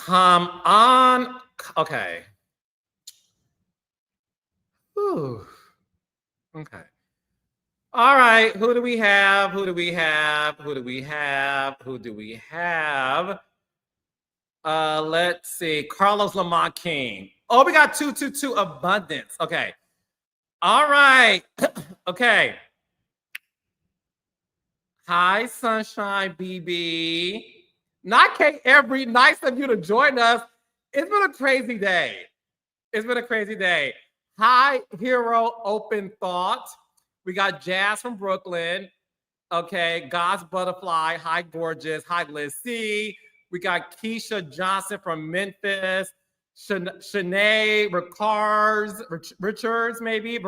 Come on. Okay. Whew. Okay. All right. Who do we have? Who do we have? Who do we have? Who do we have? Let's see. Carlos Lamont King. Oh, we got 222 Abundance. Okay. All right. Okay. Hi, Sunshine BB. Not Kate Every. Nice of you to join us. It's been a crazy day. It's been a crazy day. Hi, Hero Open Thought. We got Jazz from Brooklyn. Okay, God's Butterfly. Hi, Gorgeous. Hi, Liz C. We got Keisha Johnson from Memphis. Shanae Richards, maybe.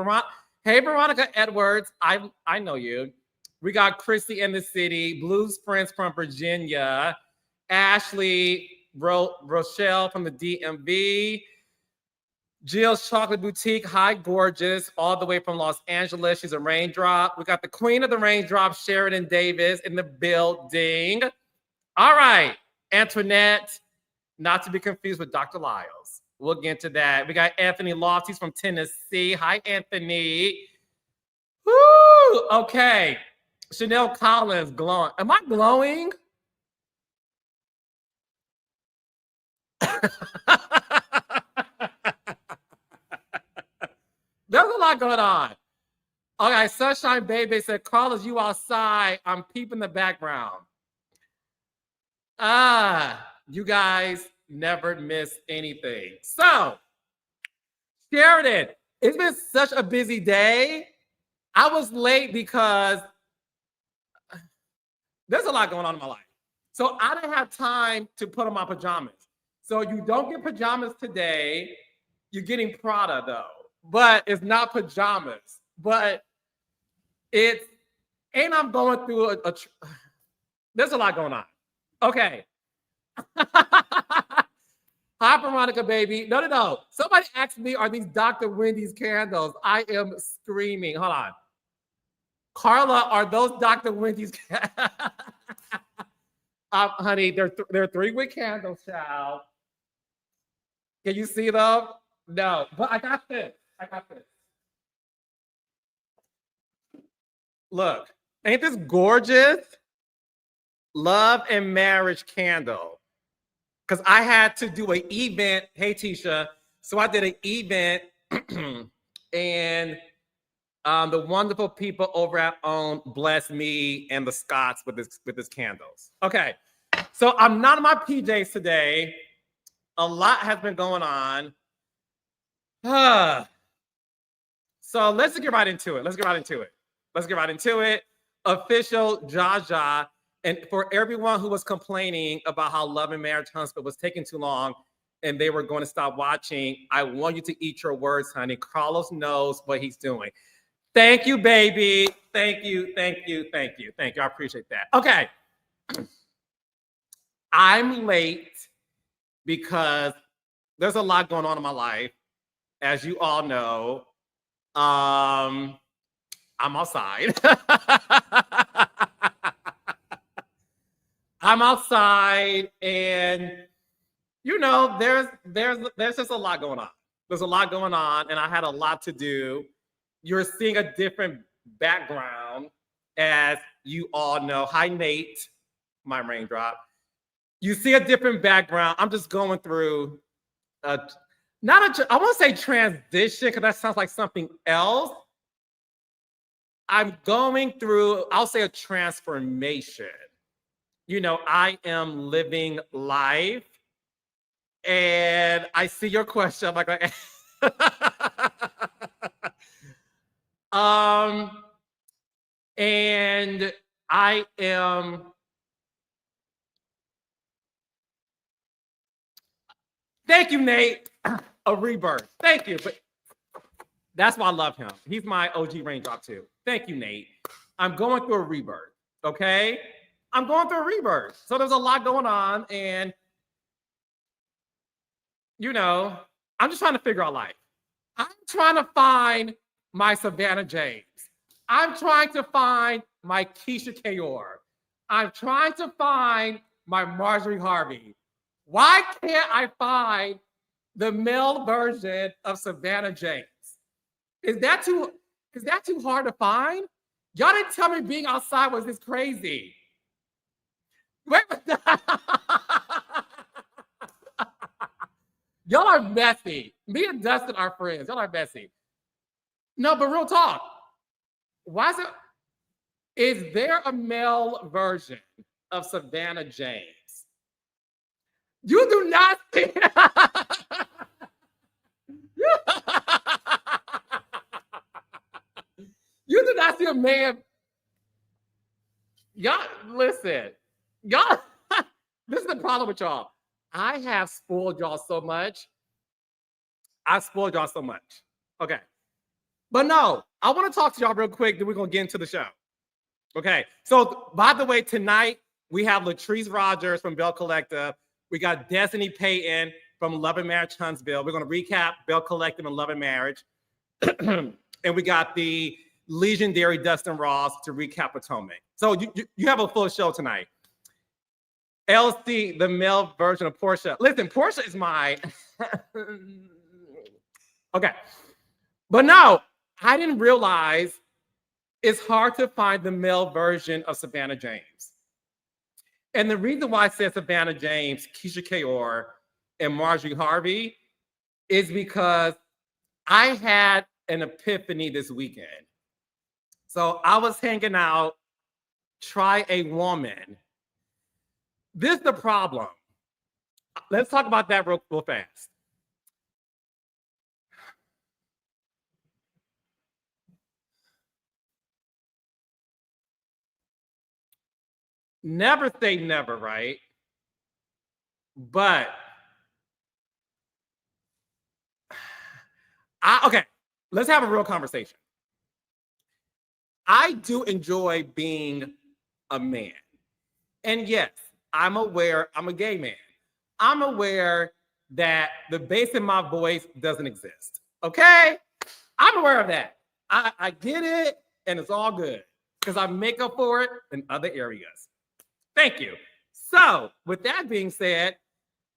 Hey, Veronica Edwards. I know you. We got Christy in the city. Blues Friends from Virginia. Ashley Rochelle from the DMV. Jill's Chocolate Boutique. Hi, Gorgeous. All the way from Los Angeles. She's a raindrop. We got the queen of the raindrop, Sheridan Davis, in the building. All right. Antoinette, not to be confused with Dr. Lyles. We'll get into that. We got Anthony Lofty's from Tennessee. Hi, Anthony. Woo! Okay. Chanel Collins, glowing. Am I glowing? There's a lot going on. Okay, Sunshine Baby said, Carlos, you outside. I'm peeping the background. You guys never miss anything. So, Sheridan, it's been such a busy day. I was late because there's a lot going on in my life. So I didn't have time to put on my pajamas. So you don't get pajamas today. You're getting Prada though, but it's not pajamas. But it's, and I'm going through there's a lot going on. Okay. Hi, Veronica, baby. No. Somebody asked me, are these Dr. Wendy's candles? I am screaming. Hold on. Carla, are those Dr. Wendy's candles? Honey, they're 3-wick candles, child. Can you see them? No, but I got this. Look, ain't this gorgeous? Love and marriage candle. Because I had to do an event. Hey, Tisha. So I did an event and the wonderful people over at OWN blessed me and the Scotts with this candles. Okay, so I'm not in my PJs today. A lot has been going on. So let's get right into it. Official Jaja. And for everyone who was complaining about how Love and Marriage Huntsville was taking too long and they were going to stop watching, I want you to eat your words, honey. Carlos knows what he's doing. Thank you, baby. Thank you. I appreciate that. Okay. I'm late because there's a lot going on in my life. As you all know, I'm outside. I'm outside, and you know, there's just a lot going on. There's a lot going on, and I had a lot to do. You're seeing a different background, as you all know. Hi, Nate, my raindrop. You see a different background. I'm just going through I want to say transition because that sounds like something else. I'm going through, I'll say, a transformation. You know, I am living life, and I see your question. I'm like, and I am. Thank you, Nate. A rebirth. Thank you. But that's why I love him. He's my OG raindrop too. Thank you, Nate. I'm going through a rebirth. Okay. I'm going through a rebirth. So there's a lot going on. And, you know, I'm just trying to figure out life. I'm trying to find my Savannah James. I'm trying to find my Keisha Kayor. I'm trying to find my Marjorie Harvey. Why can't I find the male version of Savannah James? Is that too hard to find? Y'all didn't tell me being outside was this crazy. Wait, y'all are messy. Me and Dustin are friends. Y'all are messy. No, but real talk. Why is it? Is there a male version of Savannah James? You do not see. You do not see a man. Y'all, listen. Y'all, this is the problem with y'all. I have spoiled y'all so much. I spoiled y'all so much. Okay. But no, I want to talk to y'all real quick, then we're going to get into the show. Okay. So, by the way, tonight we have Latrice Rogers from Belle Collective. We got Destiny Payton from Love and Marriage Huntsville. We're going to recap Belle Collective and Love and Marriage. And we got the legendary Dustin Ross to recap Potomac. So you have a full show tonight. LC, the male version of Portia. Listen, Portia is my... Okay. But no, I didn't realize it's hard to find the male version of Savannah James. And the reason why I said Savannah James, Keisha Kaur, and Marjorie Harvey is because I had an epiphany this weekend. So I was hanging out, try a woman. This is the problem. Let's talk about that real fast. Never say never, right? But okay, let's have a real conversation. I do enjoy being a man. And yes, I'm aware I'm a gay man. I'm aware that the bass in my voice doesn't exist. Okay? I'm aware of that. I get it, and it's all good because I make up for it in other areas. Thank you. So, with that being said,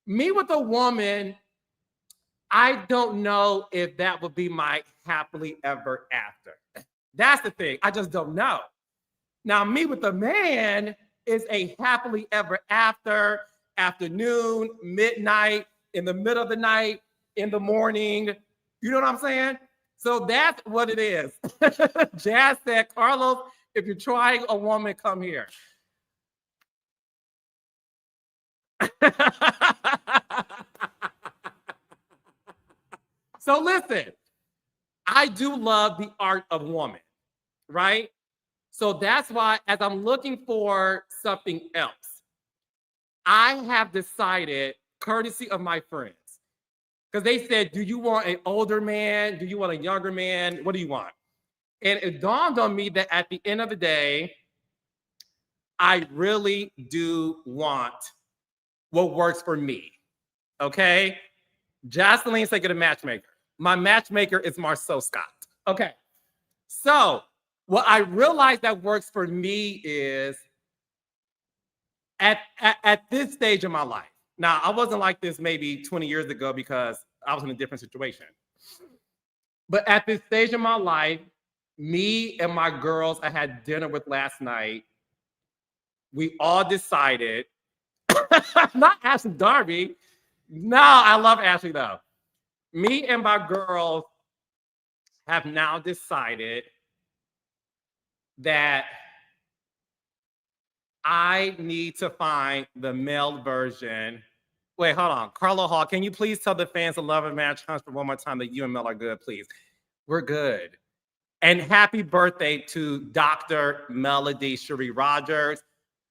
me with a woman, I don't know if that would be my happily ever after. That's the thing. I just don't know. Now, me with a man is a happily ever after, afternoon, midnight, in the middle of the night, in the morning. You know what I'm saying? So that's what it is. Jazz said, Carlos, if you're trying a woman, come here. So listen, I do love the art of woman, right? So that's why as I'm looking for something else, I have decided, courtesy of my friends, because they said, do you want an older man? Do you want a younger man? What do you want? And it dawned on me that at the end of the day, I really do want what works for me, okay? Jocelyn said, get a matchmaker. My matchmaker is Marceau Scott. Okay, so what I realized that works for me is at this stage of my life. Now, I wasn't like this maybe 20 years ago because I was in a different situation. But at this stage of my life, me and my girls I had dinner with last night, we all decided, not Ashley Darby. No, I love Ashley though. Me and my girls have now decided that I need to find the male version. Wait, hold on. Carlo Hall, can you please tell the fans of Love and Marriage Huntsville one more time that you and Mel are good, please? We're good. And happy birthday to Dr. Melody Cherie Rogers.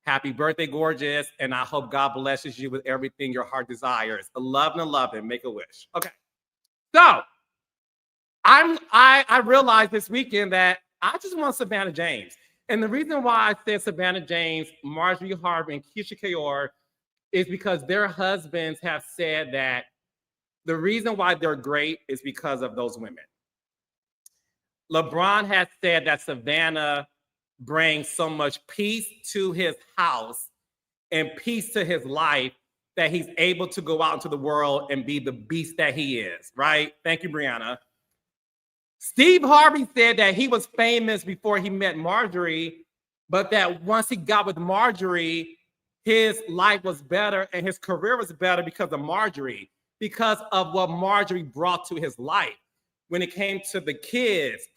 Happy birthday, gorgeous. And I hope God blesses you with everything your heart desires. 11/11, make a wish. Okay. So I realized this weekend that I just want Savannah James. And the reason why I said Savannah James, Marjorie Harvey, and Keisha Kaur is because their husbands have said that the reason why they're great is because of those women. LeBron has said that Savannah brings so much peace to his house and peace to his life that he's able to go out into the world and be the beast that he is, right? Thank you, Brianna. Steve Harvey said that he was famous before he met Marjorie, but that once he got with Marjorie, his life was better and his career was better because of Marjorie, because of what Marjorie brought to his life when it came to the kids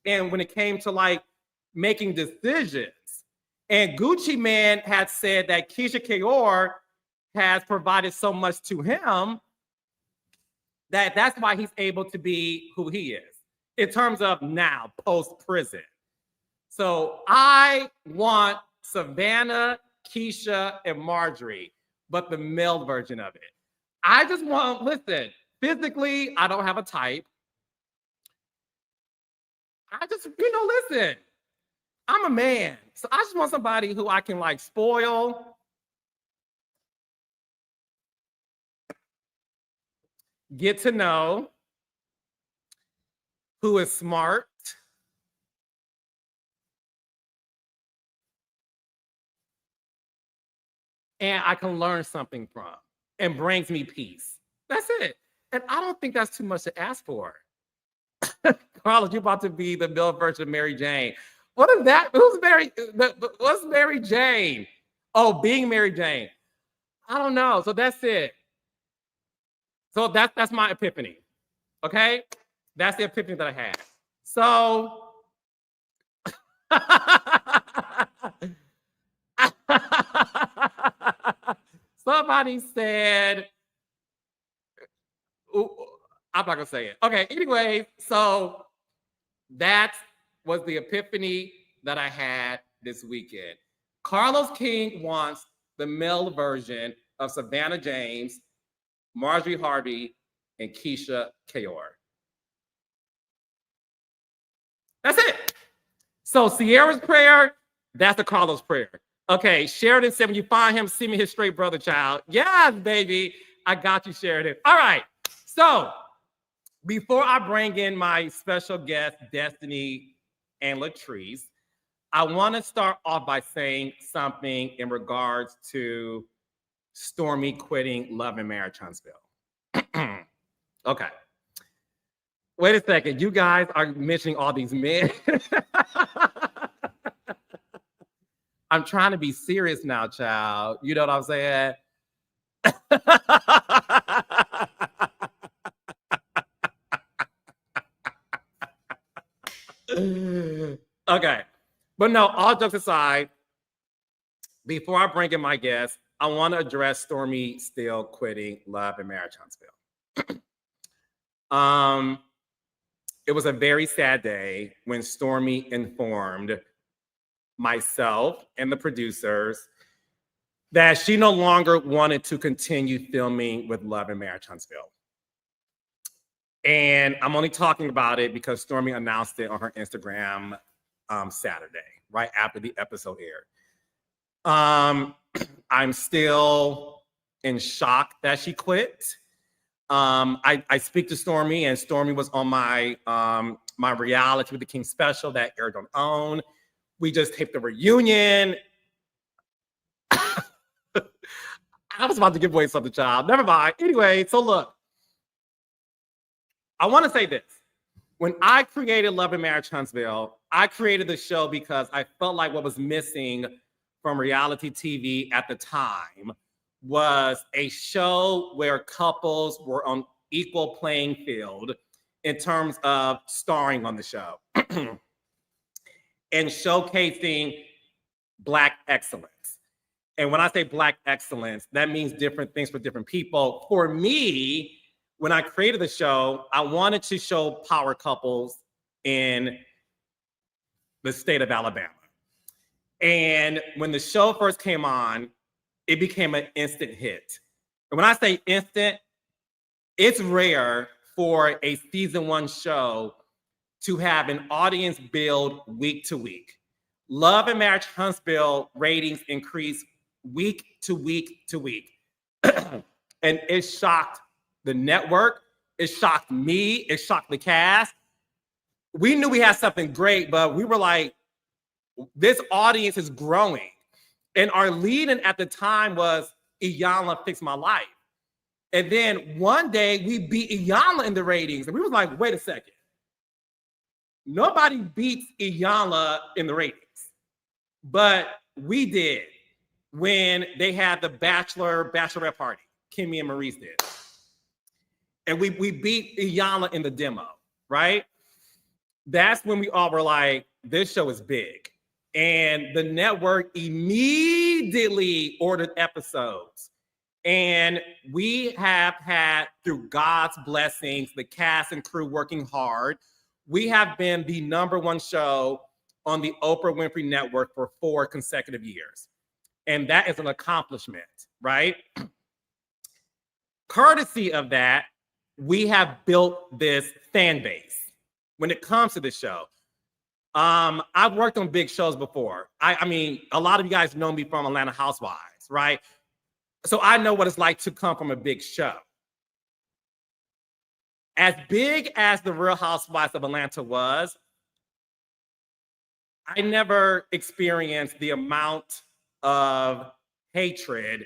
and when it came to like making decisions. And Gucci Mane had said that Keisha Kaur has provided so much to him that that's why he's able to be who he is in terms of now post-prison. So I want Savannah, Keisha, and Marjorie, but the male version of it. I just want, listen, physically, I don't have a type. I just, listen, I'm a man. So I just want somebody who I can like spoil, get to know, who is smart, and I can learn something from, and brings me peace. That's it. And I don't think that's too much to ask for. Carlos, you're about to be the male version of Mary Jane. What is that? Who's Mary? What's Mary Jane? Oh, being Mary Jane. I don't know. So that's it. So that's my epiphany. Okay? That's the epiphany that I had. So somebody said, I'm not gonna say it. Okay, anyway, so that was the epiphany that I had this weekend. Carlos King wants the male version of Savannah James, Marjorie Harvey, and Keisha Kaur. That's it. So Sierra's prayer, that's the Carlos prayer. Okay, Sheridan said when you find him, send me his straight brother child. Yes, baby. I got you, Sheridan. All right. So before I bring in my special guest, Destiny and Latrice, I want to start off by saying something in regards to Stormi quitting Love and Marriage Huntsville. Okay. Wait a second. You guys are mentioning all these men. I'm trying to be serious now, child. You know what I'm saying? Okay. But no, all jokes aside, before I bring in my guest, I want to address Stormi still quitting Love and Marriage Huntsville. It was a very sad day when Stormi informed myself and the producers that she no longer wanted to continue filming with Love and Marriage Huntsville. And I'm only talking about it because Stormi announced it on her Instagram Saturday, right after the episode aired. I'm still in shock that she quit. I speak to Stormi, and Stormi was on my my Reality with the King special that aired on OWN. We just taped the reunion. I was about to give away something, child. Never mind. Anyway, so look, I want to say this. When I created Love and Marriage Huntsville, I created the show because I felt like what was missing from reality TV at the time was a show where couples were on equal playing field in terms of starring on the show and showcasing Black excellence. And when I say Black excellence, that means different things for different people. For me, when I created the show, I wanted to show power couples in the state of Alabama. And when the show first came on, it became an instant hit. And when I say instant, it's rare for a season 1 show to have an audience build week to week. Love and Marriage Huntsville ratings increased week to week to week. And it shocked the network. It shocked me. It shocked the cast. We knew we had something great, but we were like, this audience is growing. And our lead-in at the time was Iyanla fixed my life. And then one day we beat Iyanla in the ratings. And we was like, wait a second. Nobody beats Iyanla in the ratings. But we did when they had the bachelorette party. Kimmy and Maurice did. And we beat Iyanla in the demo, right? That's when we all were like, this show is big. And the network immediately ordered episodes. And we have had, through God's blessings, the cast and crew working hard, we have been the #1 show on the Oprah Winfrey Network for 4 consecutive years. And that is an accomplishment, right? Courtesy of that, we have built this fan base when it comes to the show. I've worked on big shows before. I mean, a lot of you guys know me from Atlanta Housewives, right? So I know what it's like to come from a big show. As big as the Real Housewives of Atlanta was, I never experienced the amount of hatred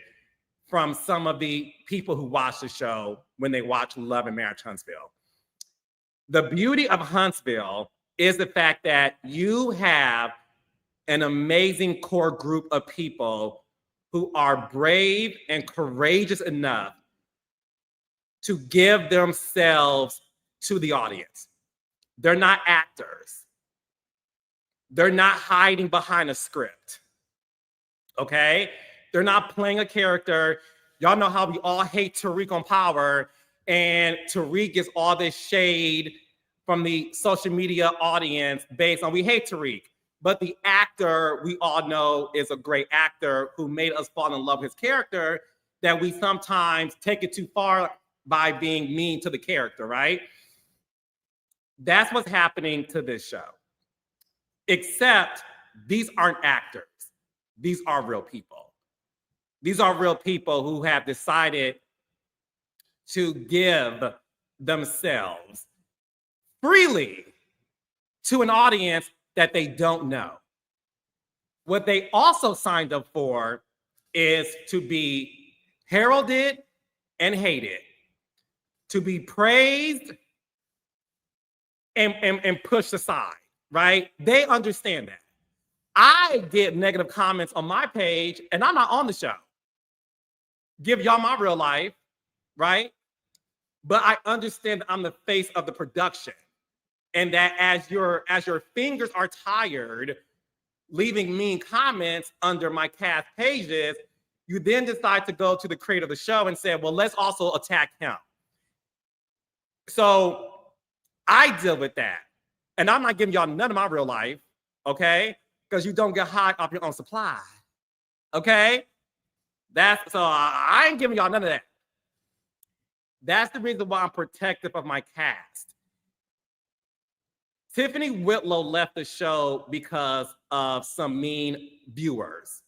from some of the people who watch the show when they watch Love and Marriage Huntsville. The beauty of Huntsville is the fact that you have an amazing core group of people who are brave and courageous enough to give themselves to the audience. They're not actors. They're not hiding behind a script. Okay? They're not playing a character. Y'all know how we all hate Tariq on Power, and Tariq gets all this shade from the social media audience based on we hate Tariq. But the actor we all know is a great actor who made us fall in love with his character, that we sometimes take it too far by being mean to the character, right? That's what's happening to this show. Except these aren't actors. These are real people. These are real people who have decided to give themselves freely to an audience that they don't know. What they also signed up for is to be heralded and hated, to be praised and pushed aside, right? They understand that. I get negative comments on my page and I'm not on the show. Give y'all my real life, right? But I understand I'm the face of the production. And that as your fingers are tired leaving mean comments under my cast pages, you then decide to go to the creator of the show and say, well, let's also attack him. So I deal with that. And I'm not giving y'all none of my real life, okay? Because you don't get high off your own supply, okay? So I ain't giving y'all none of that. That's the reason why I'm protective of my cast. Tiffany Whitlow left the show because of some mean viewers.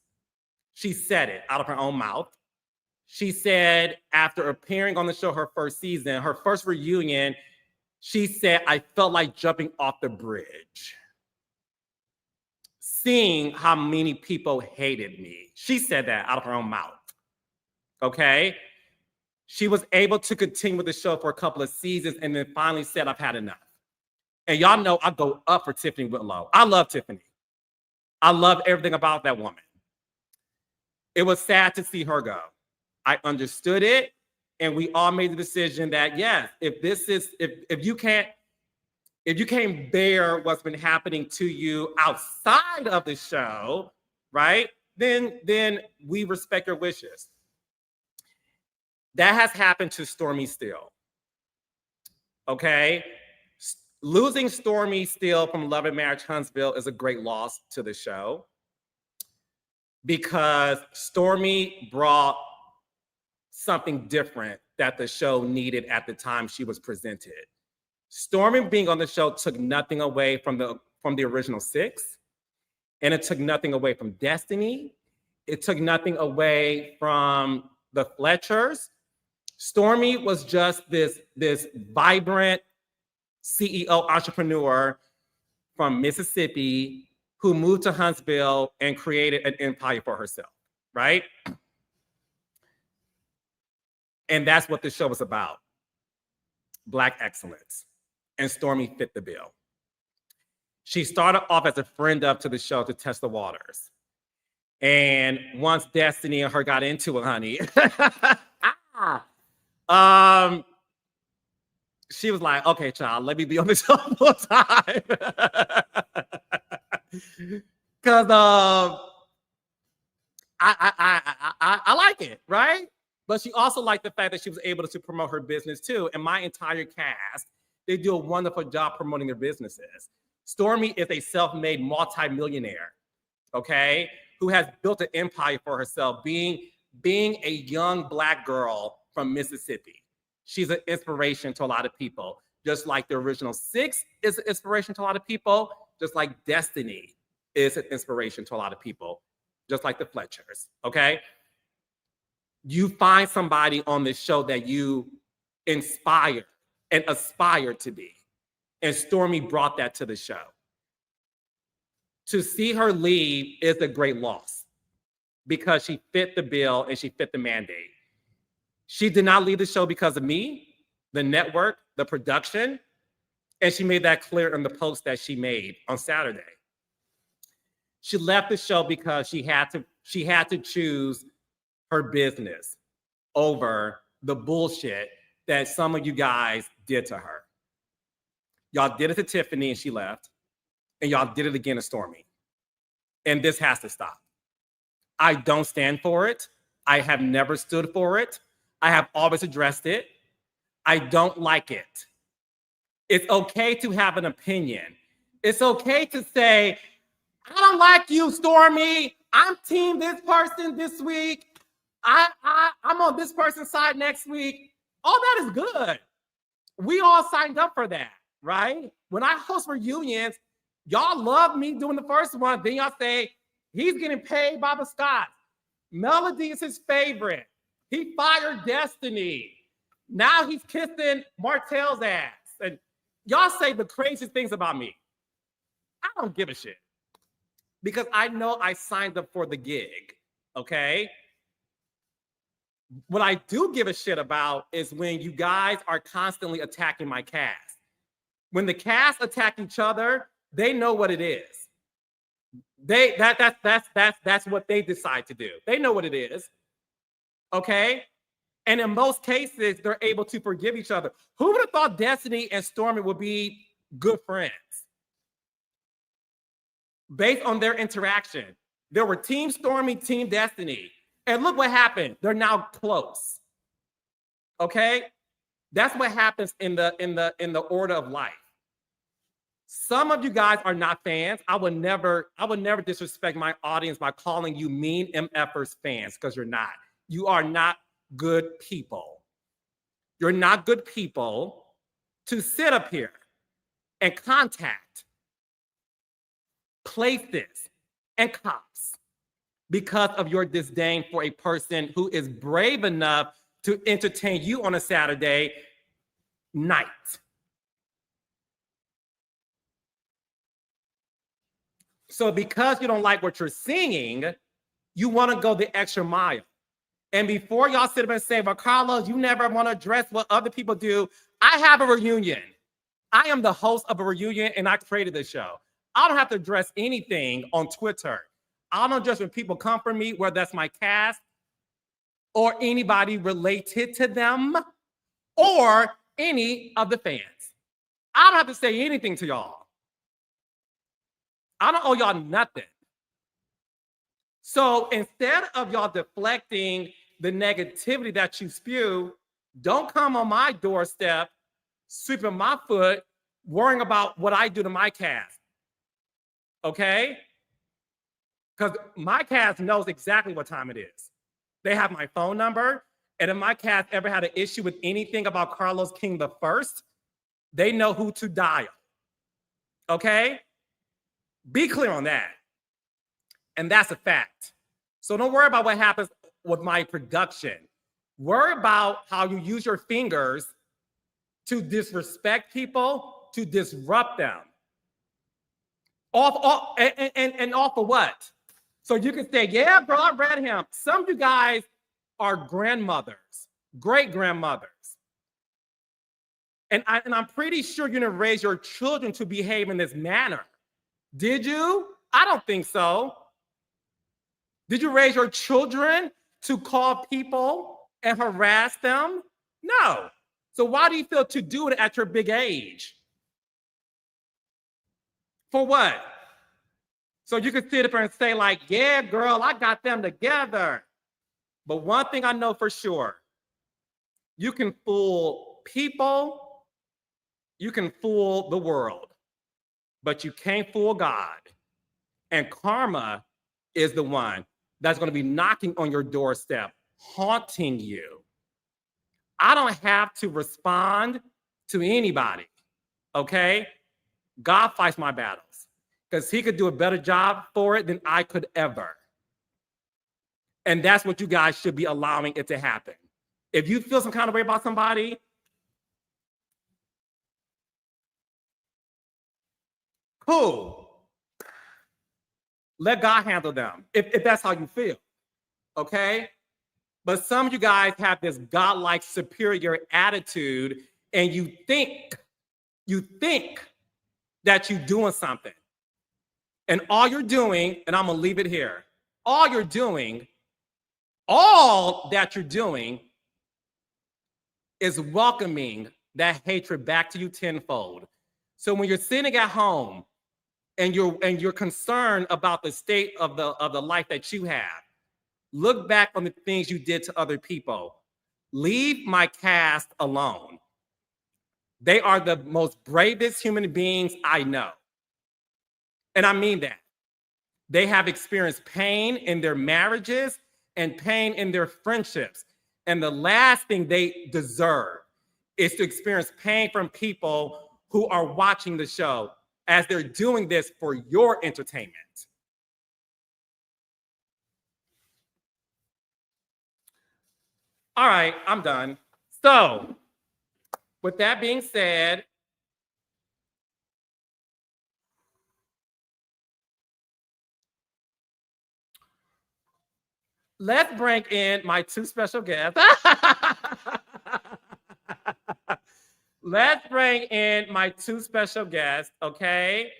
She said it out of her own mouth. She said after appearing on the show her first season, her first reunion, she said, I felt like jumping off the bridge, seeing how many people hated me. She said that out of her own mouth, okay? She was able to continue with the show for a couple of seasons and then finally said, I've had enough. And y'all know I go up for Tiffany Whitlow. I love Tiffany. I love everything about that woman. It was sad to see her go. I understood it, and we all made the decision that yes, if you can't bear what's been happening to you outside of the show, right? Then we respect your wishes. That has happened to Stormi Steele. Okay? Losing Stormi Steele from Love and Marriage Huntsville is a great loss to the show because Stormi brought something different that the show needed at the time she was presented. Stormi being on the show took nothing away from the original 6, and it took nothing away from Destiny. It took nothing away from the Fletchers. Stormi was just this vibrant CEO entrepreneur from Mississippi who moved to Huntsville and created an empire for herself, right? And that's what the show was about. Black excellence. And Stormi fit the bill. She started off as a friend up to the show to test the waters. And once Destiny and her got into it, honey, she was like, okay, child, let me be on the show full time. Because I like it, right? But she also liked the fact that she was able to promote her business too. And my entire cast, they do a wonderful job promoting their businesses. Stormi is a self-made multi-millionaire, okay, who has built an empire for herself, being a young Black girl from Mississippi. She's an inspiration to a lot of people, just like the original Six is an inspiration to a lot of people, just like Destiny is an inspiration to a lot of people, just like the Fletchers, okay? You find somebody on this show that you inspire and aspire to be. And Stormi brought that to the show. To see her leave is a great loss because she fit the bill and she fit the mandate. She did not leave the show because of me, the network, the production, and she made that clear in the post that she made on Saturday. She left the show because she had to choose her business over the bullshit that some of you guys did to her. Y'all did it to Tiffany and she left, and y'all did it again to Stormi. And this has to stop. I don't stand for it. I have never stood for it. I have always addressed it. I don't like it. It's okay to have an opinion. It's okay to say, I don't like you, Stormi. I'm team this person this week. I'm on this person's side next week. All that is good. We all signed up for that, right? When I host reunions, y'all love me doing the first one. Then y'all say, he's getting paid by the Scots. Melody is his favorite. He fired Destiny. Now he's kissing Martell's ass. And y'all say the craziest things about me. I don't give a shit. Because I know I signed up for the gig, okay? What I do give a shit about is when you guys are constantly attacking my cast. When the cast attack each other, they know what it is. That's what they decide to do. They know what it is, okay? And in most cases, they're able to forgive each other. Who would have thought Destiny and Stormi would be good friends? Based on their interaction. There were Team Stormi, Team Destiny. And look what happened. They're now close. Okay? That's what happens in the order of life. Some of you guys are not fans. I would never disrespect my audience by calling you mean MFers fans, because you're not. You are not good people. You're not good people to sit up here and contact places and cops because of your disdain for a person who is brave enough to entertain you on a Saturday night. So because you don't like what you're seeing, you want to go the extra mile. And before y'all sit up and say, well, Carlos, you never want to address what other people do, I have a reunion. I am the host of a reunion and I created this show. I don't have to address anything on Twitter. I don't address when people come for me, whether that's my cast or anybody related to them or any of the fans. I don't have to say anything to y'all. I don't owe y'all nothing. So instead of y'all deflecting the negativity that you spew, don't come on my doorstep, sweeping my foot, worrying about what I do to my cast. Okay? Because my cast knows exactly what time it is. They have my phone number. And if my cast ever had an issue with anything about Carlos King the First, they know who to dial. Okay? Be clear on that. And that's a fact. So don't worry about what happens with my production. Worry about how you use your fingers to disrespect people, to disrupt them. Off of what? So you can say, yeah, bro, I read him. Some of you guys are grandmothers. great-grandmothers. And I'm pretty sure you're gonna raise your children to behave in this manner. Did you? I don't think so. Did you raise your children to call people and harass them? No. So why do you feel to do it at your big age? For what? So you can sit up and say like, yeah, girl, I got them together. But one thing I know for sure, you can fool people, you can fool the world, but you can't fool God. And karma is the one that's going to be knocking on your doorstep, haunting you. I don't have to respond to anybody, okay? God fights my battles because he could do a better job for it than I could ever. And that's what you guys should be allowing it to happen. If you feel some kind of way about somebody, cool. Let God handle them if that's how you feel, okay? But some of you guys have this godlike superior attitude and you think that you're doing something. And all you're doing, and I'm gonna leave it here, all that you're doing is welcoming that hatred back to you tenfold. So when you're sitting at home and you're concerned about the state of the life that you have, look back on the things you did to other people. Leave my cast alone. They are the most bravest human beings I know. And I mean that. They have experienced pain in their marriages and pain in their friendships. And the last thing they deserve is to experience pain from people who are watching the show as they're doing this for your entertainment. All right, I'm done. So, with that being said, let's bring in my two special guests. Let's bring in my two special guests, okay?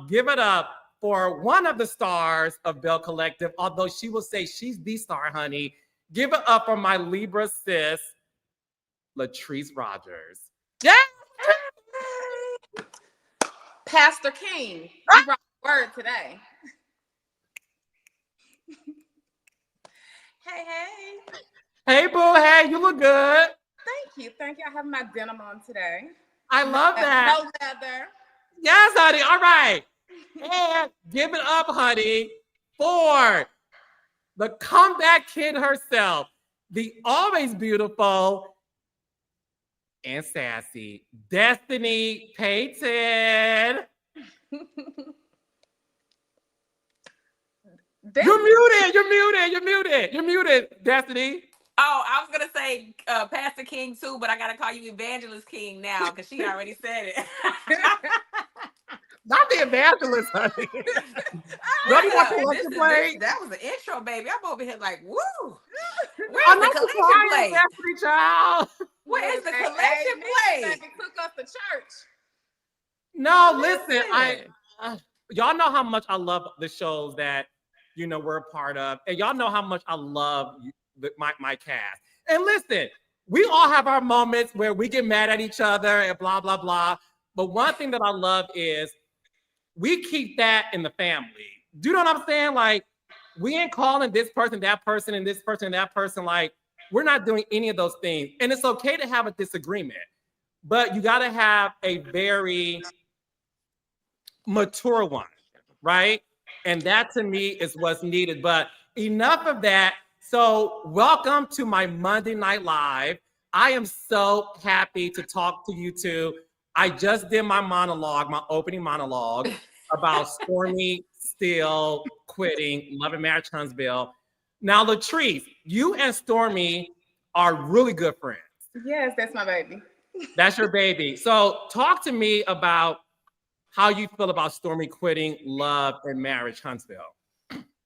Give it up for one of the stars of Belle Collective, although she will say she's the star, honey. Give it up for my Libra sis, Latrice Rogers. Yeah. Pastor King, you brought the word today. Hey. Hey, boo. Hey, you look good. Thank you. I have my denim on today. I love that. No leather. Yes, honey. All right. And give it up, honey, for the comeback kid herself, the always beautiful and sassy Destiny Payton. You're muted, Destiny. Oh, I was gonna say Pastor King too, but I gotta call you Evangelist King now because she already said it. Not the evangelist, honey. That was an intro, baby. I'm over here like, woo. Where's the collection plate? Destiny, child. Where's the collection plate? Took us to church. No, listen. Y'all know how much I love the shows that we're a part of, and y'all know how much I love my cast. And listen, we all have our moments where we get mad at each other and blah blah blah. But one thing that I love is we keep that in the family. Do you know what I'm saying? Like, we ain't calling this person that person and this person and that person. Like, we're not doing any of those things. And it's okay to have a disagreement, but you got to have a very mature one, right? And that to me is what's needed. But enough of that. So welcome to my Monday Night Live. I am so happy to talk to you two. I just did my opening monologue about Stormi still quitting Love and Marriage Huntsville. Now, Latrice, you and Stormi are really good friends. Yes, that's my baby. That's your baby. So talk to me about how you feel about Stormi quitting Love and Marriage Huntsville.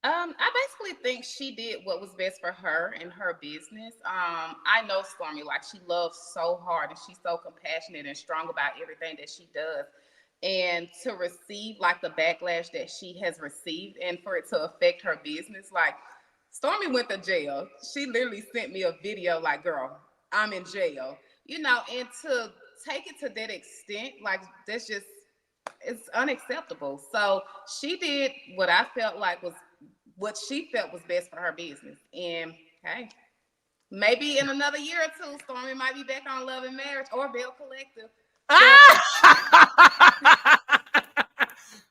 I basically think she did what was best for her and her business. I know Stormi, like she loves so hard and she's so compassionate and strong about everything that she does. And to receive like the backlash that she has received and for it to affect her business, like Stormi went to jail. She literally sent me a video like, girl, I'm in jail. And to take it to that extent, like that's just it's unacceptable. So she did what I felt like was what she felt was best for her business. And hey, maybe in another year or two, Stormi might be back on Love and Marriage or Belle Collective.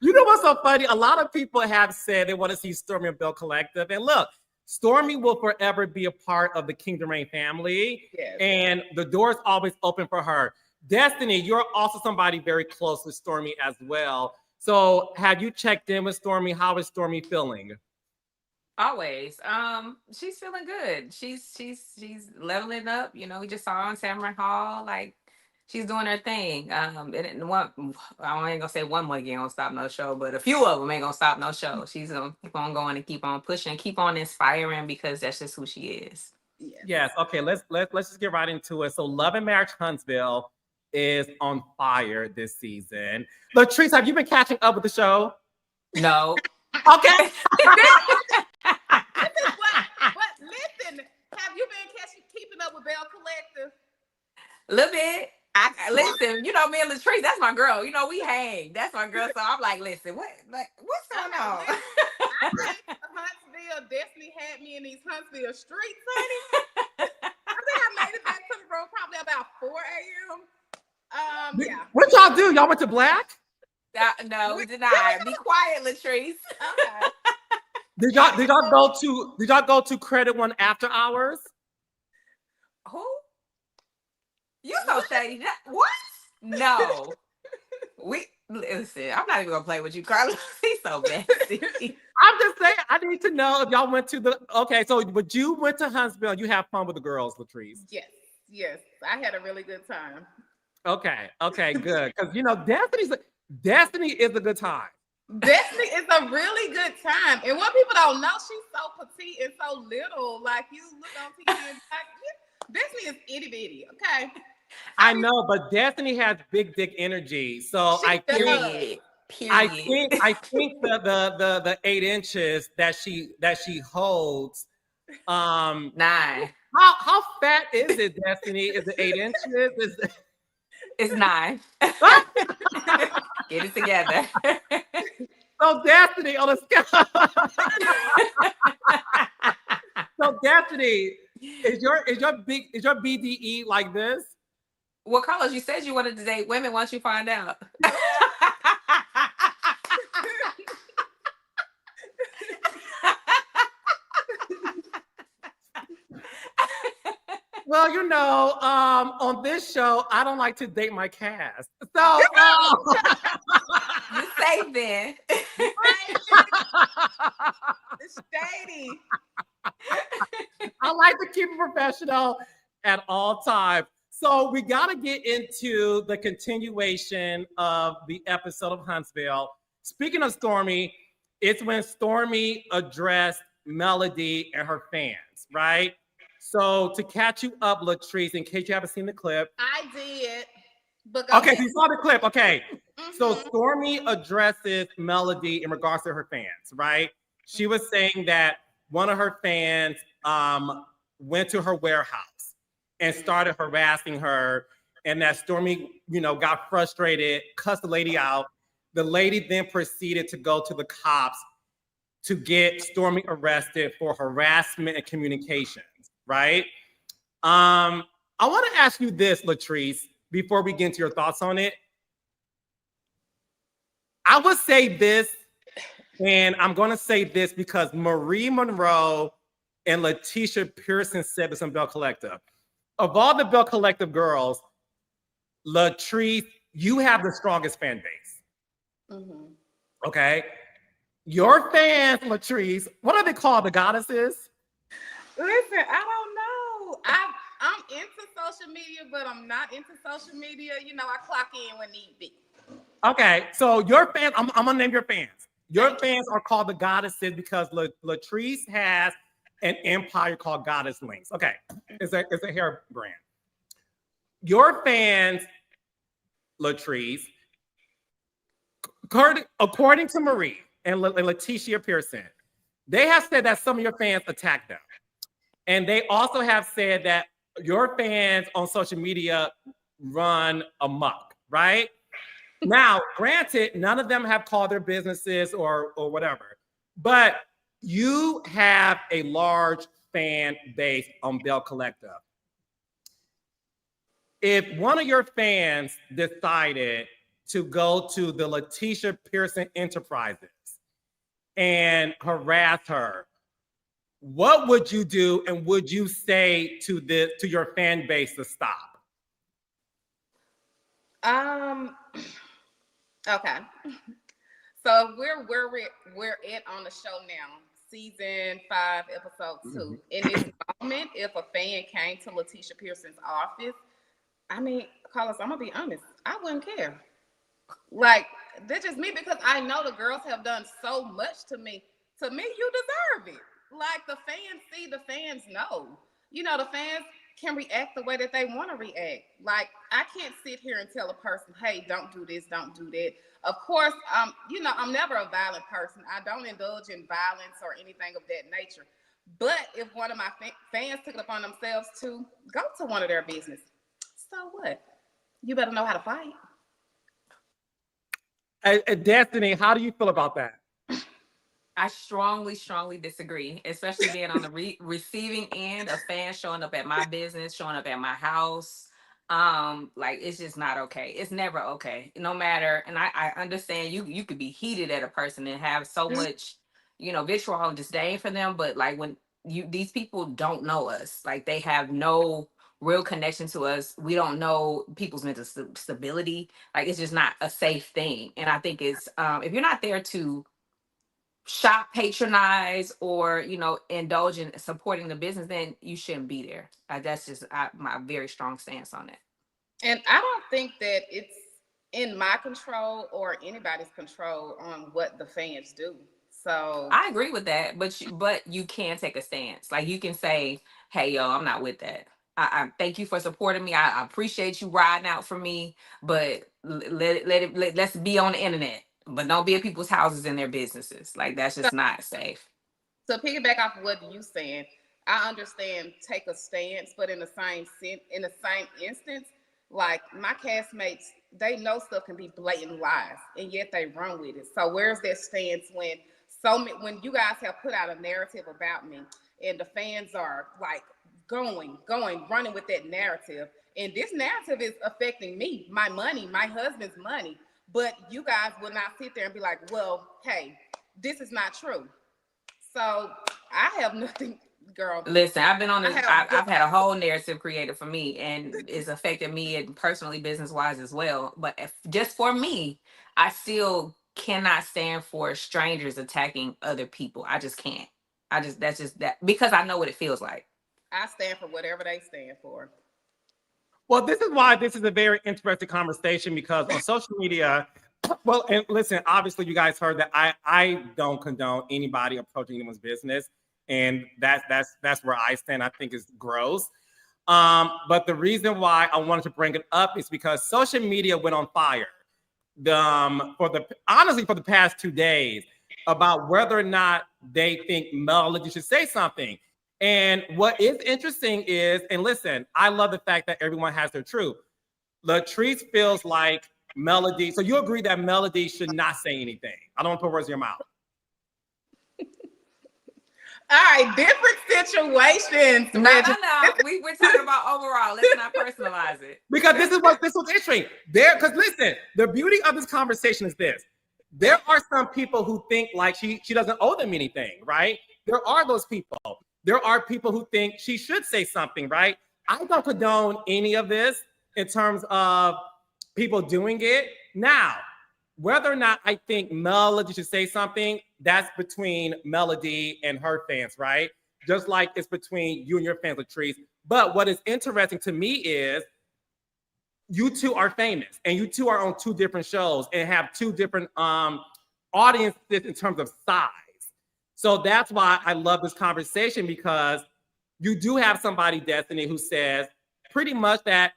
You know what's so funny? A lot of people have said they want to see Stormi and Belle Collective. And look, Stormi will forever be a part of the Kingdom Reign family. Yes. And the door is always open for her. Destiny, you're also somebody very close with Stormi as well. So have you checked in with Stormi? How is Stormi feeling? Always. She's feeling good. She's leveling up. We just saw her on Samurai Hall. Like she's doing her thing. And I ain't gonna say one more ain't gonna stop no show, but a few of them ain't gonna stop no show. She's gonna keep on going and keep on pushing, keep on inspiring because that's just who she is. Yes. Okay. Let's just get right into it. So, Love and Marriage Huntsville is on fire this season. Latrice, have you been catching up with the show? No. Okay. Listen, have you been keeping up with Belle Collective? A little bit. Listen, me and Latrice, that's my girl. We hang. That's my girl. So I'm like, listen, what's going on? I think Huntsville Destiny had me in these Huntsville streets, honey. I think I made it back to the road probably about 4 a.m. Yeah. What y'all do? Y'all went to Black? No, we did not. Be quiet, Latrice. Okay. Did y'all go to Credit One after hours? Who? You so shady. What? No. Listen, I'm not even gonna play with you, Carlos. He's so messy. I'm just saying, I need to know if y'all went to but you went to Huntsville, you have fun with the girls, Latrice. Yes. I had a really good time. Okay, good. Because Destiny is a good time. Destiny is a really good time. And what people don't know, she's so petite and so little. Like you look on TV and Destiny is itty bitty, okay? I know, but Destiny has big dick energy. So I think the 8 inches that she holds. 9. How fat is it, Destiny? Is it 8 inches? It's 9. Get it together. So Destiny on a scale. So Destiny, is your BDE like this? Well, Carlos, you said you wanted to date women. Once you find out. Well, on this show, I don't like to date my cast. So you safe then. It's shady. I like to keep it professional at all times. So we got to get into the continuation of the episode of Huntsville. Speaking of Stormi, it's when Stormi addressed Melody and her fans, right? So to catch you up, Latrice, in case you haven't seen the clip. I did. But okay, you saw the clip. Okay. Mm-hmm. So Stormi addresses Melody in regards to her fans, right? She was saying that one of her fans went to her warehouse and started harassing her, and that Stormi, got frustrated, cussed the lady out. The lady then proceeded to go to the cops to get Stormi arrested for harassment and communications, right? I want to ask you this, Latrice, before we get into your thoughts on it. I would say this, and I'm going to say this because Marie Monroe and Letitia Pearson said this on Belle Collective. Of all the Belle Collective girls, Latrice, you have the strongest fan base. Mm-hmm. Okay? Your fans, Latrice, what are they called? The goddesses? Listen, I don't know. I'm into social media, but I'm not into social media. I clock in when need be. Okay, so your fans, I'm gonna name your fans. Your fans are called the goddesses because Latrice has an empire called Goddess Links. Okay, it's a hair brand. Your fans, Latrice, according to Marie and Letitia Pearson, they have said that some of your fans attacked them. And they also have said that your fans on social media run amok, right? Now, granted, none of them have called their businesses or whatever, but you have a large fan base on Belle Collective. If one of your fans decided to go to the Letitia Pearson Enterprises and harass her, what would you do, and would you say to your fan base to stop? Okay. So we're at on the show now, season 5, episode 2. Mm-hmm. In this moment, if a fan came to Letitia Pearson's office, I mean, Carlos, I'm gonna be honest, I wouldn't care. Like, that's just me, because I know the girls have done so much to me. To me, you deserve it. Like, the fans see, the fans know. You know, the fans can react the way that they want to react. Like, I can't sit here and tell a person, hey, don't do this, don't do that. Of course, you know, I'm never a violent person. I don't indulge in violence or anything of that nature. But if one of my fans took it upon themselves to go to one of their business, so what? You better know how to fight. Destiny, how do you feel about that? I strongly disagree, especially being on the receiving end of fans showing up at my business, showing up at my house. Like, it's just not okay. It's never okay. No matter, and I understand you could be heated at a person and have so much, you know, vitriol and disdain for them, but like, when these people don't know us, like, they have no real connection to us. We don't know people's mental stability. Like, it's just not a safe thing. And I think it's if you're not there to shop, patronize, or, you know, indulge in supporting the business, then you shouldn't be there. That's just my very strong stance on it. And I don't think that it's in my control or anybody's control on what the fans do. So I agree with that, but you can take a stance. Like, you can say, hey, yo, I'm not with that. I thank you for supporting me. I appreciate you riding out for me, but let's be on the internet. But don't be at people's houses and their businesses. Like, that's just not safe. So piggyback off of what you saying, I understand take a stance, but in the same instance, like, my castmates, they know stuff can be blatant lies, and yet they run with it. So where's that stance when you guys have put out a narrative about me, and the fans are like running with that narrative, and this narrative is affecting me, my money, my husband's money. But you guys will not sit there and be like, well, hey, this is not true. So I have nothing, girl. Listen, I've been on this. I've had a whole narrative created for me, and it's affected me and personally, business-wise as well. But just for me, I still cannot stand for strangers attacking other people. I just can't. That's just that, because I know what it feels like. I stand for whatever they stand for. Well, this is why this is a very interesting conversation, because on social media, well, and listen, obviously you guys heard that I don't condone anybody approaching anyone's business, and that's where I stand. I think it's gross. But the reason why I wanted to bring it up is because social media went on fire for the past 2 days about whether or not they think Melody should say something. And what is interesting is, and listen, I love the fact that everyone has their truth. Latrice feels like Melody, so you agree that Melody should not say anything. I don't want to put words in your mouth. All right, different situations. No. We're talking about overall. Let's not personalize it. Because this was interesting. Because listen, the beauty of this conversation is this. There are some people who think like she doesn't owe them anything, right? There are those people. There are people who think she should say something, right? I don't condone any of this in terms of people doing it. Now, whether or not I think Melody should say something, that's between Melody and her fans, right? Just like it's between you and your fans, Latrice. But what is interesting to me is you two are famous, and you two are on 2 different shows and have 2 different audience sits in terms of size. So that's why I love this conversation, because you do have somebody, Destiny, who says pretty much that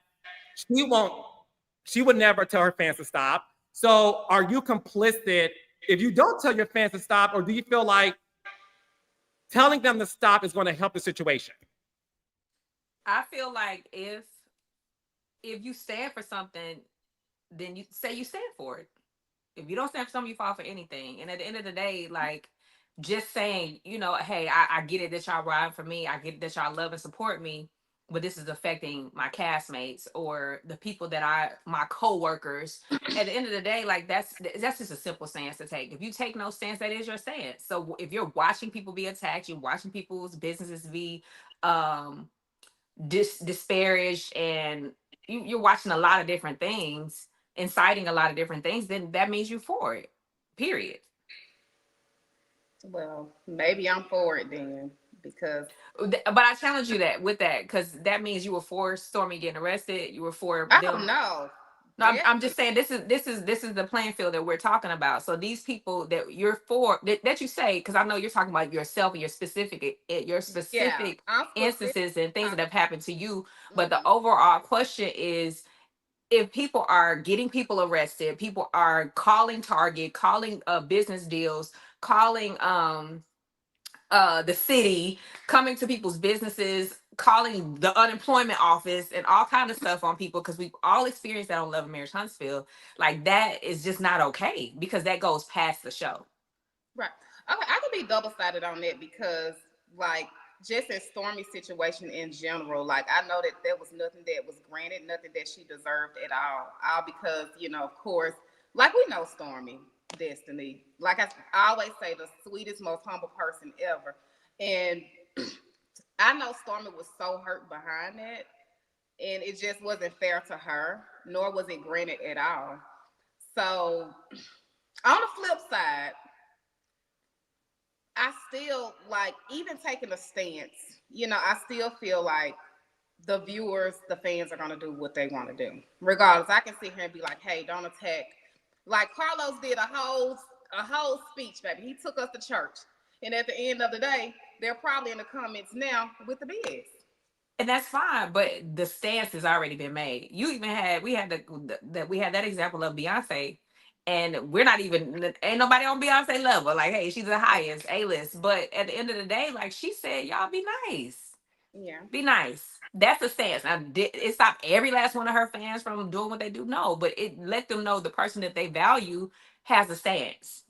she would never tell her fans to stop. So are you complicit if you don't tell your fans to stop, or do you feel like telling them to stop is going to help the situation? I feel like if you stand for something, then you say you stand for it. If you don't stand for something, you fall for anything. And at the end of the day, like, just saying, you know, hey, I get it that y'all ride for me. I get it that y'all love and support me, but this is affecting my castmates or the people that my co-workers. At the end of the day, like, that's just a simple stance to take. If you take no stance, that is your stance. So if you're watching people be attacked, you're watching people's businesses be disparaged, and you're watching a lot of different things, inciting a lot of different things, then that means you're for it, period. Well, maybe I'm for it then, because. But I challenge you with that, because that means you were for Stormi getting arrested. You were for I them. don't know. No, I'm just saying this is the playing field that we're talking about. So these people that you're for, that you say, because I know you're talking about yourself and your specific instances and things that have happened to you. But the overall question is, if people are getting people arrested, people are calling Target, calling business deals, calling the city, coming to people's businesses, calling the unemployment office and all kind of stuff on people, because we've all experienced that on Love and Marriage Huntsville. Like, that is just not okay, because that goes past the show. Right. Okay, I could be double-sided on that, because, like, just in Stormi's situation in general, like, I know that there was nothing that was granted, nothing that she deserved at all because, you know, of course, like, we know Stormi, Destiny, like I always say, the sweetest, most humble person ever. And I know Stormi was so hurt behind that, and it just wasn't fair to her, nor was it granted at all. So on the flip side, I still, like, even taking a stance, you know, I still feel like the viewers, the fans are going to do what they want to do. Regardless, I can sit here and be like, hey, don't attack. Like, Carlos did a whole speech, baby. He took us to church. And at the end of the day, they're probably in the comments now with the BS. And that's fine, but the stance has already been made. We had that example of Beyonce, and we're not even, ain't nobody on Beyonce level. Like, hey, she's the highest A-list, but at the end of the day, like she said, y'all be nice. Yeah, be nice. That's a stance. Now, it stopped every last one of her fans from doing what they do? No, but it let them know the person that they value has a stance.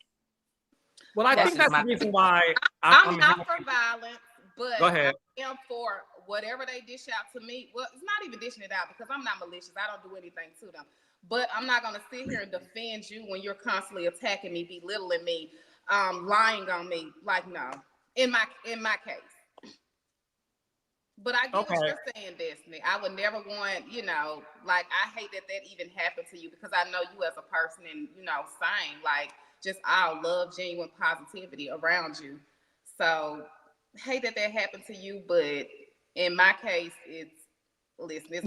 Well, I think that's the reason why I'm not for violence, but go ahead. I am for whatever they dish out to me. Well, it's not even dishing it out, because I'm not malicious. I don't do anything to them. But I'm not going to sit here and defend you when you're constantly attacking me, belittling me, lying on me. Like, no, in my case. But I get what you're saying, Destiny. I would never want, you know, like, I hate that even happened to you, because I know you as a person, and, you know, same, like, just all love, genuine positivity around you. So, hate that happened to you, but in my case, it's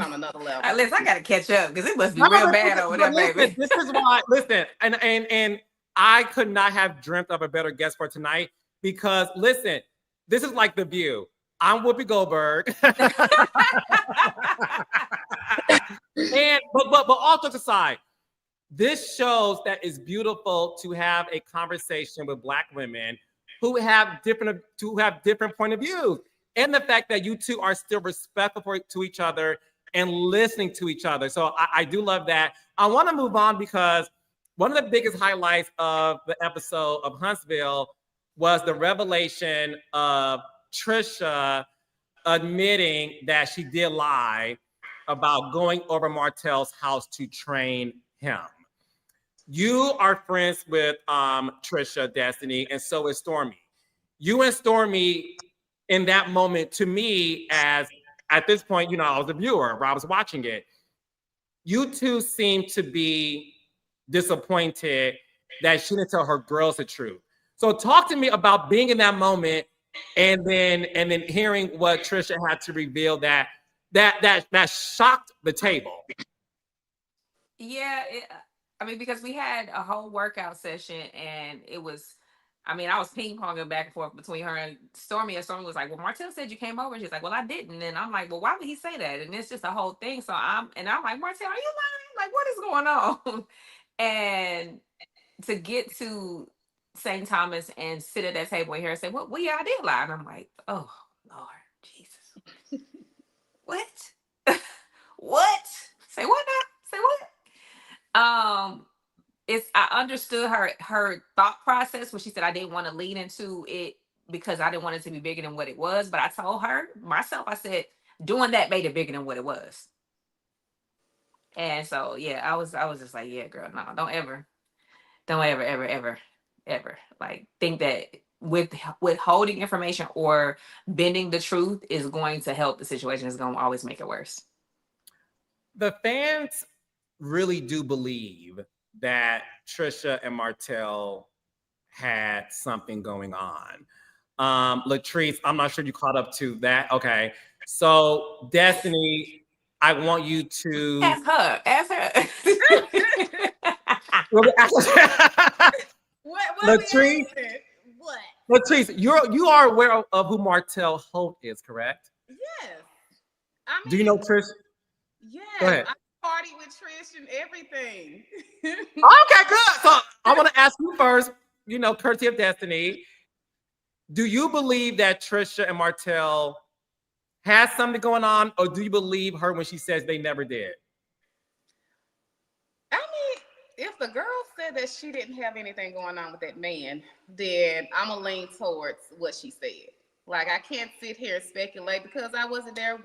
on another level. Listen, I gotta catch up, because it must be real bad over there, baby. This is why, and I could not have dreamt of a better guest for tonight, because listen, this is like The View. I'm Whoopi Goldberg. And but all jokes aside, this shows that it's beautiful to have a conversation with Black women who have different point of views, and the fact that you two are still respectful to each other and listening to each other. So I do love that. I want to move on, because one of the biggest highlights of the episode of Huntsville was the revelation of Trisha admitting that she did lie about going over Martell's house to train him. You are friends with Trisha, Destiny, and so is Stormi. You and Stormi, in that moment, to me, as at this point, you know, I was a viewer, I was watching it. You two seem to be disappointed that she didn't tell her girls the truth. So talk to me about being in that moment, and then hearing what Trisha had to reveal that shocked the table. Yeah, I mean, because we had a whole workout session and it was, I mean, I was ping ponging back and forth between her and Stormi. And Stormi was like, well, Martell said you came over. And she's like, well, I didn't. And I'm like, well, why would he say that? And it's just a whole thing. So I'm like, Martell, are you lying? Like, what is going on? And to get to St. Thomas and sit at that table and hear her say, well, yeah, I did lie. And I'm like, oh, Lord, Jesus. What? What? Say what now? Say what? It's I understood her thought process when she said I didn't want to lead into it because I didn't want it to be bigger than what it was. But I told her myself, I said, doing that made it bigger than what it was. And so yeah, I was just like, yeah, girl, no, don't ever, ever like think that withholding information or bending the truth is going to help the situation. Is going to always make it worse. The fans really do believe that Trisha and Martell had something going on. Latrice, I'm not sure you caught up to that. Okay. So Destiny, I want you to ask her. Latrice, What? Latrice, you are aware of who Martell Holt is, correct? Yes. I mean, do you know Trish? Yes. Go ahead. I party with Trish and everything. Okay, good. So I want to ask you first, courtesy of Destiny, do you believe that Trisha and Martell has something going on, or do you believe her when she says they never did? I mean, if the girl said that she didn't have anything going on with that man, then I'm going to lean towards what she said. Like, I can't sit here and speculate because I wasn't there.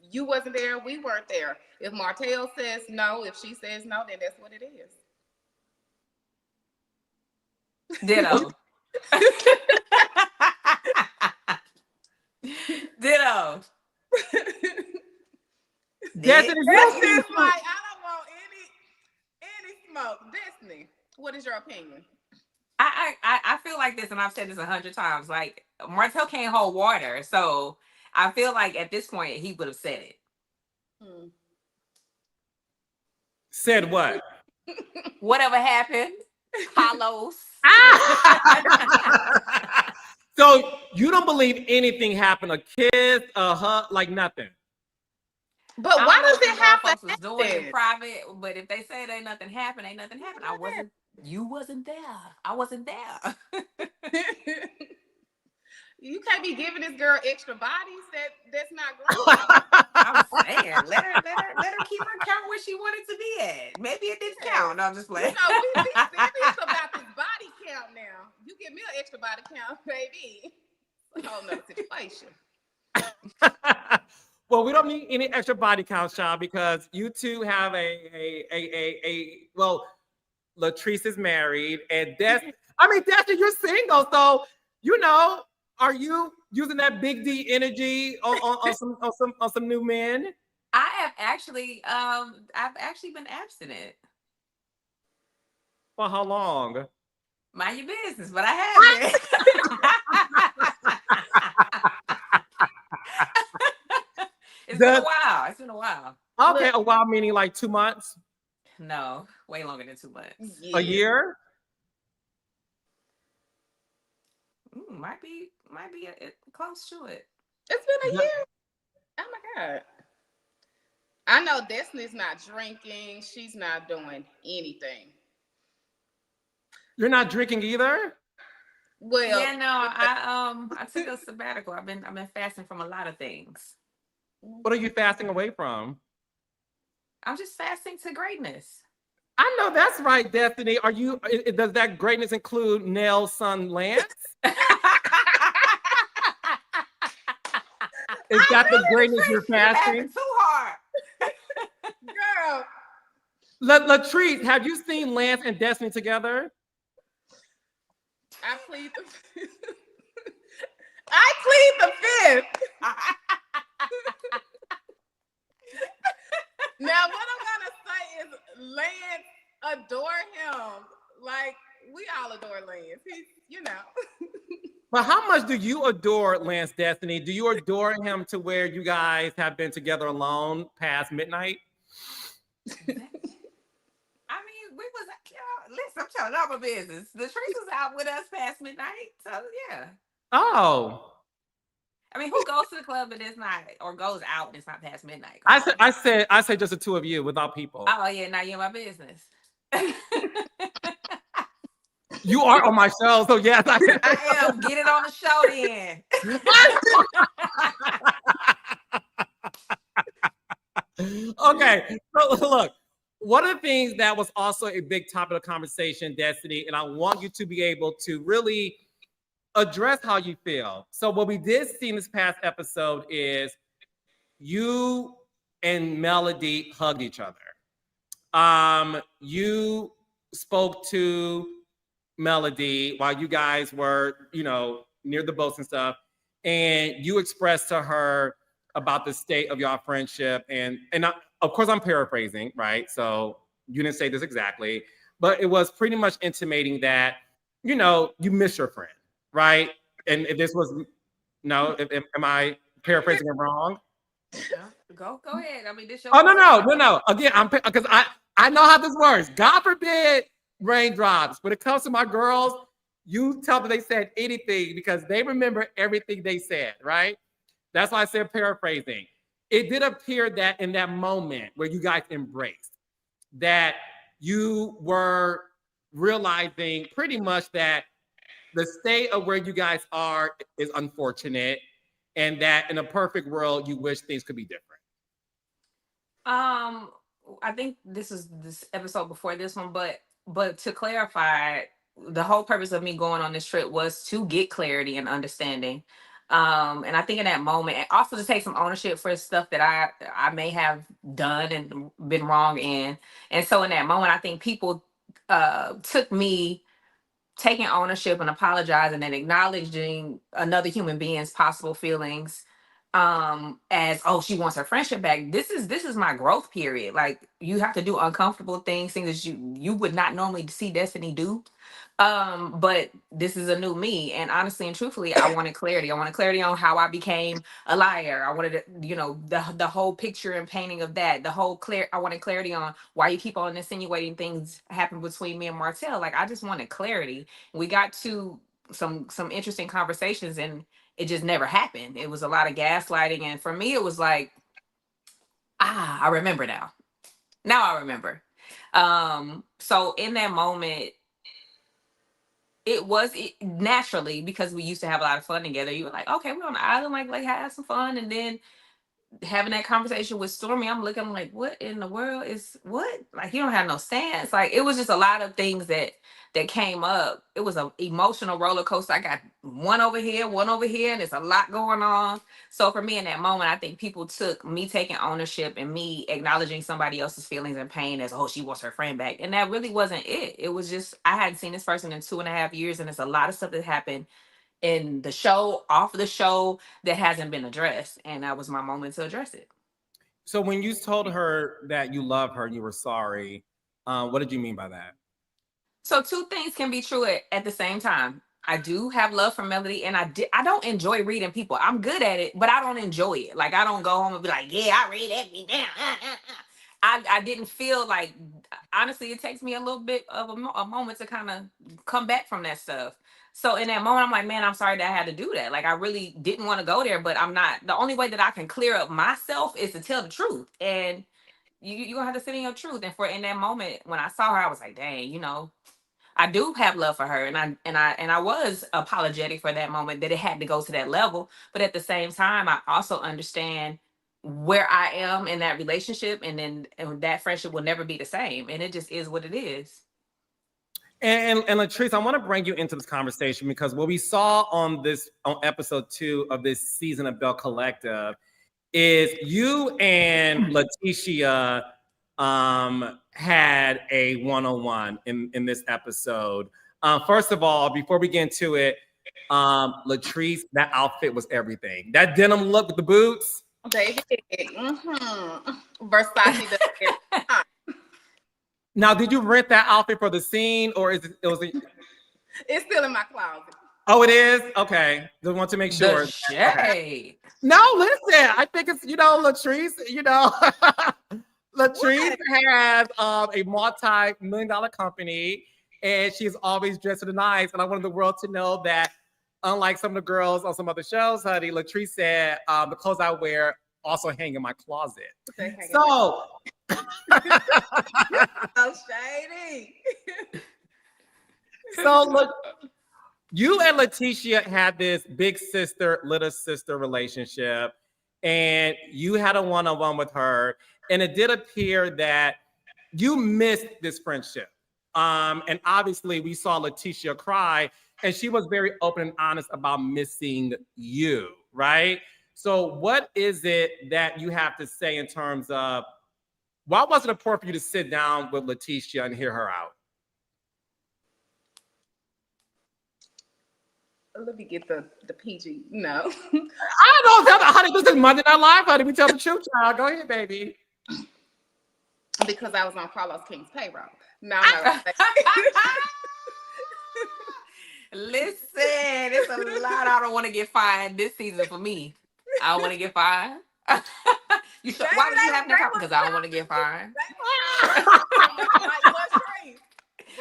You wasn't there. We weren't there. If Martell says no, if she says no, then that's what it is. Ditto. Ditto. Destiny, that's just like, I don't want any smoke. Destiny, what is your opinion? I feel like this, and I've said this 100 times. Like, Martell can't hold water, so I feel like at this point he would have said it. Said what? Whatever happened, Carlos. So you don't believe anything happened? A kiss, a hug, like nothing? But why does it have to happen? Was doing it in private, but if they say ain't nothing happened, ain't nothing happened. You wasn't there. I wasn't there. You can't be giving this girl extra bodies. That's not great. I'm saying, let her keep her count where she wanted to be at. Maybe it didn't count. No, I'm just playing. We serious about this body count now. You give me an extra body count, baby. It's a whole nother situation. Well, we don't need any extra body count, Sean, because you two have well, Latrice is married, and Destiny, you're single, so are you using that big D energy on some new men? I have actually been abstinent. For how long? Mind your business, but I have been. It's been a while. Okay, a while meaning like 2 months? No, way longer than 2 months. Yeah. A year? Might be close to it. It's been a year. Oh my God. I know Destiny's not drinking. She's not doing anything. You're not drinking either? Well, yeah, no, I took a sabbatical. I've been fasting from a lot of things. What are you fasting away from? I'm just fasting to greatness. I know that's right, Destiny. Does that greatness include Nell's son Lance? Is that the greatness you're fasting? Too hard. Girl. Latrice, have you seen Lance and Destiny together? I plead the fifth. Now, what I'm gonna say is Lance adore him. Like, we all adore Lance. He's, But how much do you adore Lance, Destiny? Do you adore him to where you guys have been together alone past midnight? I mean, we was listen, I'm telling all my business. Latrice was out with us past midnight, so yeah. Oh. I mean, who goes to the club and it's not, or goes out and it's not past midnight? I said just the two of you without people. Oh yeah, now you're my business. You are on my show, so yes, I am. Get it on the show then. Okay, so look, one of the things that was also a big topic of conversation, Destiny, and I want you to be able to really address how you feel. So what we did see in this past episode is you and Melody hugged each other. You spoke to Melody while you guys were, near the boats and stuff, and you expressed to her about the state of your friendship, and of course I'm paraphrasing, right? So you didn't say this exactly, but it was pretty much intimating that you miss your friend, right? And if this was am I paraphrasing it wrong? Go ahead. I mean, this show. Oh no. Again, because I know how this works. God forbid raindrops. When it comes to my girls, you tell them they said anything because they remember everything they said, right? That's why I said paraphrasing. It did appear that in that moment where you guys embraced, that you were realizing pretty much that the state of where you guys are is unfortunate, and that in a perfect world, you wish things could be different. I think this is this episode before this one, but to clarify, the whole purpose of me going on this trip was to get clarity and understanding. And I think in that moment, and also to take some ownership for stuff that I may have done and been wrong in. And so in that moment, I think people took me taking ownership and apologizing and acknowledging another human being's possible feelings as, oh, she wants her friendship back. This is my growth period. Like, you have to do uncomfortable things that you would not normally see Destiny do. But this is a new me, and honestly and truthfully, I wanted clarity. I wanted clarity on how I became a liar. I wanted the whole picture and painting of that. I wanted clarity on why you keep on insinuating things happen between me and Martell. Like, I just wanted clarity. We got to some interesting conversations, and it just never happened. It was a lot of gaslighting, and for me, it was like, I remember now. Now I remember. So in that moment, it was naturally, because we used to have a lot of fun together. You were like, okay, we're on the island, like have some fun. And then having that conversation with Stormi, I'm like, what in the world is what? Like, you don't have no stance. Like, it was just a lot of things that came up. It was an emotional roller coaster. I got one over here, and there's a lot going on. So for me in that moment, I think people took me taking ownership and me acknowledging somebody else's feelings and pain as, oh, she wants her friend back. And that really wasn't it. It was just, I hadn't seen this person in 2.5 years, and there's a lot of stuff that happened in the show, off the show, that hasn't been addressed. And that was my moment to address it. So when you told her that you love her and you were sorry, what did you mean by that? So two things can be true at the same time. I do have love for Melody, and I don't enjoy reading people. I'm good at it, but I don't enjoy it. Like, I don't go home and be like, yeah, I read everything. I didn't feel like, honestly, it takes me a little bit of a moment to kind of come back from that stuff. So in that moment, I'm like, man, I'm sorry that I had to do that. Like, I really didn't want to go there, but I'm not. The only way that I can clear up myself is to tell the truth. And you're gonna have to sit in your truth. And in that moment, when I saw her, I was like, dang, I do have love for her. And I was apologetic for that moment, that it had to go to that level. But at the same time, I also understand where I am in that relationship, and that friendship will never be the same. And it just is what it is. And Latrice, I want to bring you into this conversation because what we saw on episode 2 of this season of Belle Collective is you and Leticia had a one-on-one in this episode. First of all, before we get into it, Latrice, that outfit was everything. That denim look with the boots. Baby, Versace. Now, did you rent that outfit for the scene, or is it? It's still in my closet. Oh, it is? Okay. Just want to make sure. The shade. Okay. No, listen. I think it's, Latrice, Latrice has a multi-million-dollar company. and she's always dressed to the nines. And I wanted the world to know that, unlike some of the girls on some other shows, honey, Latrice said the clothes I wear also hang in my closet. So, so shady. So look, you and Letitia had this big sister, little sister relationship, and you had a one-on-one with her, and it did appear that you missed this friendship. And obviously we saw Letitia cry, and she was very open and honest about missing you, right? So what is it that you have to say in terms of why was it important for you to sit down with Letitia and hear her out? Let me get the PG. No. I don't know, honey. This is Monday Night Live, honey. We tell the truth, child. Go ahead, baby. Because I was on Carlos King's payroll. No. Listen, it's a lot. I don't want to get fined this season for me. I don't want to get fined. Why would you have that? Because I don't want to get fined.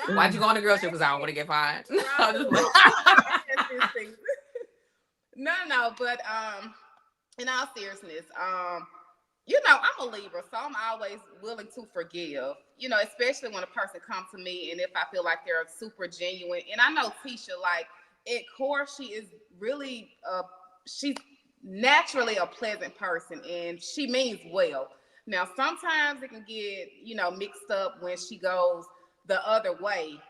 Why'd you go on the girl trip? Because I don't want to get fined. No, but in all seriousness, you know, I'm a Libra, so I'm always willing to forgive, you know, especially when a person comes to me and if I feel like they're super genuine. And I know Tisha, like, at core, she is really, she's naturally a pleasant person and she means well. Now, sometimes it can get, you know, mixed up when she goes the other way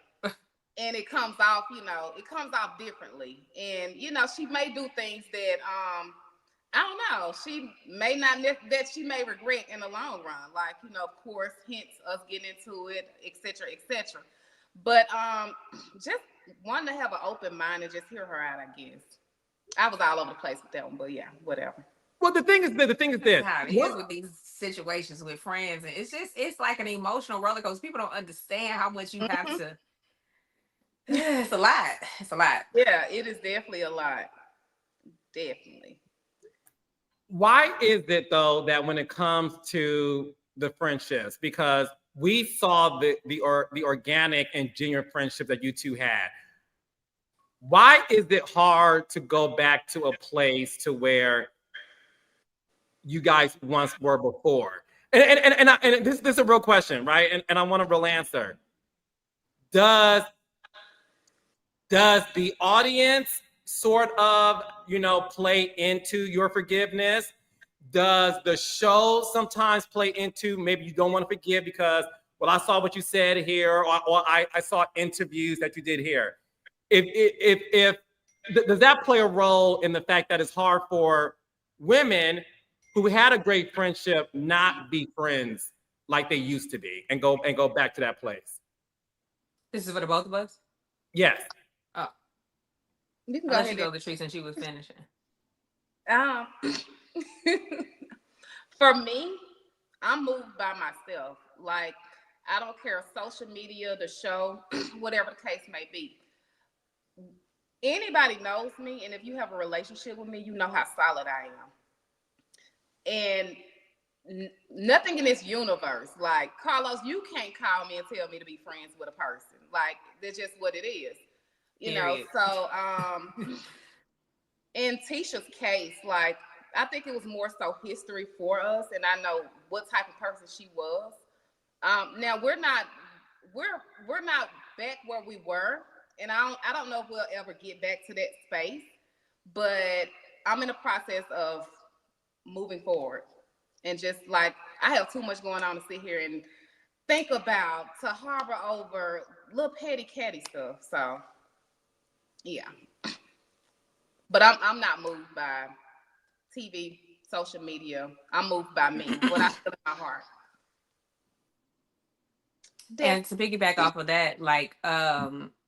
and it comes off, you know, it comes off differently. And, you know, she may do things that, I don't know. She may not, that she may regret in the long run. Like, you know, of course, hence us getting into it, et cetera, et cetera. But just wanting to have an open mind and just hear her out, I guess. I was all over the place with that one, but yeah, whatever. Well, the thing is this. How it is with these situations with friends. And it's like an emotional roller coaster. People don't understand how much you have to. It's a lot. It's a lot. Yeah, it is definitely a lot. Definitely. Why is it though that when it comes to the friendships, because we saw the organic and genuine friendship that you two had, why is it hard to go back to a place to where you guys once were before? And this is a real question, right? And I want a real answer. Does the audience sort of, you know, play into your forgiveness? Does the show sometimes play into maybe you don't want to forgive because, well, I saw what you said here, or I saw interviews that you did here. If does that play a role in the fact that it's hard for women who had a great friendship not be friends like they used to be and go back to that place? This is for the both of us? Yes. Oh. You can go ahead. Go, Latrice, and she was finishing. For me, I'm moved by myself. Like, I don't care, social media, the show, whatever the case may be. Anybody knows me, and if you have a relationship with me, you know how solid I am. And nothing in this universe, like, Carlos, you can't call me and tell me to be friends with a person. Like, that's just what it is. You know, so in Tisha's case, like, I think it was more so history for us, and I know what type of person she was. Now we're not back where we were, and I don't know if we'll ever get back to that space, but I'm in the process of moving forward, and just like, I have too much going on to sit here and think about, to harbor over little petty catty stuff. So yeah, but I'm not moved by TV, social media. I'm moved by me, what I feel in my heart. And to piggyback off of that, like,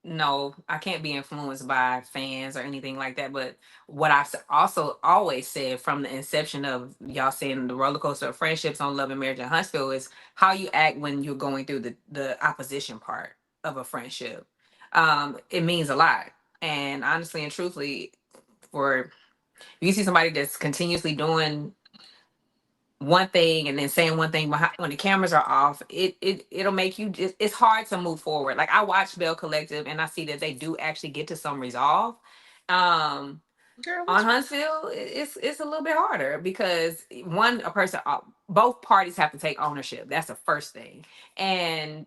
no, I can't be influenced by fans or anything like that. But what I also always said from the inception of y'all saying the roller coaster of friendships on Love and Marriage in Huntsville is how you act when you're going through the opposition part of a friendship. It means a lot. And honestly and truthfully, for you see somebody that's continuously doing one thing and then saying one thing behind when the cameras are off, it'll make you just, it's hard to move forward. Like I watched Belle Collective and I see that they do actually get to some resolve. Girl, On Huntsville, it's a little bit harder because both parties have to take ownership. That's the first thing. And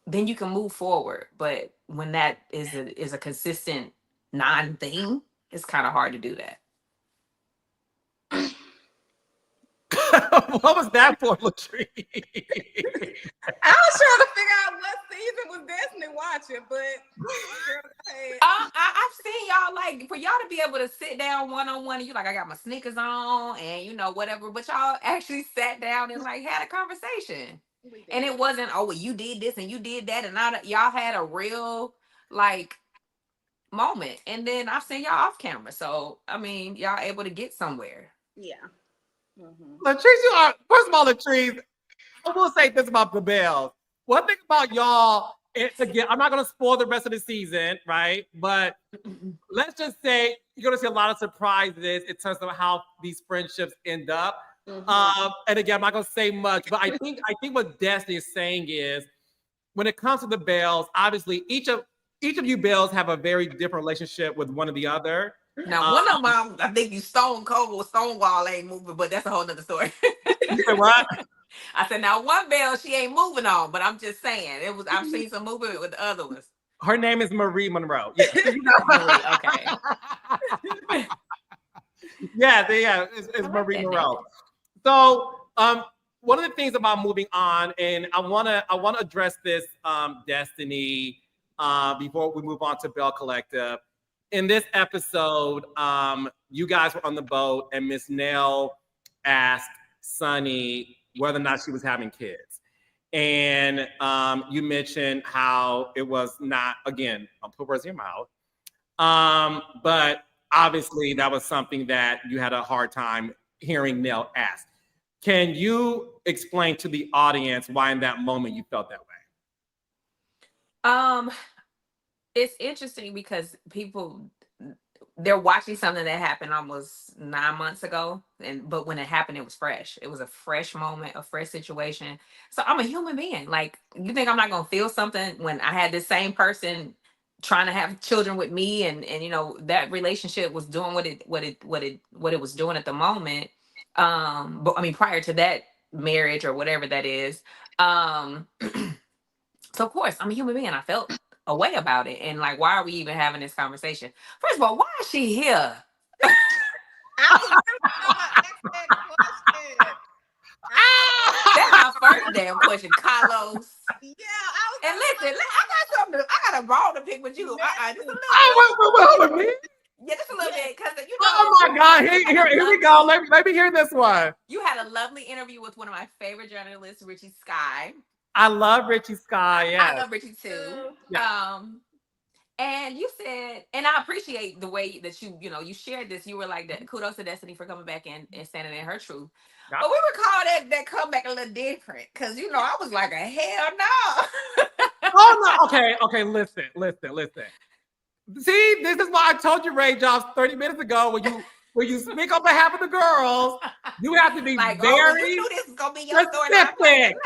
then you can move forward. But when that is a consistent non-thing, it's kind of hard to do that. what was that for, Latrice? I was trying to figure out what season was Destiny watching, but girl, go ahead. I've seen y'all, like, for y'all to be able to sit down one-on-one and you like, I got my sneakers on and you know whatever, but y'all actually sat down and like had a conversation. And it wasn't, oh, well, you did this and you did that, and y'all had a real like moment. And then I've seen y'all off camera, so I mean, y'all able to get somewhere. Yeah. Mm-hmm. Latrice, you are, first of all, Latrice, I will say this about the Bells. One thing about y'all, again, I'm not going to spoil the rest of the season, right? But let's just say you're going to see a lot of surprises in terms of how these friendships end up. Mm-hmm. And again, I'm not going to say much, but I think what Destiny is saying is, when it comes to the Bells, obviously each of you Bells have a very different relationship with one or the other. Now, one of them, I think you Stonewall ain't moving, but that's a whole nother story. You said what? I said, now one Belle, she ain't moving on, but I'm just saying, I've seen some movement with the other ones. Her name is Marie Monroe. Yeah. Marie, okay. It's Marie Monroe. So, one of the things about moving on, and I wanna address this, Destiny, before we move on to Belle Collective. In this episode, you guys were on the boat, and Miss Nell asked Sunny whether or not she was having kids. And you mentioned how it was not, again, I'll put words in your mouth, but obviously that was something that you had a hard time hearing Nell ask. Can you explain to the audience why in that moment you felt that way? It's interesting because they're watching something that happened almost 9 months ago, but when it happened, it was fresh. It was a fresh moment, a fresh situation. So I'm a human being. Like, you think I'm not gonna feel something when I had this same person trying to have children with me, and you know that relationship was doing what it was doing at the moment. But I mean, prior to that marriage or whatever that is. So of course, I'm a human being. I felt a way about it, and like, why are we even having this conversation? First of all, why is she here? I was that question. That's my first damn question, Carlos. Yeah, and listen, I got a ball to pick with you. Just a little bit. Yeah, just a little bit, because you know. Oh my God! Here we go. Let me hear this one. You had a lovely interview with one of my favorite journalists, Richie Sky. I love Richie Sky. Yeah, I love Richie too. Yeah. And you said, and I appreciate the way that you shared this. You were like, kudos to Destiny for coming back and standing in her truth. But we would call that comeback a little different, because I was like, hell no. Oh no. Okay. Listen. See, this is why I told you, Ray Jobs, 30 minutes ago, when you speak on behalf of the girls, you have to be like, very you knew this was gonna be your story. specific. Wait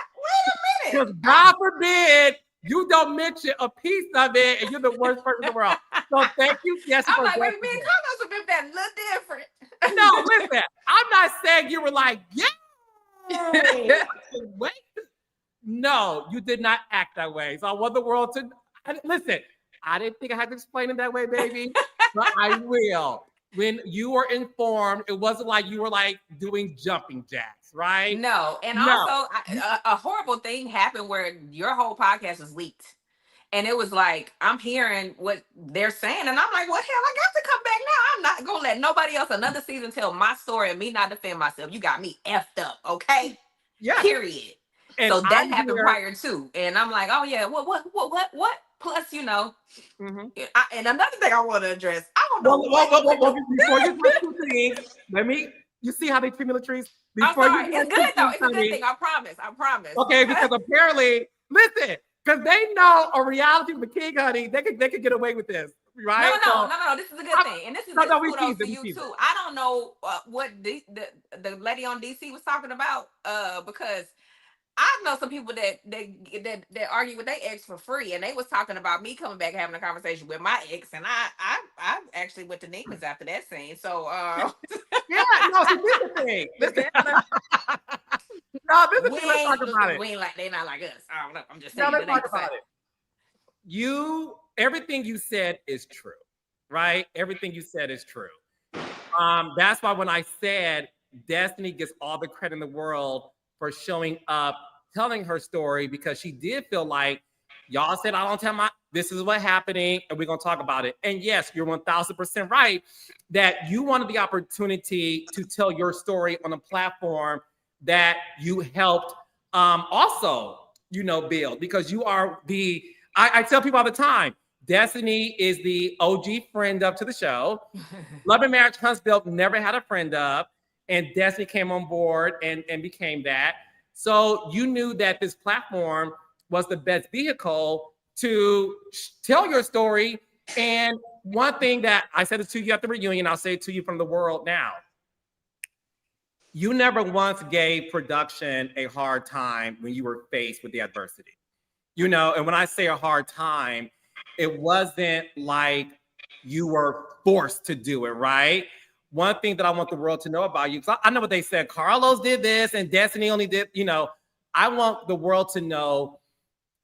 a minute. Because God forbid you don't mention a piece of it, and you're the worst person in the world. So thank you. Yes, I'm like, wait, man, Carlos would have been that a little different. No, listen, I'm not saying you were like, yeah. Wait. No, you did not act that way. So I want the world to listen. I didn't think I had to explain it that way, baby, but I will. When you were informed, it wasn't like you were like doing jumping jacks, right? No, and also a horrible thing happened where your whole podcast was leaked. And it was like, I'm hearing what they're saying, and I'm like, well, hell, I got to come back now. I'm not going to let nobody else another season tell my story and me not defend myself. You got me effed up, okay? Yeah. Period. And so that happened prior too. And I'm like, oh, yeah, what? Plus, mm-hmm. And another thing I want to address, I don't know. Before you say two things, you see how they treat me, Latrice? I'm sorry. It's good, though. It's a good thing. I promise. Okay, because apparently, listen, because they know a reality with the king, honey, they could get away with this. right? No. This is a good thing, and this is We kudos teased to it, you too. I don't know what the lady on DC was talking about, because I know some people that argue with their ex for free, and they was talking about me coming back and having a conversation with my ex, and I actually went to Neiman's after that scene. So yeah, no, so this is the thing. No, this is the thing. Let's talk about it. We ain't like they not like us. I don't know. I'm just Now saying. let's talk about it. Everything you said is true, right? Everything you said is true. That's why when I said Destiny gets all the credit in the world for showing up, telling her story, because she did feel like y'all said, I don't tell this is what's happening, and we're gonna talk about it. And yes, you're 1000% right that you wanted the opportunity to tell your story on a platform that you helped also, build, because you are I tell people all the time, Destiny is the OG friend up to the show. Love and Marriage Huntsville never had a friend up, and Destiny came on board and became that. So you knew that this platform was the best vehicle to tell your story. And one thing that I said it to you at the reunion, I'll say it to you from the world now. You never once gave production a hard time when you were faced with the adversity. And when I say a hard time, it wasn't like you were forced to do it, right? One thing that I want the world to know about you, because I know what they said, Carlos did this and Destiny only did, I want the world to know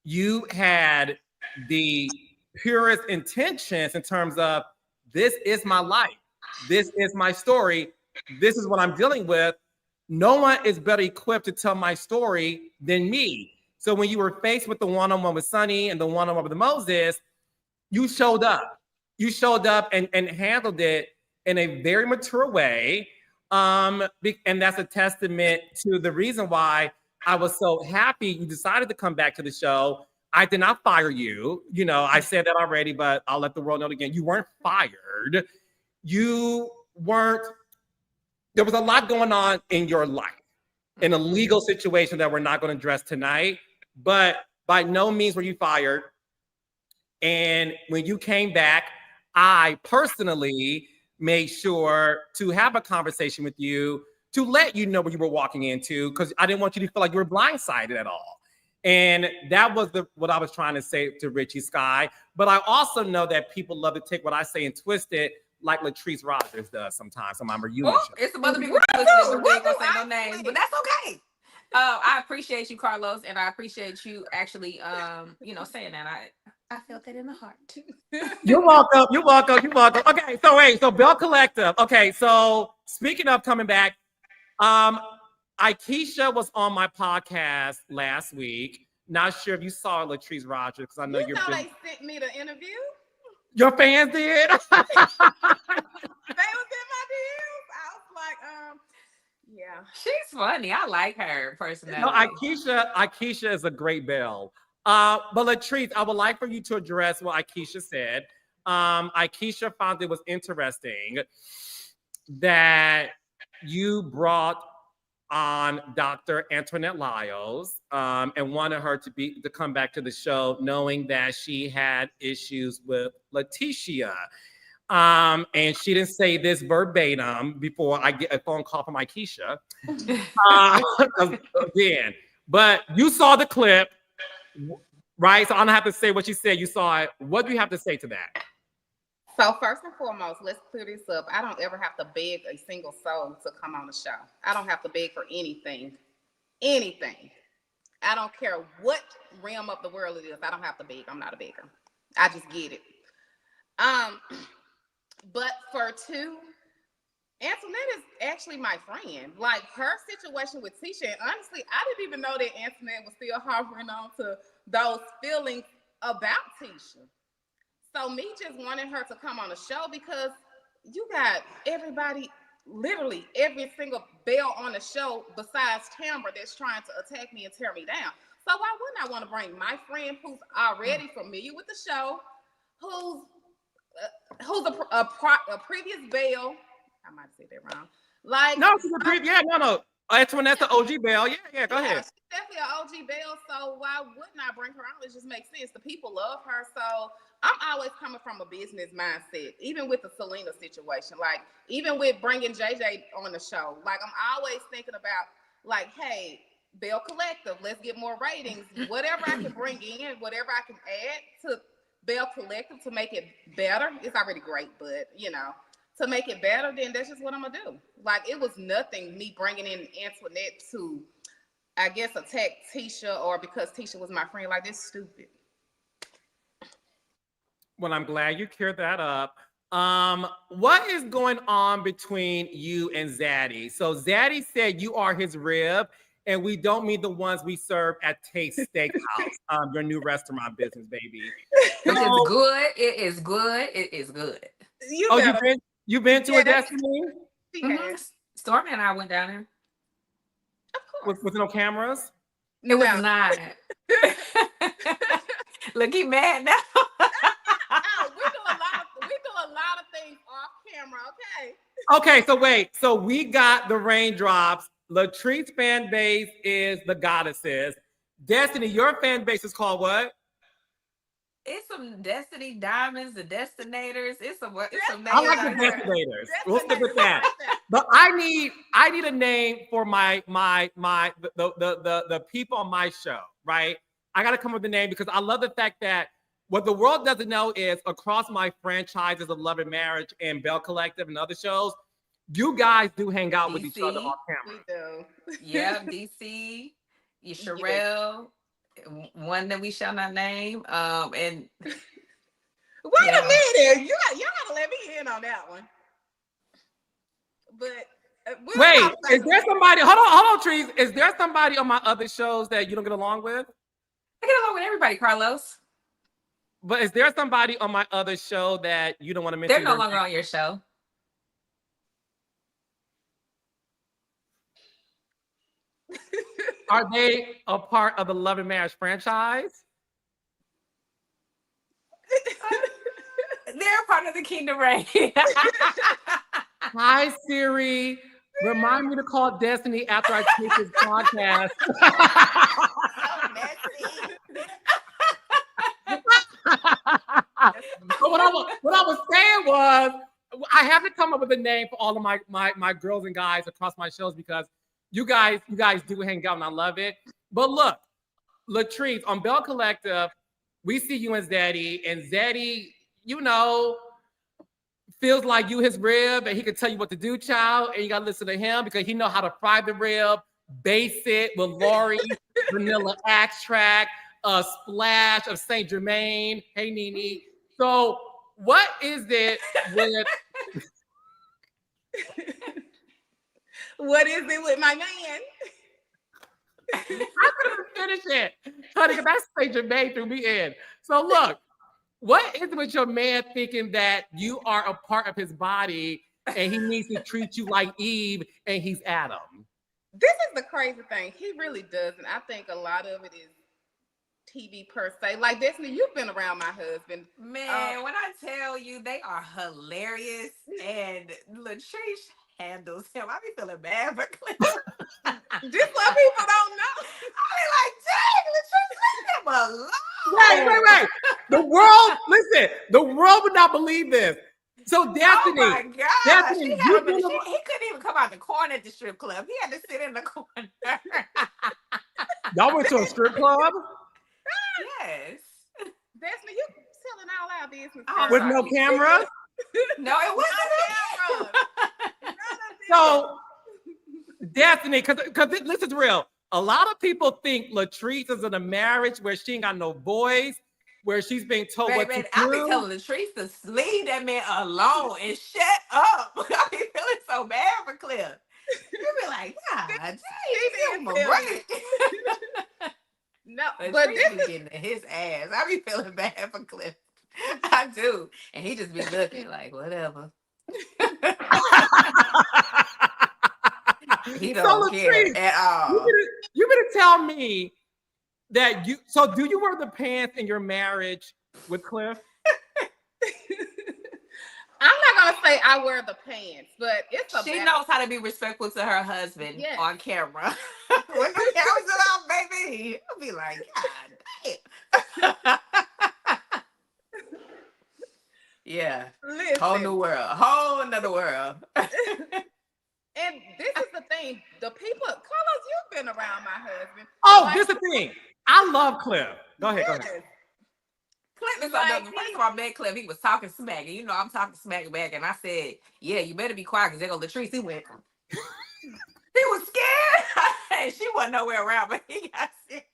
you had the purest intentions in terms of, this is my life. This is my story. This is what I'm dealing with. No one is better equipped to tell my story than me. So when you were faced with the one-on-one with Sonny and the one-on-one with Moses, you showed up. You showed up and handled it in a very mature way. And that's a testament to the reason why I was so happy you decided to come back to the show. I did not fire you. I said that already, but I'll let the world know it again. You weren't fired. There was a lot going on in your life, in a legal situation that we're not going to address tonight, but by no means were you fired. And when you came back, I personally made sure to have a conversation with you to let you know what you were walking into, because I didn't want you to feel like you were blindsided at all. And that was what I was trying to say to Richie Sky. But I also know that people love to take what I say and twist it, like Latrice Rogers does sometimes on my reunion show. It's some other people listening, but we ain't gonna say no names, but that's okay. I appreciate you, Carlos, and I appreciate you actually, saying that. I felt that in the heart. You're welcome. You're welcome. You're welcome. Okay, so Belle Collective. Okay, so speaking of coming back, Ikesha was on my podcast last week. Not sure if you saw Latrice Rogers, because I know they sent me the interview. Your fans did? They was in my DMs. I was like, yeah. She's funny. I like her personality. No, Ikesha is a great Belle. But Latrice, I would like for you to address what Ikesha said. Ikesha found it was interesting that you brought on Dr. Antoinette Lyles and wanted her to come back to the show, knowing that she had issues with Letitia. And she didn't say this verbatim before I get a phone call from Ikesha. Again, but you saw the clip, right? So I don't have to say what she said. You saw it. What do you have to say to that? So first and foremost, let's clear this up. I don't ever have to beg a single soul to come on the show. I don't have to beg for anything. Anything. I don't care what realm of the world it is. I don't have to beg. I'm not a beggar. I just get it. But for two, Antoinette is actually my friend. Like, her situation with Tisha, and honestly, I didn't even know that Antoinette was still hovering on to those feelings about Tisha. So me just wanting her to come on the show, because you got everybody, literally every single Belle on the show besides Tamra that's trying to attack me and tear me down. So why wouldn't I want to bring my friend who's already familiar with the show, who's a previous Belle? I might say that wrong. Like, no, no. Antoinette's the OG Belle. Yeah, go ahead. She's definitely an OG Belle, so why wouldn't I bring her on? It just makes sense. The people love her, so I'm always coming from a business mindset, even with the Selena situation. Like, even with bringing JJ on the show, like, I'm always thinking about, like, hey, Belle Collective, let's get more ratings. Whatever I can bring in, whatever I can add to Belle Collective to make it better. It's already great, but, you know, to make it better, then that's just what I'm going to do. Like, it was nothing me bringing in Antoinette to, I guess, attack Tisha, or because Tisha was my friend. Like, this stupid. Well, I'm glad you cleared that up. What is going on between you and Zaddy? So Zaddy said you are his rib, and we don't mean the ones we serve at Taste Steakhouse, your new restaurant business, baby. Which is good. It is good. It is good. You've been to a Destiny? Stormi and I went down there. Of course. With no cameras? It was not. Look, he mad now. We do a lot of things off camera, okay? Okay, so wait. So we got the raindrops. Latrice fan base is the goddesses. Destiny, your fan base is called what? It's some Destiny Diamonds, the Destinators. It's some names. I like the Destinators. We'll stick with that. But I need a name for the people on my show, right? I got to come up with a name because I love the fact that what the world doesn't know is across my franchises of Love and Marriage and Belle Collective and other shows, you guys do hang out with each other off camera. We do. Yeah, DC, Sherelle, one that we shall not name. And wait a minute, y'all gotta let me in on that one. But wait, is there somebody? Hold on, Trees. Is there somebody on my other shows that you don't get along with? I get along with everybody, Carlos. But is there somebody on my other show that you don't want to mention? They're no longer on your show. Are they a part of the Love and Marriage franchise? They're part of the Kingdom Reign. Hi, Siri. Remind me to call Destiny after I take this podcast. So what I was saying was, I have to come up with a name for all of my girls and guys across my shows because you guys do hang out and I love it. But look, Latrice, on Belle Collective, we see you and Zaddy, and Zaddy, you know, feels like you his rib and he can tell you what to do, child, and you gotta listen to him because he know how to fry the rib, base it with Lori, vanilla extract, a splash of Saint Germain. Hey, Nene. So what is it with what is it with my man? I couldn't finish it, honey, because that Saint Germain threw me in. So look, what is it with your man thinking that you are a part of his body and he needs to treat you like Eve and he's Adam? This is the crazy thing. He really doesn't. I think a lot of it is TV per se. Like, Destiny, you've been around my husband. Man, when I tell you they are hilarious and Latrice handles him, I be feeling bad for Cliff. Just what people don't know. I be like, dang, Latrice, leave him alone. Wait. The world would not believe this. So Destiny, oh my God, Destiny, he couldn't even come out the corner at the strip club. He had to sit in the corner. Y'all went to a strip club? Yes. Destiny, you telling all our business. With no camera? No, it wasn't no camera. So, Destiny, because this is real. A lot of people think Latrice is in a marriage where she ain't got no voice, where she's being told what to do. I be telling Latrice to leave that man alone and shut up. I be feeling so bad for Cliff. You be like, God, dang, give him a break. No, but this is getting his ass. I be feeling bad for Cliff. I do. And he just be looking like, whatever. He don't care at all. You better tell me that so do you wear the pants in your marriage with Cliff? I'm not gonna say I wear the pants, but she knows how to be respectful to her husband on camera. When the cameras are off, baby, I'll be like, God damn. Yeah. Listen. Whole new world. Whole another world. And this is the thing. The people, Carlos, you've been around my husband. Oh, Like, this is the thing. I love Cliff. Go ahead. yes. Cliff is Like, first of all, I met Cliff. He was talking smack, and you know I'm talking smack back. And I said, "Yeah, you better be quiet, because there go Latrice." He went. He was scared. And she wasn't nowhere around, but he got scared.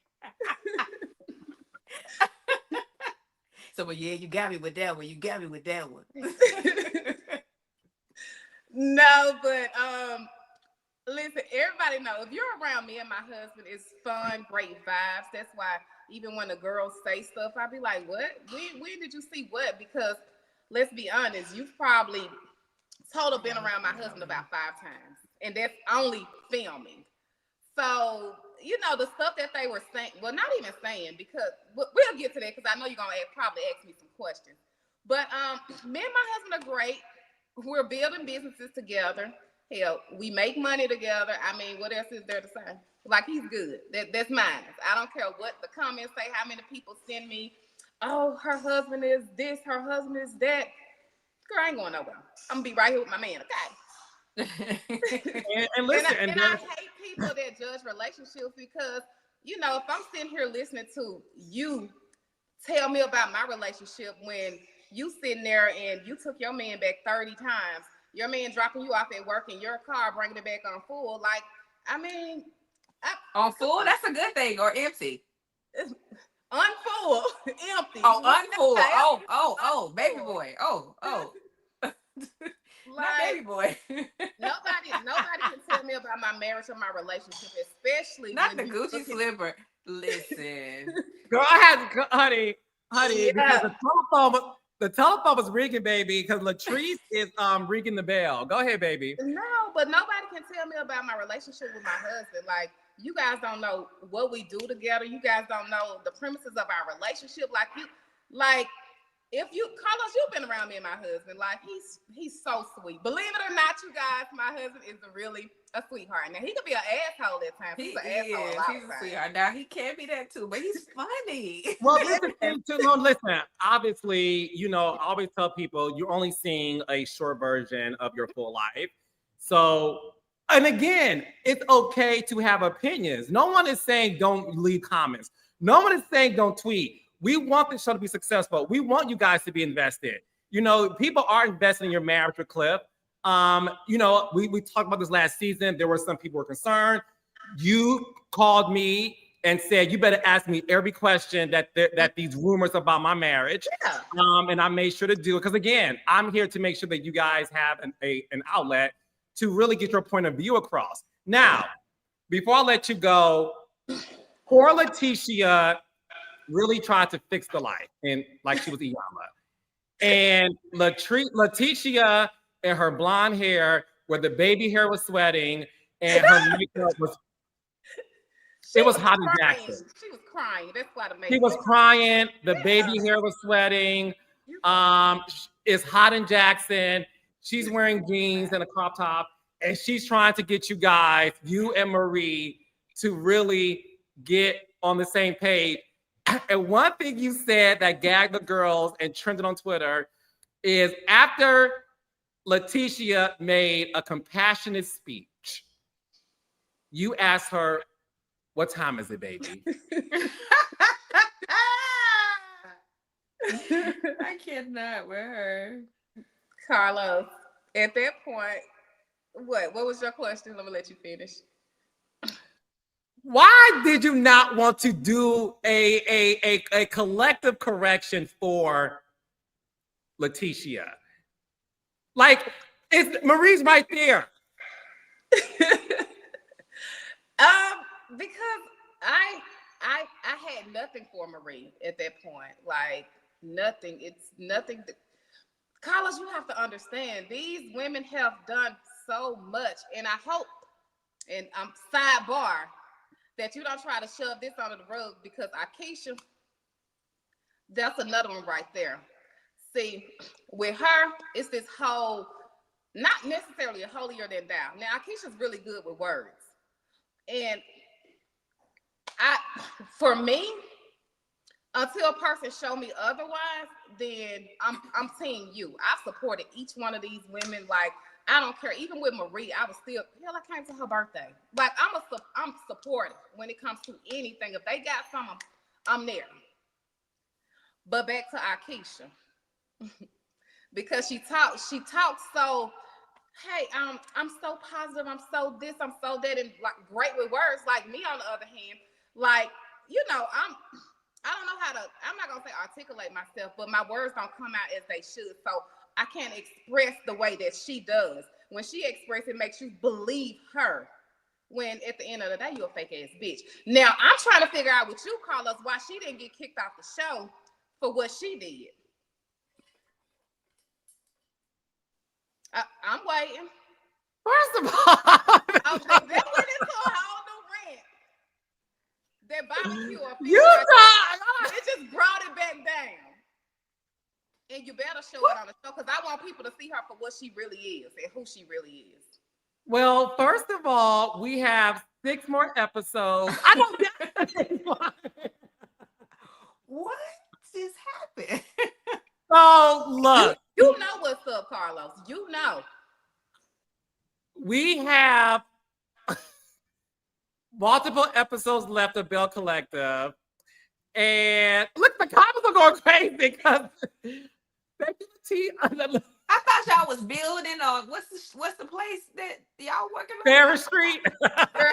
So, but yeah, you got me with that one. You got me with that one. No, but listen, everybody know if you're around me and my husband, it's fun, great vibes. That's why even when the girls say stuff, I be like, "What? When did you see what?" Because let's be honest, you've probably total been around my husband about 5 times, and that's only filming. So you know the stuff that they were saying. Well, not even saying, because we'll get to that, because I know you're gonna probably ask me some questions. But me and my husband are great. We're building businesses together. Hell, we make money together. I mean, what else is there to say? Like, he's good. That's mine. I don't care what the comments say, how many people send me, "Oh, her husband is this, her husband is that." Girl, I ain't going nowhere. I'm gonna be right here with my man, okay? And listen, and I hate people that judge relationships, because, you know, if I'm sitting here listening to you tell me about my relationship, when you sitting there and you took your man back 30 times, your man dropping you off at work in your car, bringing it back on full, like, I mean, on full, that's a good thing, or empty. Unfull, empty. Oh, unfull. Oh, baby boy. Oh. Like, not baby boy. nobody can tell me about my marriage or my relationship, especially not when the Gucci slipper. Listen, girl, I had, honey, Yeah. because the telephone was ringing, baby, because Latrice is ringing the bell. Go ahead, baby. No, but nobody can tell me about my relationship with my husband. Like, you guys don't know what we do together. You guys don't know the premises of our relationship. If you, Carlos, you've been around me and my husband. Like, he's so sweet. Believe it or not, you guys, my husband is really a sweetheart. Now, he could be an asshole at times. He's an asshole a lot of times. Sweetheart. Now, he can be that too, but he's funny. Well, listen. Obviously, you know, I always tell people you're only seeing a short version of your full life. So, and again, it's okay to have opinions. No one is saying don't leave comments. No one is saying don't tweet. We want the show to be successful. We want you guys to be invested. You know, people are investing in your marriage with Cliff. You know, we talked about this last season. There were some people who were concerned. You called me and said, you better ask me every question that these rumors about my marriage. Yeah. And I made sure to do it. Because again, I'm here to make sure that you guys have an outlet to really get your point of view across. Now, before I let you go, poor Letitia really tried to fix the life, and like she was Iyanla. And Letitia and her blonde hair, where the baby hair was sweating, and her makeup was it was hot in Jackson. She was crying. That's why the makeup. She was crying. The baby hair was sweating. It's hot in Jackson. She's wearing jeans and a crop top, and she's trying to get you guys, you and Marie, to really get on the same page. And one thing you said that gagged the girls and trended on Twitter is, after Letitia made a compassionate speech, you asked her, "What time is it, baby?" I cannot with her. Carlos, at that point, what was your question? Let me let you finish. Why did you not want to do a collective correction for Letitia? Like, Marie's right there. Because I had nothing for Marie at that point. Like, nothing. It's nothing. Carlos, you have to understand, these women have done so much, and I hope, and I'm sidebar, that you don't try to shove this under the rug, because Akeisha, that's another one right there. See, with her, it's this whole, not necessarily a holier than thou. Now, Akeisha's really good with words. And for me, until a person show me otherwise, then I'm team you. I've supported each one of these women. Like, I don't care. Even with Marie, I was still, hell, I came to her birthday. Like, I'm supportive when it comes to anything. If they got something, I'm there. But back to Akeisha. Because she talks so, hey, I'm so positive, I'm so this, I'm so that, and like great with words. Like me, on the other hand, like, you know, I don't know how to, I'm not gonna say articulate myself, but my words don't come out as they should. So I can't express the way that she does. When she expresses, it makes you believe her. When at the end of the day, you're a fake ass bitch. Now I'm trying to figure out with you, Carlos, why she didn't get kicked off the show for what she did. I'm waiting. First of all, That went into a whole new rant. That barbecue up you it just brought it back down. And you better show it on the show, because I want people to see her for what she really is and who she really is. Well, first of all, we have 6 more episodes. I don't get What just happened? So look, you know what's up, Carlos. You know. We have multiple episodes left of Belle Collective. And look, the comments are going crazy because I thought y'all was building on what's the place that y'all working on? Ferris Street. Fair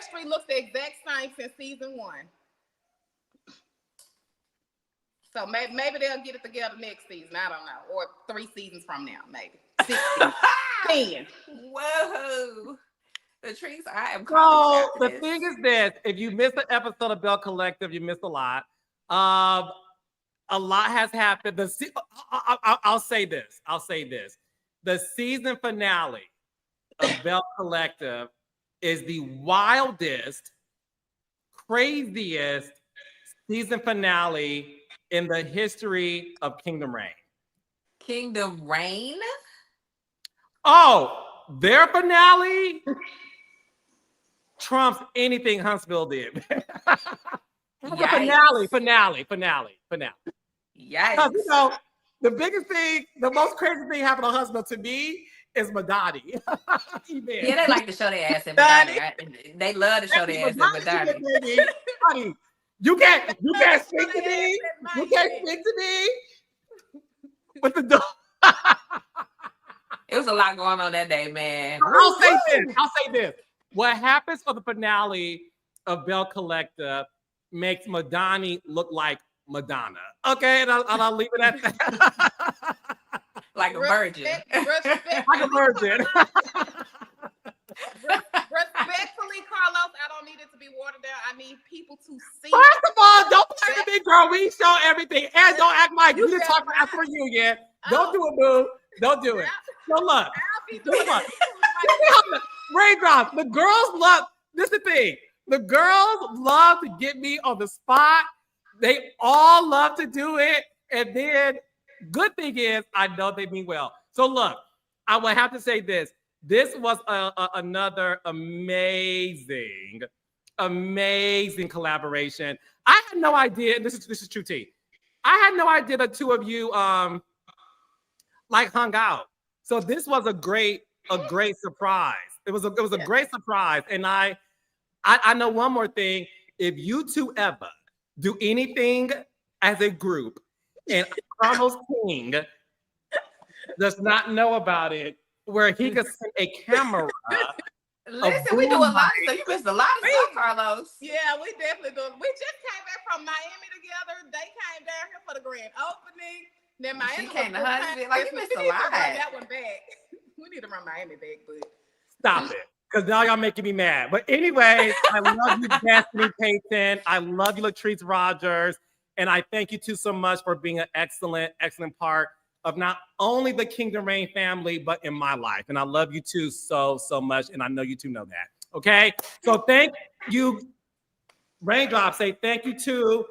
Street looks the exact same since season 1. So maybe they'll get it together next season. I don't know. Or 3 seasons from now, maybe. 10. Whoa. Latrice, I am calling you. So the thing is this: if you missed an episode of Belle Collective, you missed a lot. A lot has happened. I'll say this. The season finale of Belle Collective is the wildest, craziest season finale in the history of Kingdom Reign. Kingdom Reign? Oh, their finale trumps anything Huntsville did. Finale. Yikes. You know, the biggest thing, the most crazy thing happened on Huntsville to me is Madani. Yeah, they like to show their ass in Madani. Right? They love to show their ass in Madani. You can't speak to me. You can't speak to me. With the door. It was a lot going on that day, man. I'll say this. What happens for the finale of Belle Collective makes Madani look like Madonna. Okay, and I'll leave it at that. Like a virgin. Like a virgin. Respectfully, Carlos, I don't need it to be watered down. I need people to see. First of all, don't play the big girl. We show everything. And don't act like you didn't talk about for you yet. Don't do it, boo. Don't do it. So look. Raindrops. The girls love, this is the thing. The girls love to get me on the spot. They all love to do it. And then, good thing is, I know they mean well. So look, I will have to say this. This was another amazing collaboration. I had no idea, and this is true tea. I had no idea the two of you like hung out. So this was a great surprise. It was a great surprise. And I know one more thing. If you two ever do anything as a group and Carlos King does not know about it, where he could send a camera. Listen, we do a lot of stuff. You missed a lot of stuff, Carlos. Yeah, we definitely do. We just came back from Miami together. They came down here for the grand opening. Then Miami came to Huntsville. Like, you missed a lot. That one back. We need to run Miami back, but stop it. Because now y'all making me mad. But anyway, I love you, Destiny Payton. I love you, Latrice Rogers. And I thank you two so much for being an excellent part of not only the Kingdom Reign family, but in my life. And I love you two so much. And I know you two know that. Okay? So thank you, Raindrop. Say thank you to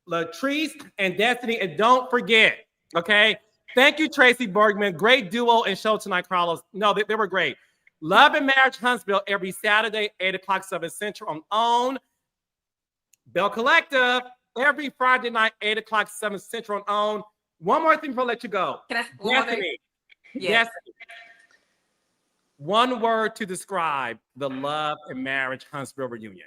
Latrice and Destiny. And don't forget, okay? Thank you, Tracy Bergman. Great duo and show tonight, Carlos. No, they were great. Love and Marriage Huntsville every Saturday, 8 o'clock, 7 Central on OWN. Belle Collective every Friday night, 8 o'clock, 7 Central on. One more thing before I let you go. Can I one more thing? Destiny. Yes. Destiny. One word to describe the Love and Marriage Huntsville reunion.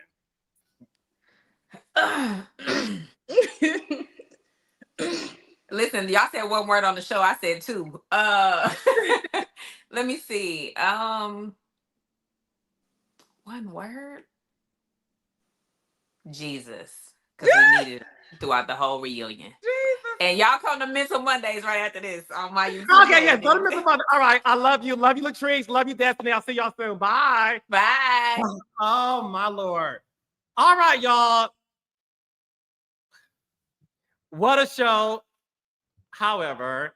Listen, y'all said one word on the show. I said two. Let me see. One word. Jesus, because we needed it throughout the whole reunion. Jesus. And y'all come to Mental Mondays right after this on my YouTube. Okay, yes. Go to Mental Monday. All right. I love you. Love you, Latrice. Love you, Destiny. I'll see y'all soon. Bye. Bye. Oh, my Lord. All right, y'all. What a show. However,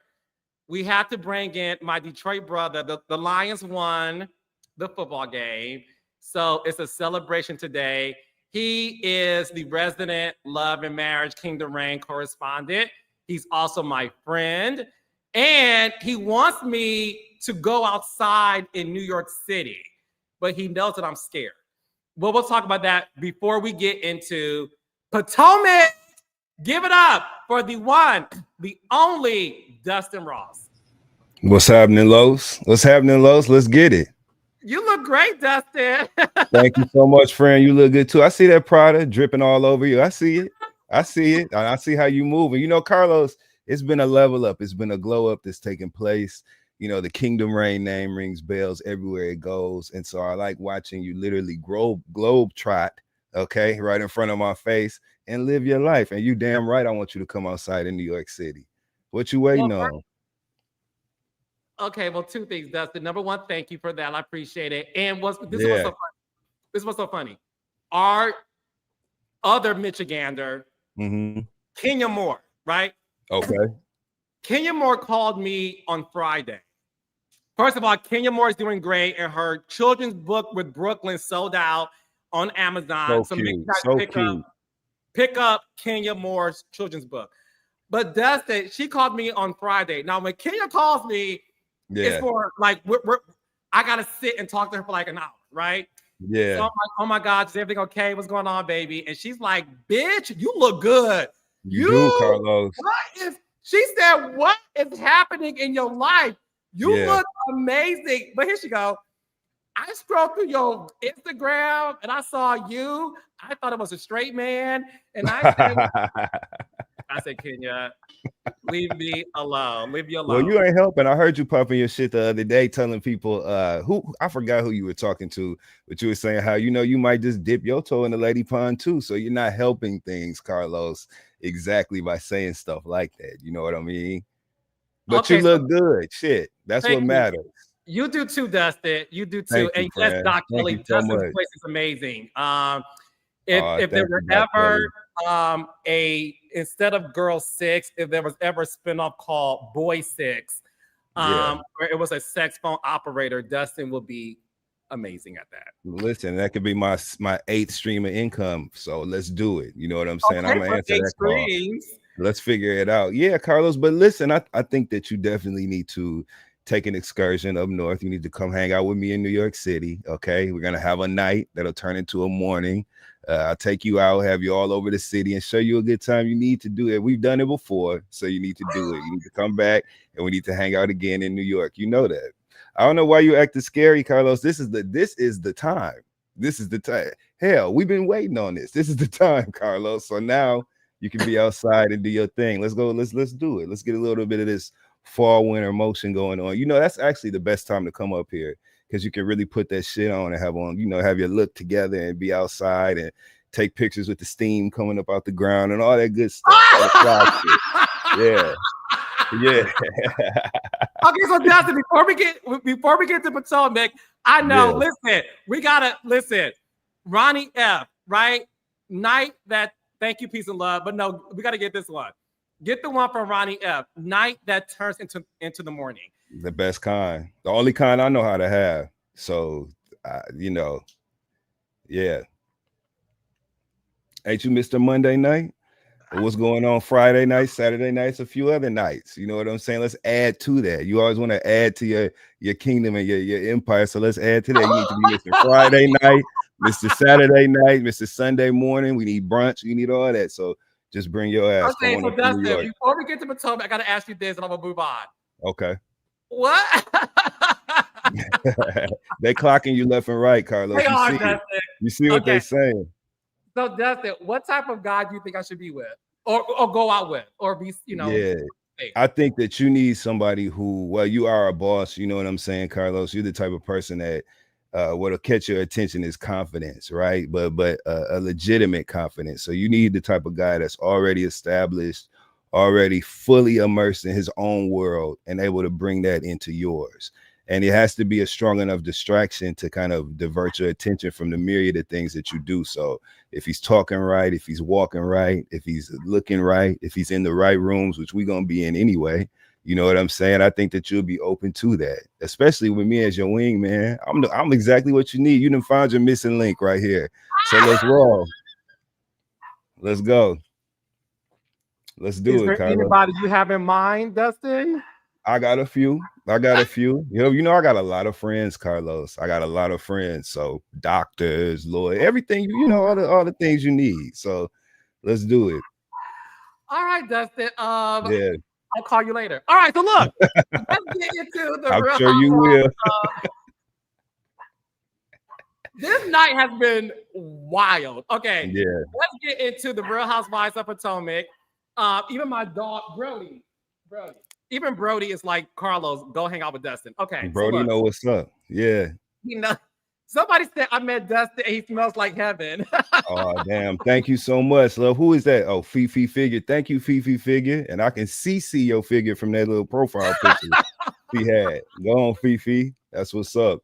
we have to bring in my Detroit brother. The Lions won the football game. So it's a celebration today. He is the resident Love and Marriage Kingdom Reign correspondent. He's also my friend. And he wants me to go outside in New York City, but he knows that I'm scared. Well, we'll talk about that before we get into Potomac. Give it up for the one, the only Dustin Ross. What's happening, Los? What's happening, Los? Let's get it. You look great, Dustin. Thank you so much, friend. You look good too. I see that Prada dripping all over you. I see it. I see it. I see how you move. And you know, Carlos, it's been a level up. It's been a glow up that's taking place. You know, the Kingdom Reign name rings bells everywhere it goes. And so I like watching you literally globe trot, okay, right in front of my face and live your life. And you damn right, I want you to come outside in New York City. What you waiting on? Okay, well, two things, Dustin. Number one, thank you for that. I appreciate it. And this was so funny. This was so funny. Our other Michigander, Kenya Moore, right? Okay. Kenya Moore called me on Friday. First of all, Kenya Moore is doing great, and her children's book with Brooklyn sold out on Amazon. So cute. Pick up Kenya Moore's children's book. But Dustin, she called me on Friday. Now, when Kenya calls me, it's for like I gotta sit and talk to her for like an hour, right? Yeah. So I'm like, oh my God, is everything okay? What's going on, baby? And she's like, bitch, you look good. You do, Carlos. She said, what is happening in your life? You look amazing. But here she go. I scrolled through your Instagram and I saw you. I thought it was a straight man. And I said, Kenya, leave me alone. Leave me alone. Well, you ain't helping. I heard you popping your shit the other day telling people I forgot who you were talking to, but you were saying how, you know, you might just dip your toe in the lady pond too. So you're not helping things, Carlos, exactly by saying stuff like that. You know what I mean? But okay, you look good. Shit. That's what matters. You do too, Dustin. You do too. And yes, Doc Kelly, Dustin's place is amazing. If there were ever instead of Girl 6, if there was ever a spinoff called Boy 6, where it was a sex phone operator, Dustin will be amazing at that. Listen, that could be my 8th stream of income. So let's do it. You know what I'm saying? I'm gonna answer that call. Let's figure it out. Yeah, Carlos. But listen, I think that you definitely need to take an excursion up north. You need to come hang out with me in New York City. Okay, we're gonna have a night that'll turn into a morning. I'll take you out, have you all over the city, and show you a good time. You need to do it. We've done it before, so you need to do it. You need to come back, and we need to hang out again in New York. You know that. I don't know why you acting scary, Carlos. This is the time. This is the time. Hell, we've been waiting on this. This is the time, Carlos. So now you can be outside and do your thing. Let's go. Let's do it. Let's get a little bit of this fall winter motion going on. You know, that's actually the best time to come up here, because you can really put that shit on and have on, you know, have your look together and be outside and take pictures with the steam coming up out the ground and all that good stuff. Yeah. Okay, so Dustin, before we get to Potomac, I know. Listen, we gotta listen. Ronnie F. Right? Night that. Thank you, peace and love. But no, we gotta get this one. Get the one from Ronnie F. Night that turns into the morning. The best kind. The only kind I know how to have. So, you know, yeah. Ain't you Mr. Monday night? What's going on Friday night, Saturday nights, a few other nights? You know what I'm saying? Let's add to that. You always want to add to your kingdom and your empire. So let's add to that. You need to be Mr. Friday night, Mr. Saturday night, Mr. Sunday morning. We need brunch. We need all that. So Just bring your ass. Okay, Come so on up to New Dustin, York. before we get to Potomac, I gotta ask you this, and I'm gonna move on. Okay. What? They clocking you left and right, Carlos. They You are, see Dustin. You see what they saying. So Dustin, what type of guy do you think I should be with, or go out with, or be, Yeah. I think that you need somebody who, well, you are a boss, you know what I'm saying, Carlos. You're the type of person that what'll catch your attention is confidence, right? But a legitimate confidence. So you need the type of guy that's already established, already fully immersed in his own world, and able to bring that into yours. And it has to be a strong enough distraction to kind of divert your attention from the myriad of things that you do. So if he's talking right, if he's walking right, if he's looking right, if he's in the right rooms, which we're going to be in anyway, you know what I'm saying? I think that you'll be open to that, especially with me as your wing, man. I'm exactly what you need. You done found your missing link right here. So let's roll. Let's go. Let's do it, Carlos. Anybody you have in mind, Dustin? I got a few. You know, I got a lot of friends, Carlos. I got a lot of friends. So doctors, lawyers, everything, you know, all the things you need. So let's do it. All right, Dustin. Yeah. I'll call you later. All right, so look, let's get into the I'm real sure you will. This night has been wild. Okay. Yeah. Let's get into the Real Housewives of Potomac. Even my dog, Brody. Even Brody is like, Carlos, go hang out with Dustin. Okay. Brody know what's up. Yeah. You know, somebody said I met Dustin and he smells like heaven. Oh, damn. Thank you so much, love. Who is that? Oh, Fifi Figure. Thank you, Fifi Figure. And I can see your figure from that little profile picture he had. Go on, Fifi. That's what's up.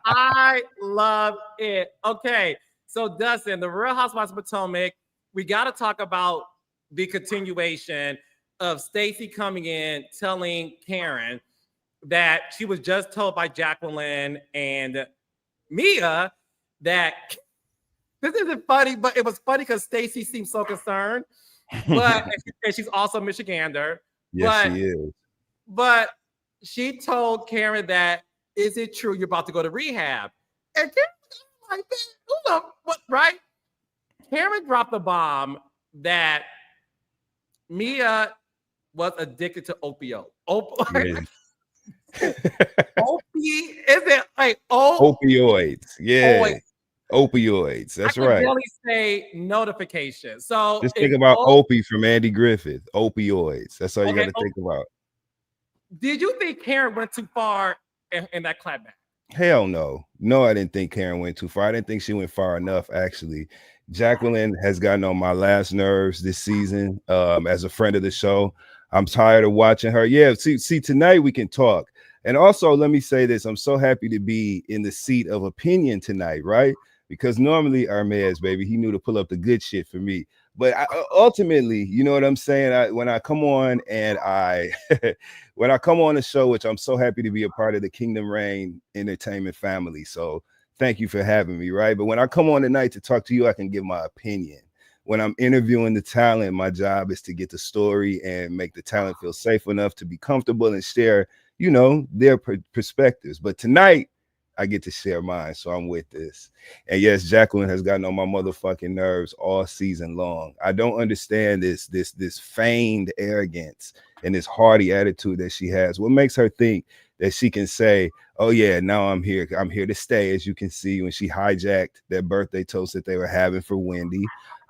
I love it. Okay. So, Dustin, the Real Housewives of Potomac, we got to talk about the continuation of Stacey coming in, telling Karen that she was just told by Jacqueline and Mia that this isn't funny, but it was funny because Stacey seemed so concerned. But and she's also Michigander. Yes, she is. But she told Karen that, is it true you're about to go to rehab? And Karen like, what, right? Karen dropped the bomb that Mia was addicted to opioids. Opioids. Yeah. Opioids. That's right. I can barely say notification. So just think about Opie from Andy Griffith. Opioids. That's all you got to think about. Did you think Karen went too far in that clapback? Hell no. No, I didn't think Karen went too far. I didn't think she went far enough, actually. Jacqueline has gotten on my last nerves this season. As a friend of the show, I'm tired of watching her. Yeah, see, tonight we can talk. And also, let me say this. I'm so happy to be in the seat of opinion tonight, right? Because normally Hermes, baby, he knew to pull up the good shit for me. But ultimately, you know what I'm saying? When I come on and when I come on the show, which I'm so happy to be a part of the Kingdom Reign Entertainment family. So thank you for having me, right? But when I come on tonight to talk to you, I can give my opinion. When I'm interviewing the talent, my job is to get the story and make the talent feel safe enough to be comfortable and share, you know, their perspectives. But tonight, I get to share mine, so I'm with this. And yes, Jacqueline has gotten on my motherfucking nerves all season long. I don't understand this feigned arrogance and this haughty attitude that she has. What makes her think that she can say, oh yeah, now I'm here to stay, as you can see when she hijacked that birthday toast that they were having for Wendy.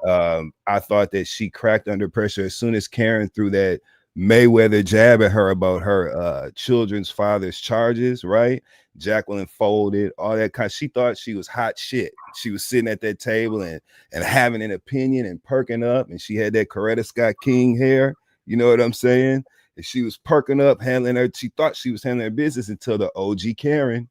I thought that she cracked under pressure as soon as Karen threw that Mayweather jab at her about her children's father's charges, right? Jacqueline folded, all that kind. She thought she was hot shit. She was sitting at that table and having an opinion and perking up, and she had that Coretta Scott King hair. You know what I'm saying? And she was perking up, handling her. She thought she was handling her business until the OG Karen,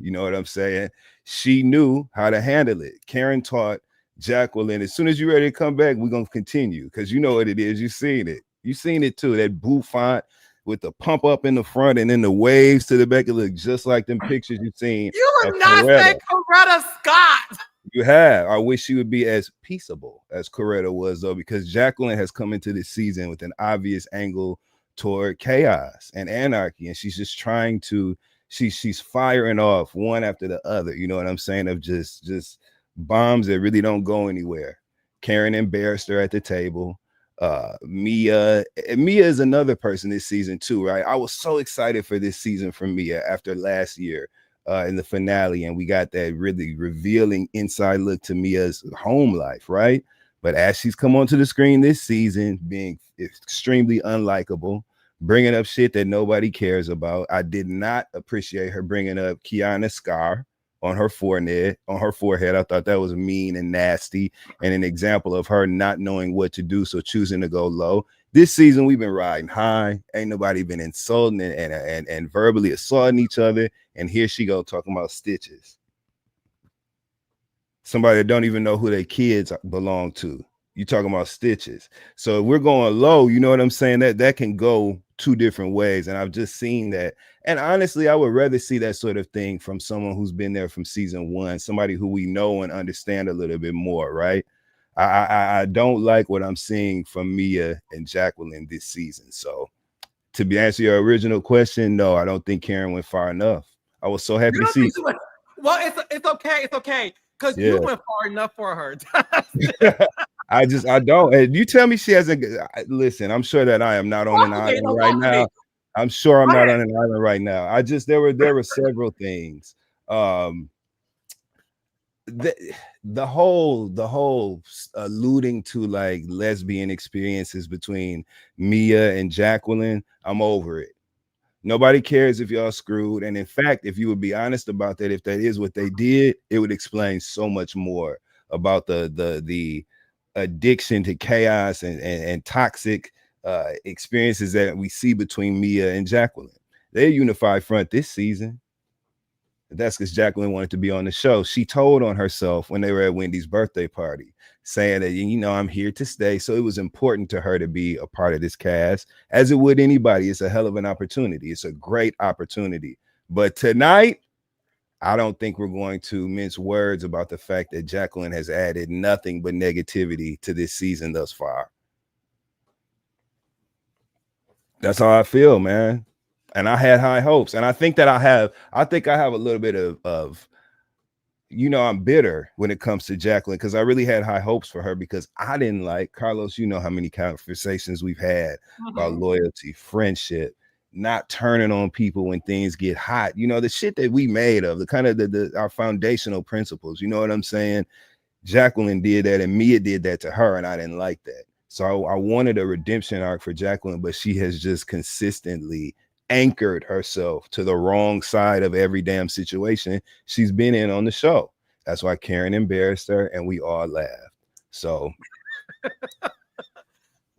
you know what I'm saying? She knew how to handle it. Karen taught Jacqueline, as soon as you're ready to come back, we're gonna continue, because you know what it is. You've seen it too. That bouffant with the pump up in the front and then the waves to the back. It looked just like them pictures you've seen. You have not said Coretta Scott. You have. I wish she would be as peaceable as Coretta was, though, because Jacqueline has come into this season with an obvious angle toward chaos and anarchy, and she's just trying to. She's firing off one after the other. You know what I'm saying? Of just bombs that really don't go anywhere. Karen embarrassed her at the table. Mia is another person this season too, right? I was so excited for this season from Mia after last year in the finale, and we got that really revealing inside look to Mia's home life, right? But as she's come onto the screen this season, being extremely unlikable, bringing up shit that nobody cares about. I did not appreciate her bringing up Kiana's scar on her forehead. I thought that was mean and nasty, and an example of her not knowing what to do, so choosing to go low. This season we've been riding high. Ain't nobody been insulting and verbally assaulting each other. And here she go talking about stitches. Somebody that don't even know who their kids belong to. You talking about stitches. So if we're going low, you know what I'm saying? That can go two different ways. And I've just seen that. And honestly, I would rather see that sort of thing from someone who's been there from season one, somebody who we know and understand a little bit more, right? I don't like what I'm seeing from Mia and Jacqueline this season. So to answer your original question, no, I don't think Karen went far enough. I was so happy to see. Well, it's okay. It's okay. Because you went far enough for her. I don't. And you tell me she hasn't. Listen, I'm sure that I am not on an island right now. I'm sure I'm not on an island right now. There were several things. The whole alluding to like lesbian experiences between Mia and Jacqueline, I'm over it. Nobody cares if y'all screwed. And in fact, if you would be honest about that, if that is what they did, it would explain so much more about the addiction to chaos and toxic experiences that we see between Mia and Jacqueline. They're a unified front this season. That's because Jacqueline wanted to be on the show. She told on herself when they were at Wendy's birthday party, saying that, you know, I'm here to stay. So it was important to her to be a part of this cast, as it would anybody. It's a hell of an opportunity. It's a great opportunity. But tonight, I don't think we're going to mince words about the fact that Jacqueline has added nothing but negativity to this season thus far. That's how I feel, man. And I had high hopes. And I think I have a little bit of you know, I'm bitter when it comes to Jacqueline because I really had high hopes for her because I didn't like Carlos. You know how many conversations we've had about loyalty, friendship, not turning on people when things get hot. You know, the shit that we made of, the kind of our foundational principles. You know what I'm saying? Jacqueline did that and Mia did that to her, and I didn't like that. So I wanted a redemption arc for Jacqueline, but she has just consistently anchored herself to the wrong side of every damn situation she's been in on the show. That's why Karen embarrassed her and we all laughed. So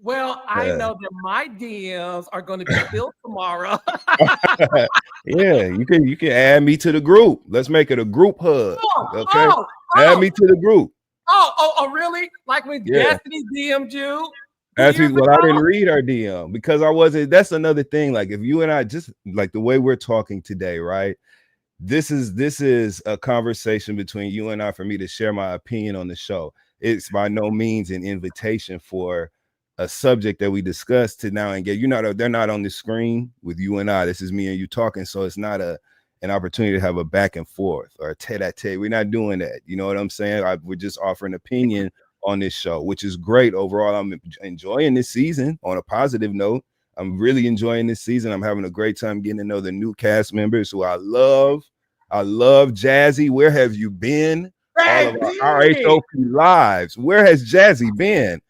well, I know that my DMs are going to be filled tomorrow. Yeah, you can add me to the group. Let's make it a group hug. Okay. Add me to the group. Oh, really? Like when Destiny DM'd you? Well, I didn't read her DM because I wasn't. That's another thing. Like if you and I just like the way we're talking today, right? This is a conversation between you and I for me to share my opinion on the show. It's by no means an invitation for a subject that we discussed to now engage. They're not on the screen with you and I. This is me and you talking, so it's not an opportunity to have a back and forth or a tete-a-tete. We're not doing that. You know what I'm saying? We're just offering opinion on this show, which is great overall. I'm enjoying this season. On a positive note, I'm really enjoying this season. I'm having a great time getting to know the new cast members who I love. I love Jazzy. Where have you been? All of our RHOP lives. Where has Jazzy been?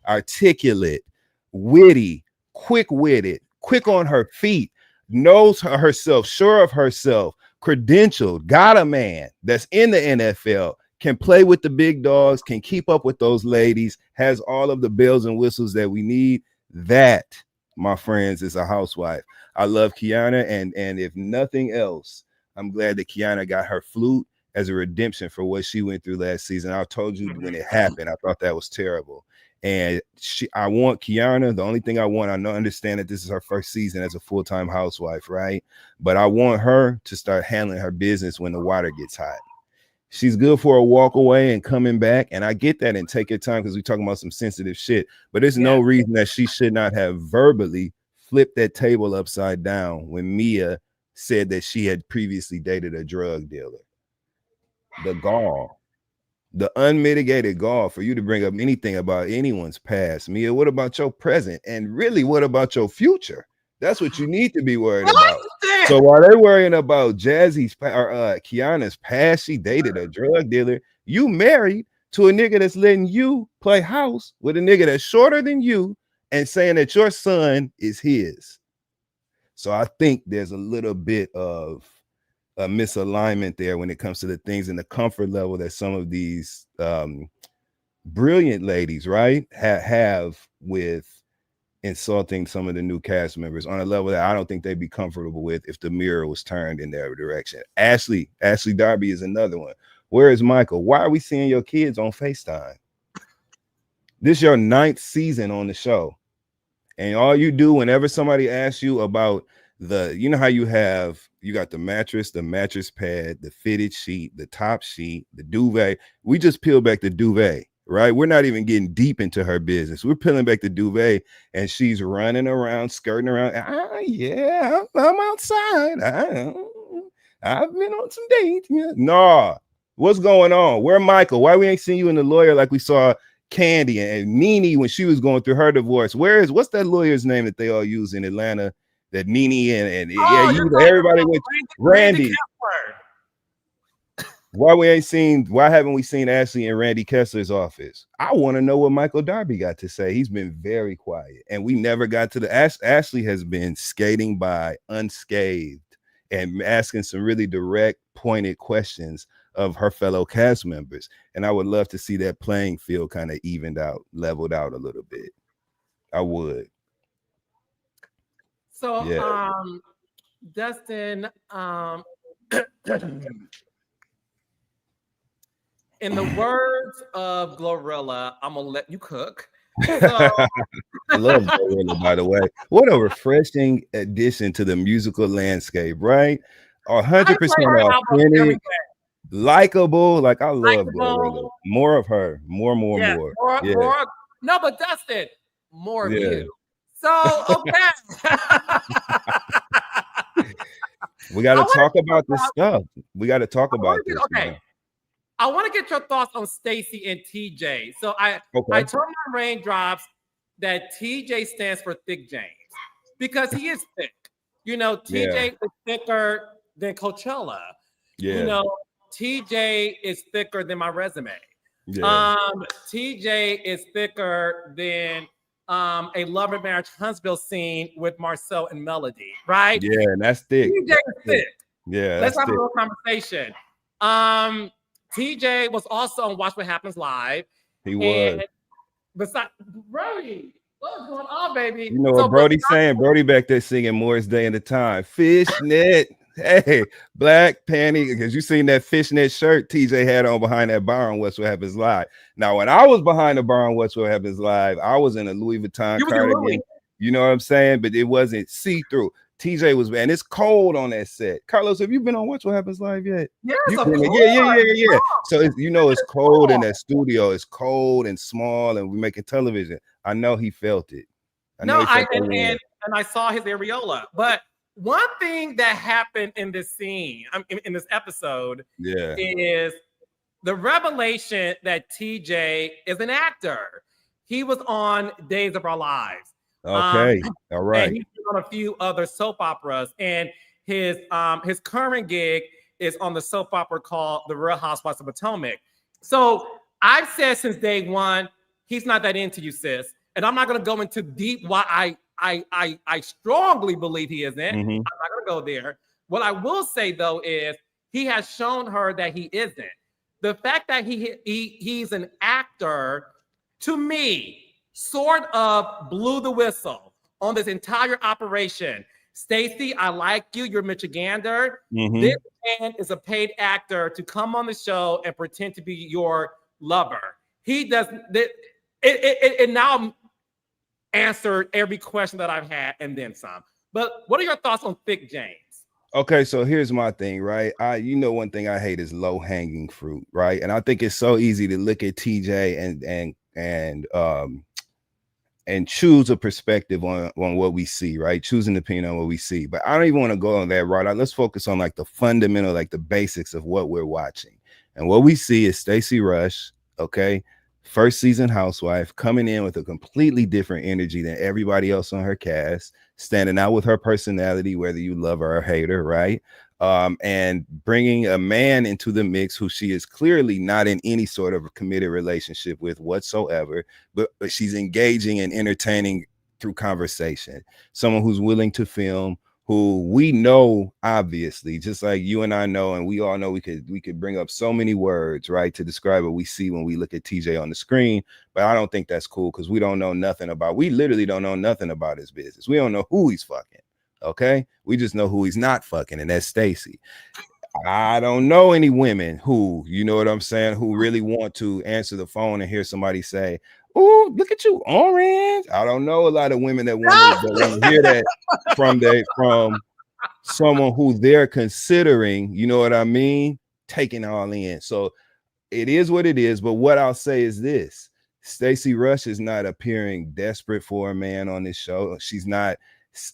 Articulate, witty, quick-witted, quick on her feet, knows herself, sure of herself, credentialed, got a man that's in the NFL, can play with the big dogs, can keep up with those ladies, has all of the bells and whistles that we need. That, my friends, is a housewife. I love Kiana, and if nothing else, I'm glad that Kiana got her flute as a redemption for what she went through last season. I told you when it happened, I thought that was terrible. And I want Kiana, the only thing I understand that this is her first season as a full-time housewife, right? But I want her to start handling her business when the water gets hot. She's good for a walk away and coming back. And I get that, and take your time because we're talking about some sensitive shit. But there's no reason that she should not have verbally flipped that table upside down when Mia said that she had previously dated a drug dealer. The gall. the unmitigated gall for you to bring up anything about anyone's past. Mia, what about your present? And really, what about your future? That's what you need to be worried about. So while they're worrying about Jazzy's or Kiana's past, she dated a drug dealer. You married to a nigga that's letting you play house with a nigga that's shorter than you and saying that your son is his. So I think there's a little bit of a misalignment there when it comes to the things and the comfort level that some of these brilliant ladies, right, have with insulting some of the new cast members on a level that I don't think they'd be comfortable with if the mirror was turned in their direction. Ashley Darby is another one. Where is Michael? Why are we seeing your kids on FaceTime? This is your 9th season on the show. And all you do whenever somebody asks you about you know how you got the mattress pad, the fitted sheet, the top sheet, the duvet. We just peel back the duvet, right? We're not even getting deep into her business. We're peeling back the duvet and she's running around, skirting around. Yeah, I'm outside. I've been on some dates. Yeah. Nah, what's going on? Where Michael? Why we ain't seen you in the lawyer like we saw Candy and Nene when she was going through her divorce? What's that lawyer's name that they all use in Atlanta? That Nene and everybody with Randy. Why haven't we seen Ashley in Randy Kessler's office? I want to know what Michael Darby got to say. He's been very quiet, and we never got to the Ashley has been skating by unscathed and asking some really direct, pointed questions of her fellow cast members. And I would love to see that playing field kind of leveled out a little bit. I would. So, yeah. Dustin, in the words of Glorilla, I'm gonna let you cook. So, I love Glorilla, by the way. What a refreshing addition to the musical landscape, right? 100% authentic, likable. Like, I love Glorilla. More of her. More. Yeah. More. No, but Dustin, more of you. So, okay. We got to talk about this stuff. We got to talk about this. Okay. Man. I want to get your thoughts on Stacey and TJ. So I told my raindrops that TJ stands for Thick James because he is thick. You know, TJ is thicker than Coachella. Yeah. You know, TJ is thicker than my resume. Yeah. TJ is thicker than a love and marriage Huntsville scene with Marcel and Melody, right? Yeah, and that's thick. TJ is thick. Yeah, let's have a little conversation. TJ was also on Watch What Happens Live. He was. Besides, Brody, what's going on, baby? You know what Brody's saying? Brody back there singing Morris Day and the Time. Fishnet. Hey, black panty, because you seen that fishnet shirt TJ had on behind that bar on What's What Happens Live. Now, when I was behind the bar on What's What Happens Live, I was in a Louis Vuitton cardigan. You know what I'm saying? But it wasn't see-through. TJ was, and it's cold on that set. Carlos, have you been on Watch What Happens Live yet? Yes, yeah. So it's cold in that studio. It's cold and small, and we're making television. I know he felt it. And I saw his areola. But one thing that happened in this scene, in this episode, is the revelation that TJ is an actor. He was on Days of Our Lives. Okay, all right. And he's on a few other soap operas, and his current gig is on the soap opera called The Real Housewives of Potomac. So I've said since day one, he's not that into you, sis. And I'm not going to go into deep why I strongly believe he isn't. Mm-hmm. I'm not going to go there. What I will say though is he has shown her that he isn't. The fact that he's an actor, to me, sort of blew the whistle on this entire operation. Stacey, I like you. You're Michigander. Mm-hmm. This man is a paid actor to come on the show and pretend to be your lover. He doesn't. It now answered every question that I've had and then some. But what are your thoughts on Thick James? Okay, so here's my thing, right? One thing I hate is low-hanging fruit, right? And I think it's so easy to look at TJ and choose a perspective on what we see, right? Choose an opinion on what we see. But I don't even want to go on that route. Let's focus on like the fundamental, like the basics of what we're watching. And what we see is Stacey Rush, okay, first season housewife, coming in with a completely different energy than everybody else on her cast, standing out with her personality, whether you love her or hate her, right? And bringing a man into the mix who she is clearly not in any sort of committed relationship with whatsoever, but she's engaging and entertaining through conversation. Someone who's willing to film, who we know, obviously, just like you and I know, and we all know, we could bring up so many words, right, to describe what we see when we look at TJ on the screen. But I don't think that's cool, because we literally don't know nothing about his business. We don't know who he's fucking. Okay, we just know who he's not fucking, and that's Stacey. I don't know any women who, you know what I'm saying, who really want to answer the phone and hear somebody say, "Oh, look at you, orange." I don't know a lot of women that want to hear that from someone who they're considering, you know what I mean, taking all in. So it is what it is. But what I'll say is this: Stacey Rush is not appearing desperate for a man on this show. She's not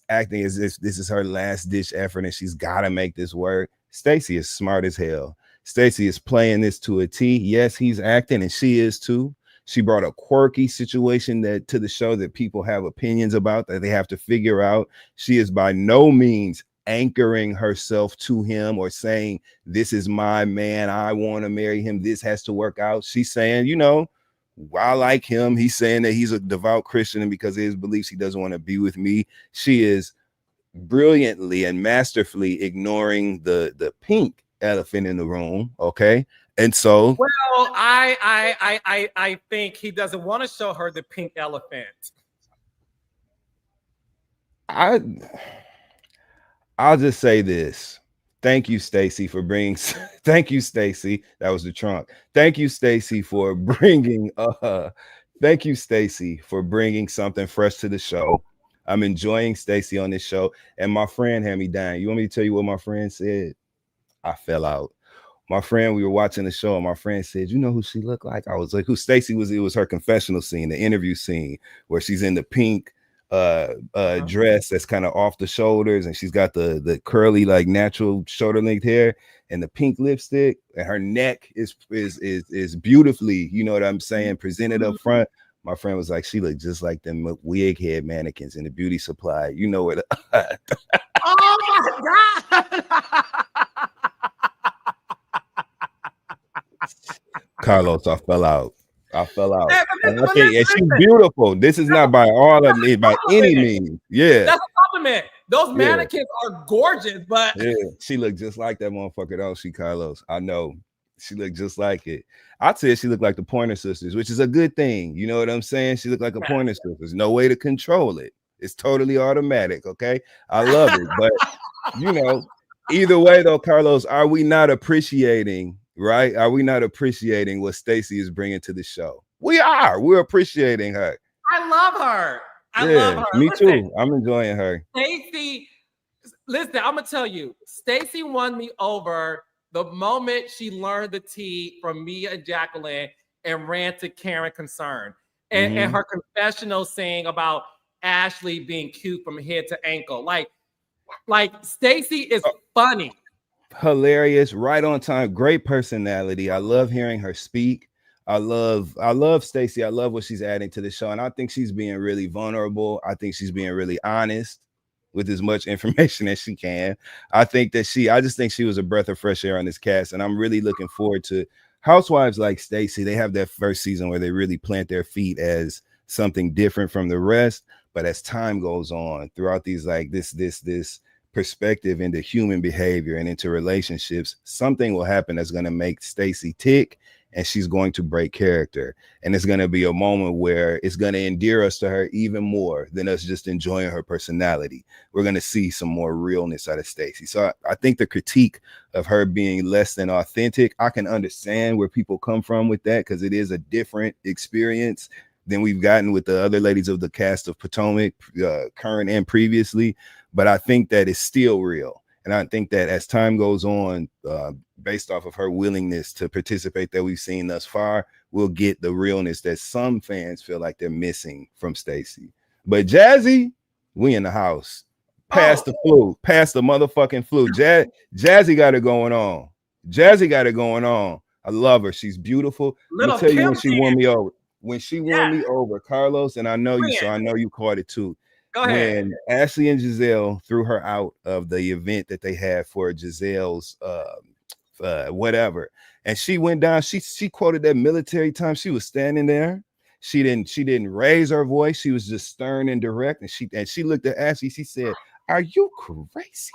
acting as if this is her last ditch effort and she's got to make this work. Stacey is smart as hell. Stacey is playing this to a T. Yes, he's acting, and she is too. She brought a quirky situation to the show that people have opinions about, that they have to figure out. She is by no means anchoring herself to him or saying, "This is my man, I want to marry him, this has to work out." She's saying, you know, I like him. He's saying that he's a devout Christian, and because of his beliefs, he doesn't want to be with me. She is brilliantly and masterfully ignoring the pink elephant in the room. Okay. And so, well, I think he doesn't want to show her the pink elephant. I'll just say this. Thank you, Stacey, for bringing. Thank you, Stacey. That was the trunk. Thank you, Stacey, for bringing. Thank you, Stacey, for bringing something fresh to the show. I'm enjoying Stacey on this show, and my friend had me down. You want me to tell you what my friend said? I fell out. My friend, we were watching the show, and my friend said, "You know who she looked like?" I was like, "Who?" Stacey was. It was her confessional scene, the interview scene, where she's in the pink dress that's kind of off the shoulders, and she's got the curly, like, natural shoulder length hair and the pink lipstick, and her neck is beautifully, you know what I'm saying, presented up front. My friend was like, "She looked just like them wig head mannequins in the beauty supply." You know what? Oh my God. Carlos, I fell out. And she's beautiful. This is not by all of me, by any means. Yeah. That's a compliment. Those mannequins are gorgeous, but yeah, she looked just like that motherfucker, though. She Carlos. I know. She looked just like it. I'd say she looked like the Pointer Sisters, which is a good thing. You know what I'm saying? She looked like a Pointer Sisters. No way to control it. It's totally automatic. Okay. I love it. But, you know, either way, though, Carlos, are we not appreciating, right? Are we not appreciating what Stacey is bringing to the show? We are. We're appreciating her. I love her. I love her. Me too. I'm enjoying her. Stacey, listen, I'm gonna tell you, Stacey won me over the moment she learned the tea from Mia and Jacqueline and ran to Karen Concern. And her confessional saying about Ashley being cute from head to ankle. Like Stacey is funny. Hilarious, right on time, great personality. I love hearing her speak. I love Stacey. I love what she's adding to the show. And I think she's being really vulnerable. I think she's being really honest with as much information as she can. I just think she was a breath of fresh air on this cast. And I'm really looking forward to housewives like Stacey. They have that first season where they really plant their feet as something different from the rest. But as time goes on throughout these, like this perspective into human behavior and into relationships, something will happen that's going to make Stacey tick, and she's going to break character. And it's going to be a moment where it's going to endear us to her even more than us just enjoying her personality. We're going to see some more realness out of Stacey. So I think the critique of her being less than authentic, I can understand where people come from with that, because it is a different experience than we've gotten with the other ladies of the cast of Potomac, current and previously. But I think that it's still real. And I think that as time goes on, based off of her willingness to participate that we've seen thus far, we'll get the realness that some fans feel like they're missing from Stacey. But Jazzy, we in the house. Pass the motherfucking flu. Jazzy got it going on. I love her. She's beautiful. Let me tell you when she won me over. When she won me over, Carlos, and I know you, so I know you caught it too. Go ahead. When Ashley and Giselle threw her out of the event that they had for Giselle's whatever, and she went down, she quoted that military time. She was standing there. She didn't raise her voice. She was just stern and direct. And she looked at Ashley. She said, "Are you crazy?"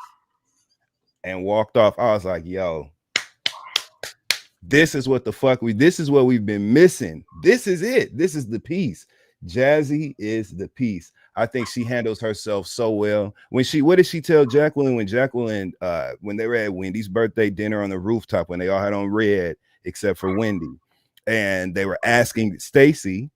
And walked off. I was like, yo, this is what we've been missing. This is it. This is the piece. Jazzy is the piece. I think she handles herself so well. What did she tell Jacqueline when they were at Wendy's birthday dinner on the rooftop, when they all had on red except for Wendy, and they were asking Stacey,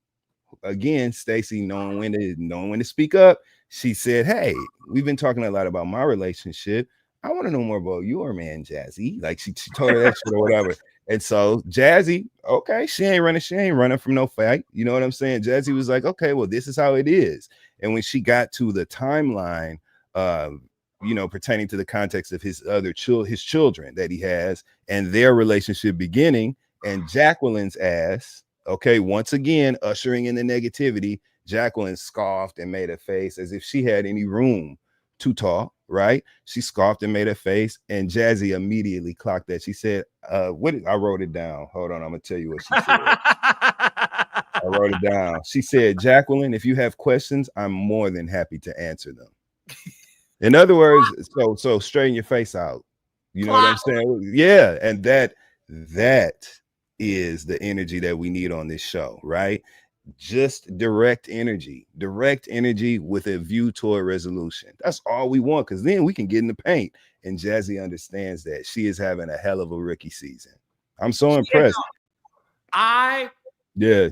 knowing when to speak up. She said, "Hey, we've been talking a lot about my relationship. I want to know more about your man, Jazzy." Like she told her that shit or whatever. And so Jazzy, okay, she ain't running from no fight. You know what I'm saying? Jazzy was like, okay, well, this is how it is. And when she got to the timeline, pertaining to the context of his children that he has and their relationship beginning, and Jacqueline's ass, okay, once again, ushering in the negativity, Jacqueline scoffed and made a face as if she had any room to talk, right? She scoffed and made a face, and Jazzy immediately clocked that. She said, I wrote it down. Hold on, I'm gonna tell you what she said. I wrote it down. She said, "Jacqueline, if you have questions, I'm more than happy to answer them." In other words, so straighten your face out. You know what I'm saying? Yeah, and that is the energy that we need on this show, right? Just direct energy with a view toward resolution. That's all we want, because then we can get in the paint. And Jazzy understands that. She is having a hell of a rookie season. I'm so impressed. I Yeah.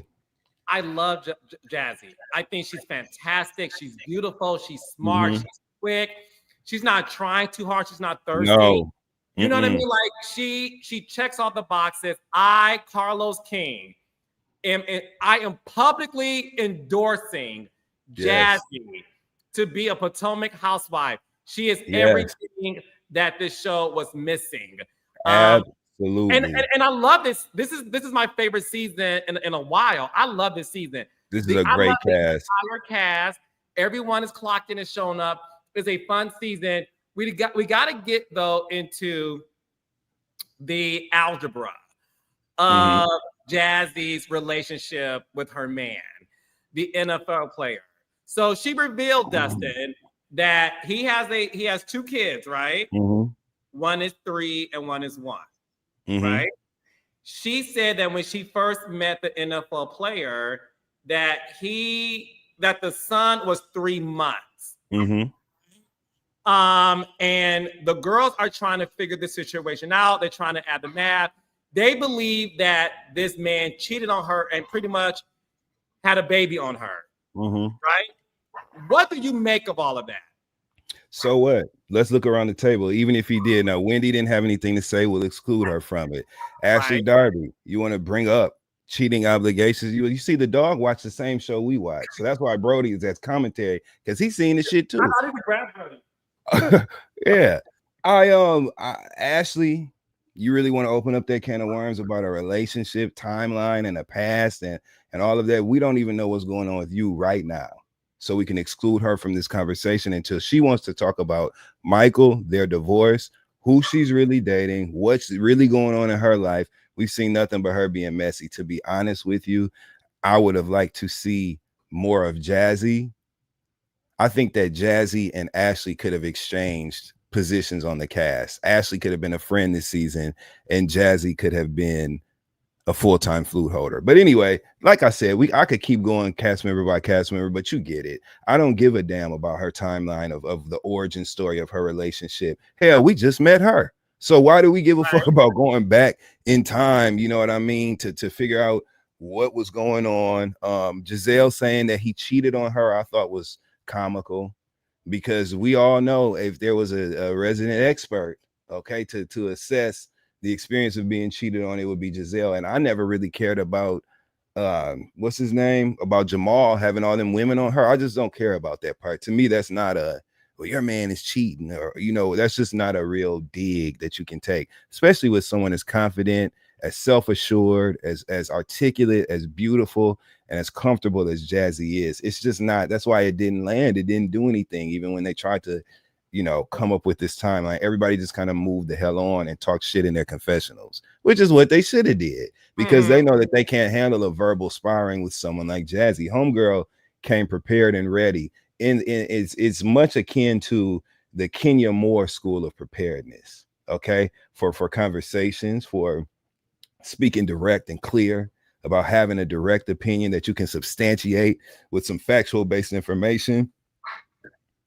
love Jazzy. I think she's fantastic. She's beautiful. She's smart. She's quick. She's not trying too hard. She's not thirsty. No. You know what I mean? Like she checks all the boxes. I, Carlos King, I am publicly endorsing Jazzy to be a Potomac housewife. She is everything that this show was missing. Absolutely. And I love this. This is my favorite season in a while. I love this season. This is a great cast. Entire cast. Everyone is clocked in and showing up. It's a fun season. We got to get though into the algebra of Jazzy's relationship with her man, the NFL player. So she revealed, Dustin, that he has two kids, right? One is 3 and one is 1. Right? She said that when she first met the NFL player, that the son was 3 months. And the girls are trying to figure the situation out. They're trying to add the math. They believe that this man cheated on her and pretty much had a baby on her. Right? What do you make of all of that? So what? Let's look around the table. Even if he did. Now, Wendy didn't have anything to say. We'll exclude her from it. Ashley Darby, you want to bring up cheating obligations? You see the dog watch the same show we watch. So that's why Brody is as commentary, because he's seen the shit too. Yeah. Ashley, you really want to open up that can of worms about a relationship timeline and a past and all of that? We don't even know what's going on with you right now. So we can exclude her from this conversation until she wants to talk about Michael, their divorce, who she's really dating, what's really going on in her life. We've seen nothing but her being messy. To be honest with you, I would have liked to see more of Jazzy. I think that Jazzy and Ashley could have exchanged positions on the cast. Ashley could have been a friend this season, and Jazzy could have been a full-time flute holder. But anyway, like I said, I could keep going cast member by cast member, but you get it. I don't give a damn about her timeline of the origin story of her relationship. Hell, we just met her. So why do we give a fuck about going back in time? You know what I mean? To figure out what was going on. Giselle saying that he cheated on her, I thought was comical, because we all know if there was a resident expert, okay, to assess the experience of being cheated on, it would be Giselle. And I never really cared about what's his name, about Jamal having all them women on her. I just don't care about that part. To me, that's not well, your man is cheating, or that's just not a real dig that you can take, especially with someone as confident as self-assured, as articulate, as beautiful, and as comfortable as Jazzy is. It's just not. That's why it didn't land. It didn't do anything. Even when they tried to, come up with this timeline, everybody just kind of moved the hell on and talked shit in their confessionals, which is what they should have did, because they know that they can't handle a verbal sparring with someone like Jazzy. Homegirl came prepared and ready. And it's much akin to the Kenya Moore school of preparedness. Okay, for conversations, for speaking direct and clear, about having a direct opinion that you can substantiate with some factual based information.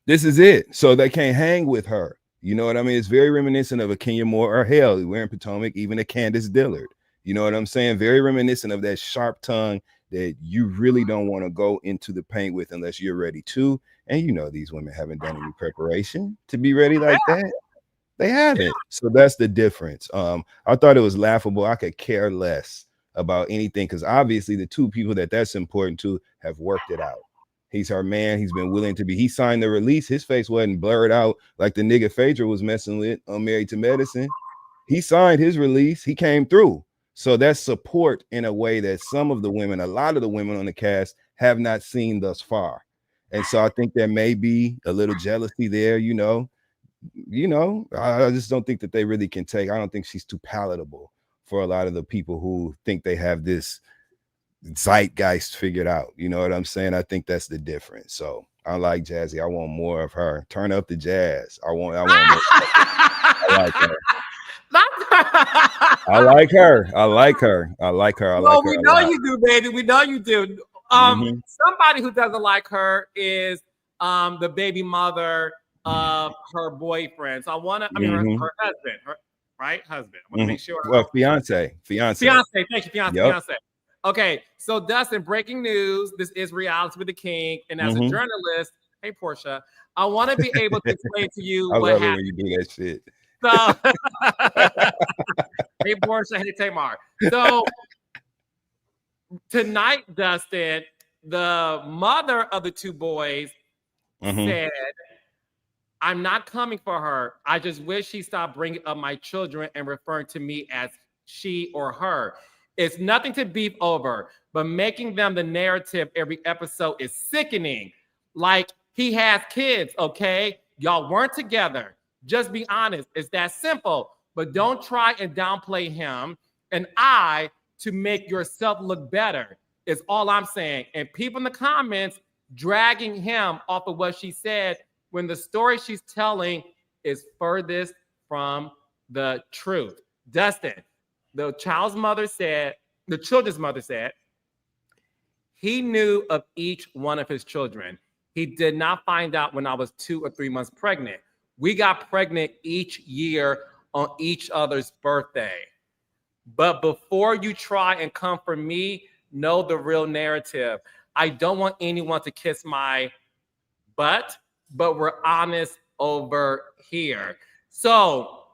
This is it. So they can't hang with her. You know what I mean? It's very reminiscent of a Kenya Moore, or hell, we're in Potomac, even a Candace Dillard. You know what I'm saying? Very reminiscent of that sharp tongue that you really don't want to go into the paint with unless you're ready to. And these women haven't done any preparation to be ready like that. They haven't. So that's the difference. I thought it was laughable. I could care less about anything, because obviously the two people that's important to have worked it out. He's her man. He's been willing to be. He signed the release. His face wasn't blurred out like the nigga Phaedra was messing with on Married to Medicine. He signed his release. He came through. So that's support in a way that some of the women, a lot of the women on the cast, have not seen thus far. And so I think there may be a little jealousy there, I just don't think that they really can take. I don't think she's too palatable for a lot of the people who think they have this zeitgeist figured out. You know what I'm saying? I think that's the difference. So I like Jazzy. I want more of her. Turn up the jazz. I want more. I like her. I like her. Well, we know you do, baby. We know you do. Somebody who doesn't like her is the baby mother of her boyfriend. So her husband, husband. I want to make sure. Well, fiance. Thank you, fiance. Okay, so Dustin, breaking news. This is Reality with the King, and as a journalist, hey Portia, I want to be able to explain to you what happened. When you do that shit. So, hey Portia, hey Tamar. So tonight, Dustin, the mother of the two boys said, I'm not coming for her. I just wish she stopped bringing up my children and referring to me as she or her. It's nothing to beef over, but making them the narrative every episode is sickening. Like, he has kids, okay? Y'all weren't together. Just be honest. It's that simple. But don't try and downplay him and to make yourself look better is all I'm saying. And people in the comments dragging him off of what she said when the story she's telling is furthest from the truth. Dustin, the children's mother said, he knew of each one of his children. He did not find out when I was 2 or 3 months pregnant. We got pregnant each year on each other's birthday. But before you try and come for me, know the real narrative. I don't want anyone to kiss my butt, but we're honest over here. So,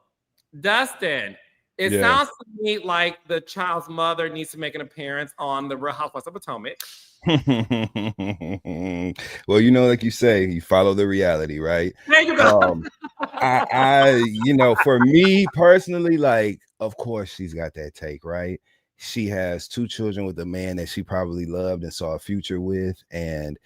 Dustin, it sounds to me like the child's mother needs to make an appearance on the Real Housewives of Potomac. Well, like you say, you follow the reality, right? There you go. For me personally, like, of course she's got that take, right? She has 2 children with a man that she probably loved and saw a future with, and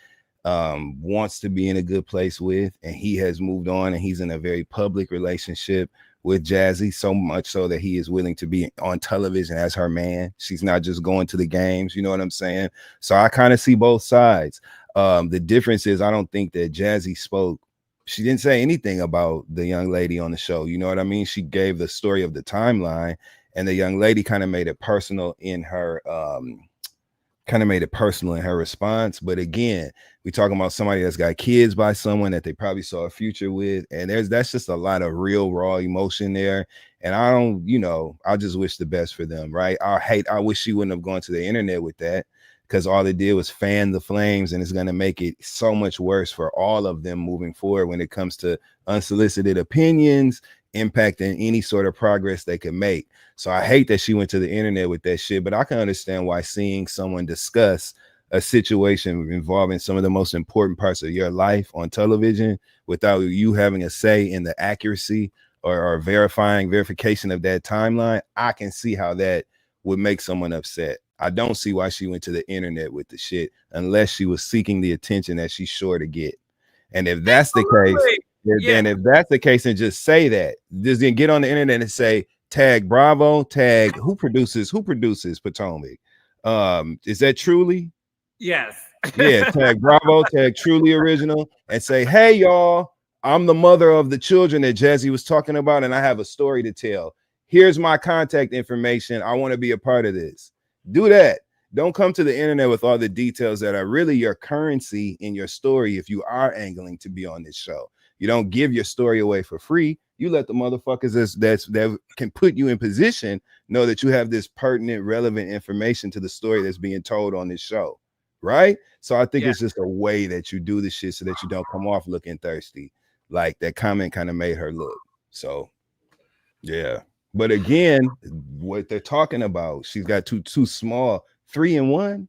wants to be in a good place with, and he has moved on, and he's in a very public relationship with Jazzy, so much so that he is willing to be on television as her man. She's not just going to the games, you know what I'm saying? So I kind of see both sides. The difference is I don't think that Jazzy spoke. She didn't say anything about the young lady on the show. You know what I mean? She gave the story of the timeline, and the young lady kind of made it personal in her response. But again, we're talking about somebody that's got kids by someone that they probably saw a future with, and that's just a lot of real raw emotion there. And I just wish the best for them, right? I wish she wouldn't have gone to the internet with that, because all it did was fan the flames, and it's going to make it so much worse for all of them moving forward when it comes to unsolicited opinions impacting any sort of progress they could make. So I hate that she went to the internet with that shit, but I can understand why seeing someone discuss a situation involving some of the most important parts of your life on television without you having a say in the accuracy or verification of that timeline, I can see how that would make someone upset. I don't see why she went to the internet with the shit unless she was seeking the attention that she's sure to get. And if that's the case, then if that's the case, and just say that, just then get on the internet and say, tag Bravo, tag who produces Potomac. Is that Truly? Yes. Yeah, tag Bravo, tag Truly Original, and say, hey y'all, I'm the mother of the children that Jazzy was talking about, and I have a story to tell. Here's my contact information. I want to be a part of this. Do that. Don't come to the internet with all the details that are really your currency in your story if you are angling to be on this show. You don't give your story away for free. You let the motherfuckers that can put you in position know that you have this pertinent, relevant information to the story that's being told on this show, right? So I think it's just a way that you do the shit so that you don't come off looking thirsty. Like that comment kind of made her look. So, yeah. But again, what they're talking about, she's got too small, 3 and 1.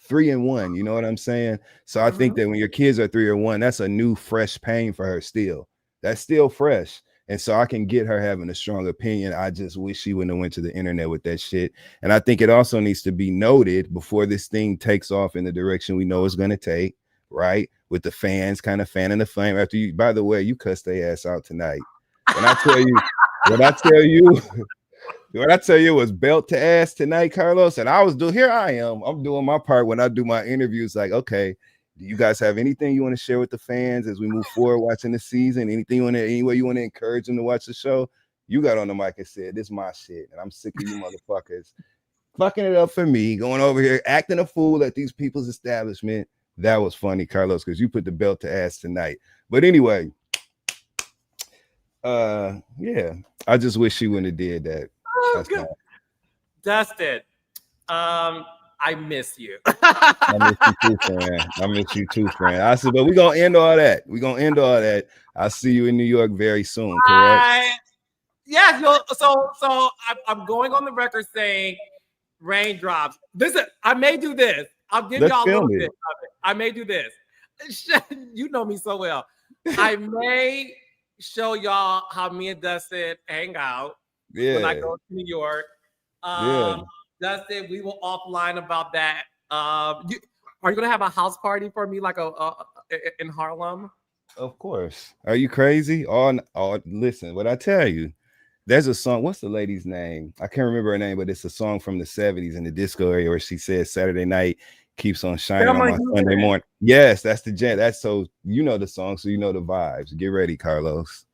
You know what I'm saying? So I think that when your kids are 3 or 1, that's a new, fresh pain for her still. That's still fresh. And so I can get her having a strong opinion. I just wish she wouldn't have went to the internet with that shit. And I think it also needs to be noted before this thing takes off in the direction we know it's going to take, right? With the fans kind of fanning the flame. After you, by the way, you cussed their ass out tonight. When I tell you, what I tell you was belt to ass tonight, Carlos. And I'm doing my part when I do my interviews. Like, okay, do you guys have anything you want to share with the fans as we move forward watching the season? Any way you want to encourage them to watch the show? You got on the mic and said, this is my shit. And I'm sick of you motherfuckers fucking it up for me, going over here, acting a fool at these people's establishment. That was funny, Carlos, because you put the belt to ass tonight. But anyway, yeah, I just wish she wouldn't have did that. Oh, good. Dustin, I miss you. I miss you too, friend. I said, but we're gonna end all that. I'll see you in New York very soon, correct? So I'm going on the record saying raindrops. I may do this. I'll give y'all a little bit of it. I may do this. You know me so well. I may show y'all how me and Dustin hang out when I go to New York. Dustin, we will offline about that. Are you gonna have a house party for me, like in Harlem? Of course. Are you crazy? Listen, what I tell you, there's a song. What's the lady's name? I can't remember her name, but it's a song from the 70s in the disco area where she says Saturday night keeps on shining on my Sunday morning. Yes, that's the jam. That's so you know the song, so you know the vibes. Get ready, Carlos.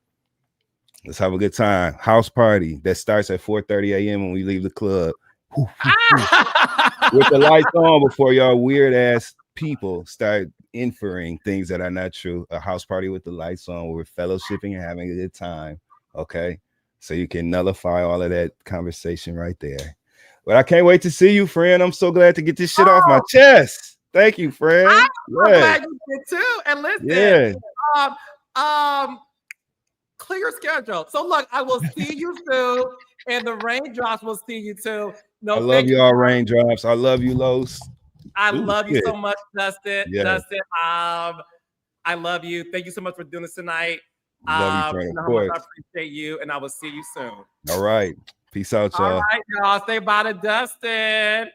Let's have a good time. House party that starts at 4:30 a.m. when we leave the club. With the lights on before y'all weird ass people start inferring things that are not true. A house party with the lights on where we're fellowshipping and having a good time. Okay. So you can nullify all of that conversation right there. But I can't wait to see you, friend. I'm so glad to get this shit off my chest. Thank you, friend. I'm glad you did too. And listen, clear schedule. So look, I will see you soon, and the raindrops will see you too. No, I love y'all, raindrops. I love you, Los. I love you so much, Dustin. Yeah. Dustin, I love you. Thank you so much for doing this tonight. Love you, friend, of course. I appreciate you, and I will see you soon. All right. Peace out, y'all. All right, y'all. Say bye to Dustin.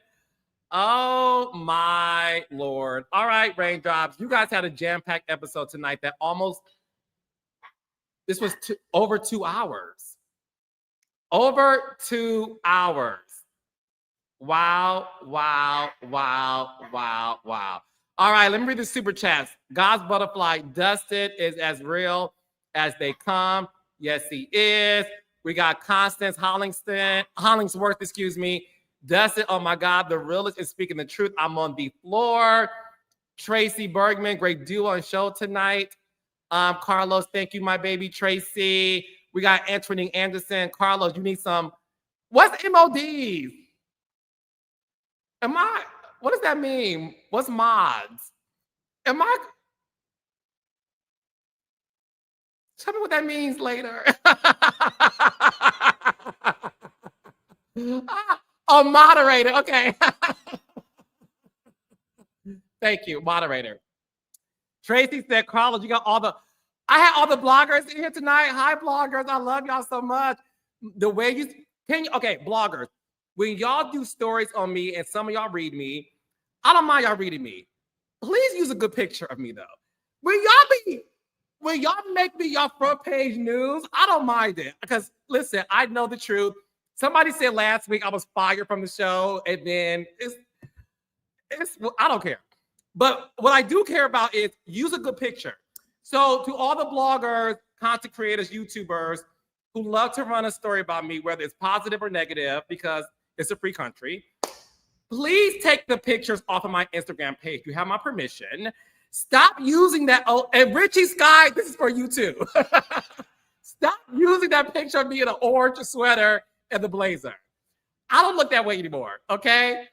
Oh, my Lord. All right, raindrops. You guys had a jam-packed episode tonight that this was over 2 hours. Over 2 hours. Wow. All right, let me read the super chats. God's Butterfly, Dustin is as real as they come. Yes, he is. We got Constance Hollingsworth, Dustin, oh my God, the realest is speaking the truth. I'm on the floor. Tracy Bergman, great duo on show tonight. Carlos, thank you, my baby Tracy. We got Anthony Anderson. Carlos, you need some. What's MODs? What does that mean? What's mods? Tell me what that means later. Oh, moderator. Okay. Thank you, moderator. Tracy said, Carlos, you got I had all the bloggers in here tonight. Hi, bloggers. I love y'all so much. The way okay, bloggers. when y'all do stories on me and some of y'all read me, I don't mind y'all reading me. Please use a good picture of me though. When y'all make me y'all front page news, I don't mind it. Because listen, I know the truth. Somebody said last week I was fired from the show, and then I don't care. But what I do care about is use a good picture. So to all the bloggers, content creators, YouTubers who love to run a story about me, whether it's positive or negative, because it's a free country, please take the pictures off of my Instagram page. You have my permission. Stop using that. Oh, and Richie Sky, this is for you too. Stop using that picture of me in an orange sweater and the blazer. I don't look that way anymore, okay?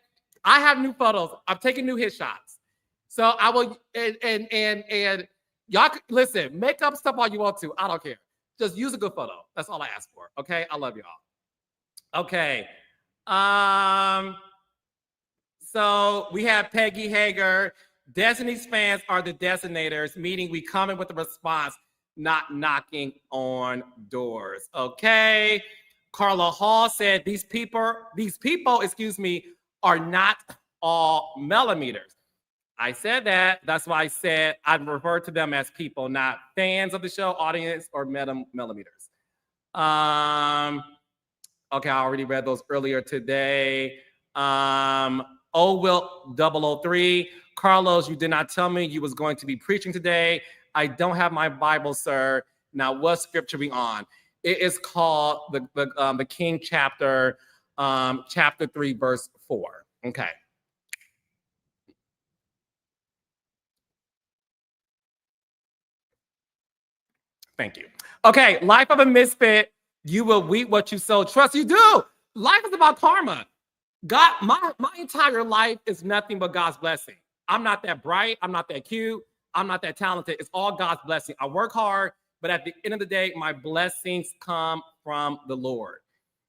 I have new photos. I'm taking new hit shots. So I will, and y'all, listen, make up stuff all you want to. I don't care. Just use a good photo. That's all I ask for, okay? I love y'all. Okay. So we have Peggy Hager. Destiny's fans are the destinators, meaning we come in with a response, not knocking on doors. Okay. Carla Hall said these people, are not all millimeters. I said that. That's why I said I'd refer to them as people, not fans of the show, audience, or millimeters. Okay, I already read those earlier today. Will 003. Carlos, you did not tell me you was going to be preaching today. I don't have my Bible, sir. Now, what scripture we on? It is called the King chapter 3, verse 4. Okay. Thank you. Okay, life of a misfit. You will reap what you sow. Trust you do. Life is about karma. God, my entire life is nothing but God's blessing. I'm not that bright. I'm not that cute. I'm not that talented. It's all God's blessing. I work hard, but at the end of the day, my blessings come from the Lord.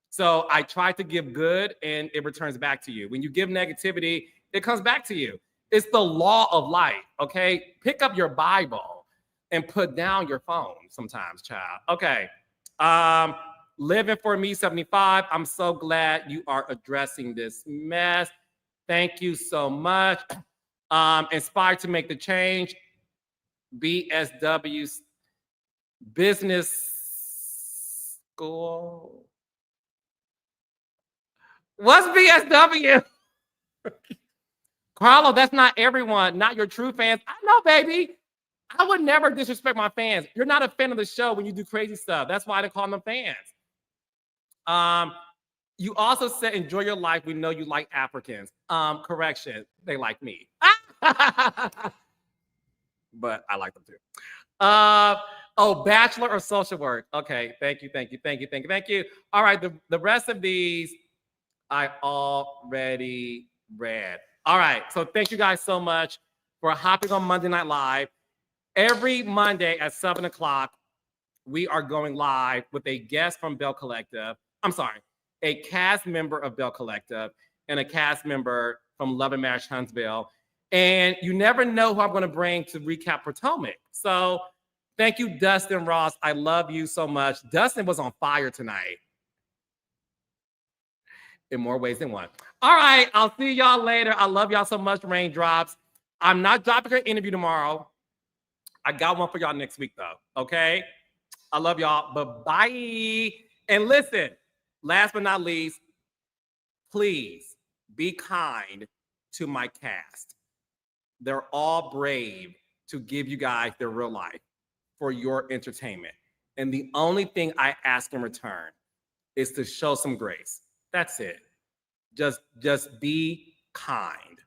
So I try to give good and it returns back to you. When you give negativity, it comes back to you. It's the law of life, okay? Pick up your Bible and put down your phone sometimes, child. Okay. Living for me 75. I'm so glad you are addressing this mess. Thank you so much. Inspired to make the change. BSW Business School. What's BSW? Carlo, that's not everyone, not your true fans. I know, baby. I would never disrespect my fans. You're not a fan of the show when you do crazy stuff. That's why I call them fans. You also said, enjoy your life. We know you like Africans. Correction, they like me. But I like them too. Bachelor or social work. Okay, thank you. All right, the rest of these I already read. All right, so thank you guys so much for hopping on Monday Night Live. Every Monday at 7 o'clock, we are going live with a guest from Belle Collective. I'm sorry, a cast member of Belle Collective and a cast member from LAMH Huntsville. And you never know who I'm going to bring to recap Potomac. So thank you, Dustin Ross. I love you so much. Dustin was on fire tonight. In more ways than one. All right, I'll see y'all later. I love y'all so much, Raindrops. I'm not dropping an interview tomorrow. I got one for y'all next week, though, okay? I love y'all, but bye. And listen, last but not least, please be kind to my cast. They're all brave to give you guys their real life for your entertainment. And the only thing I ask in return is to show some grace. That's it. Just be kind.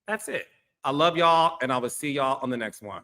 That's it. I love y'all, and I will see y'all on the next one.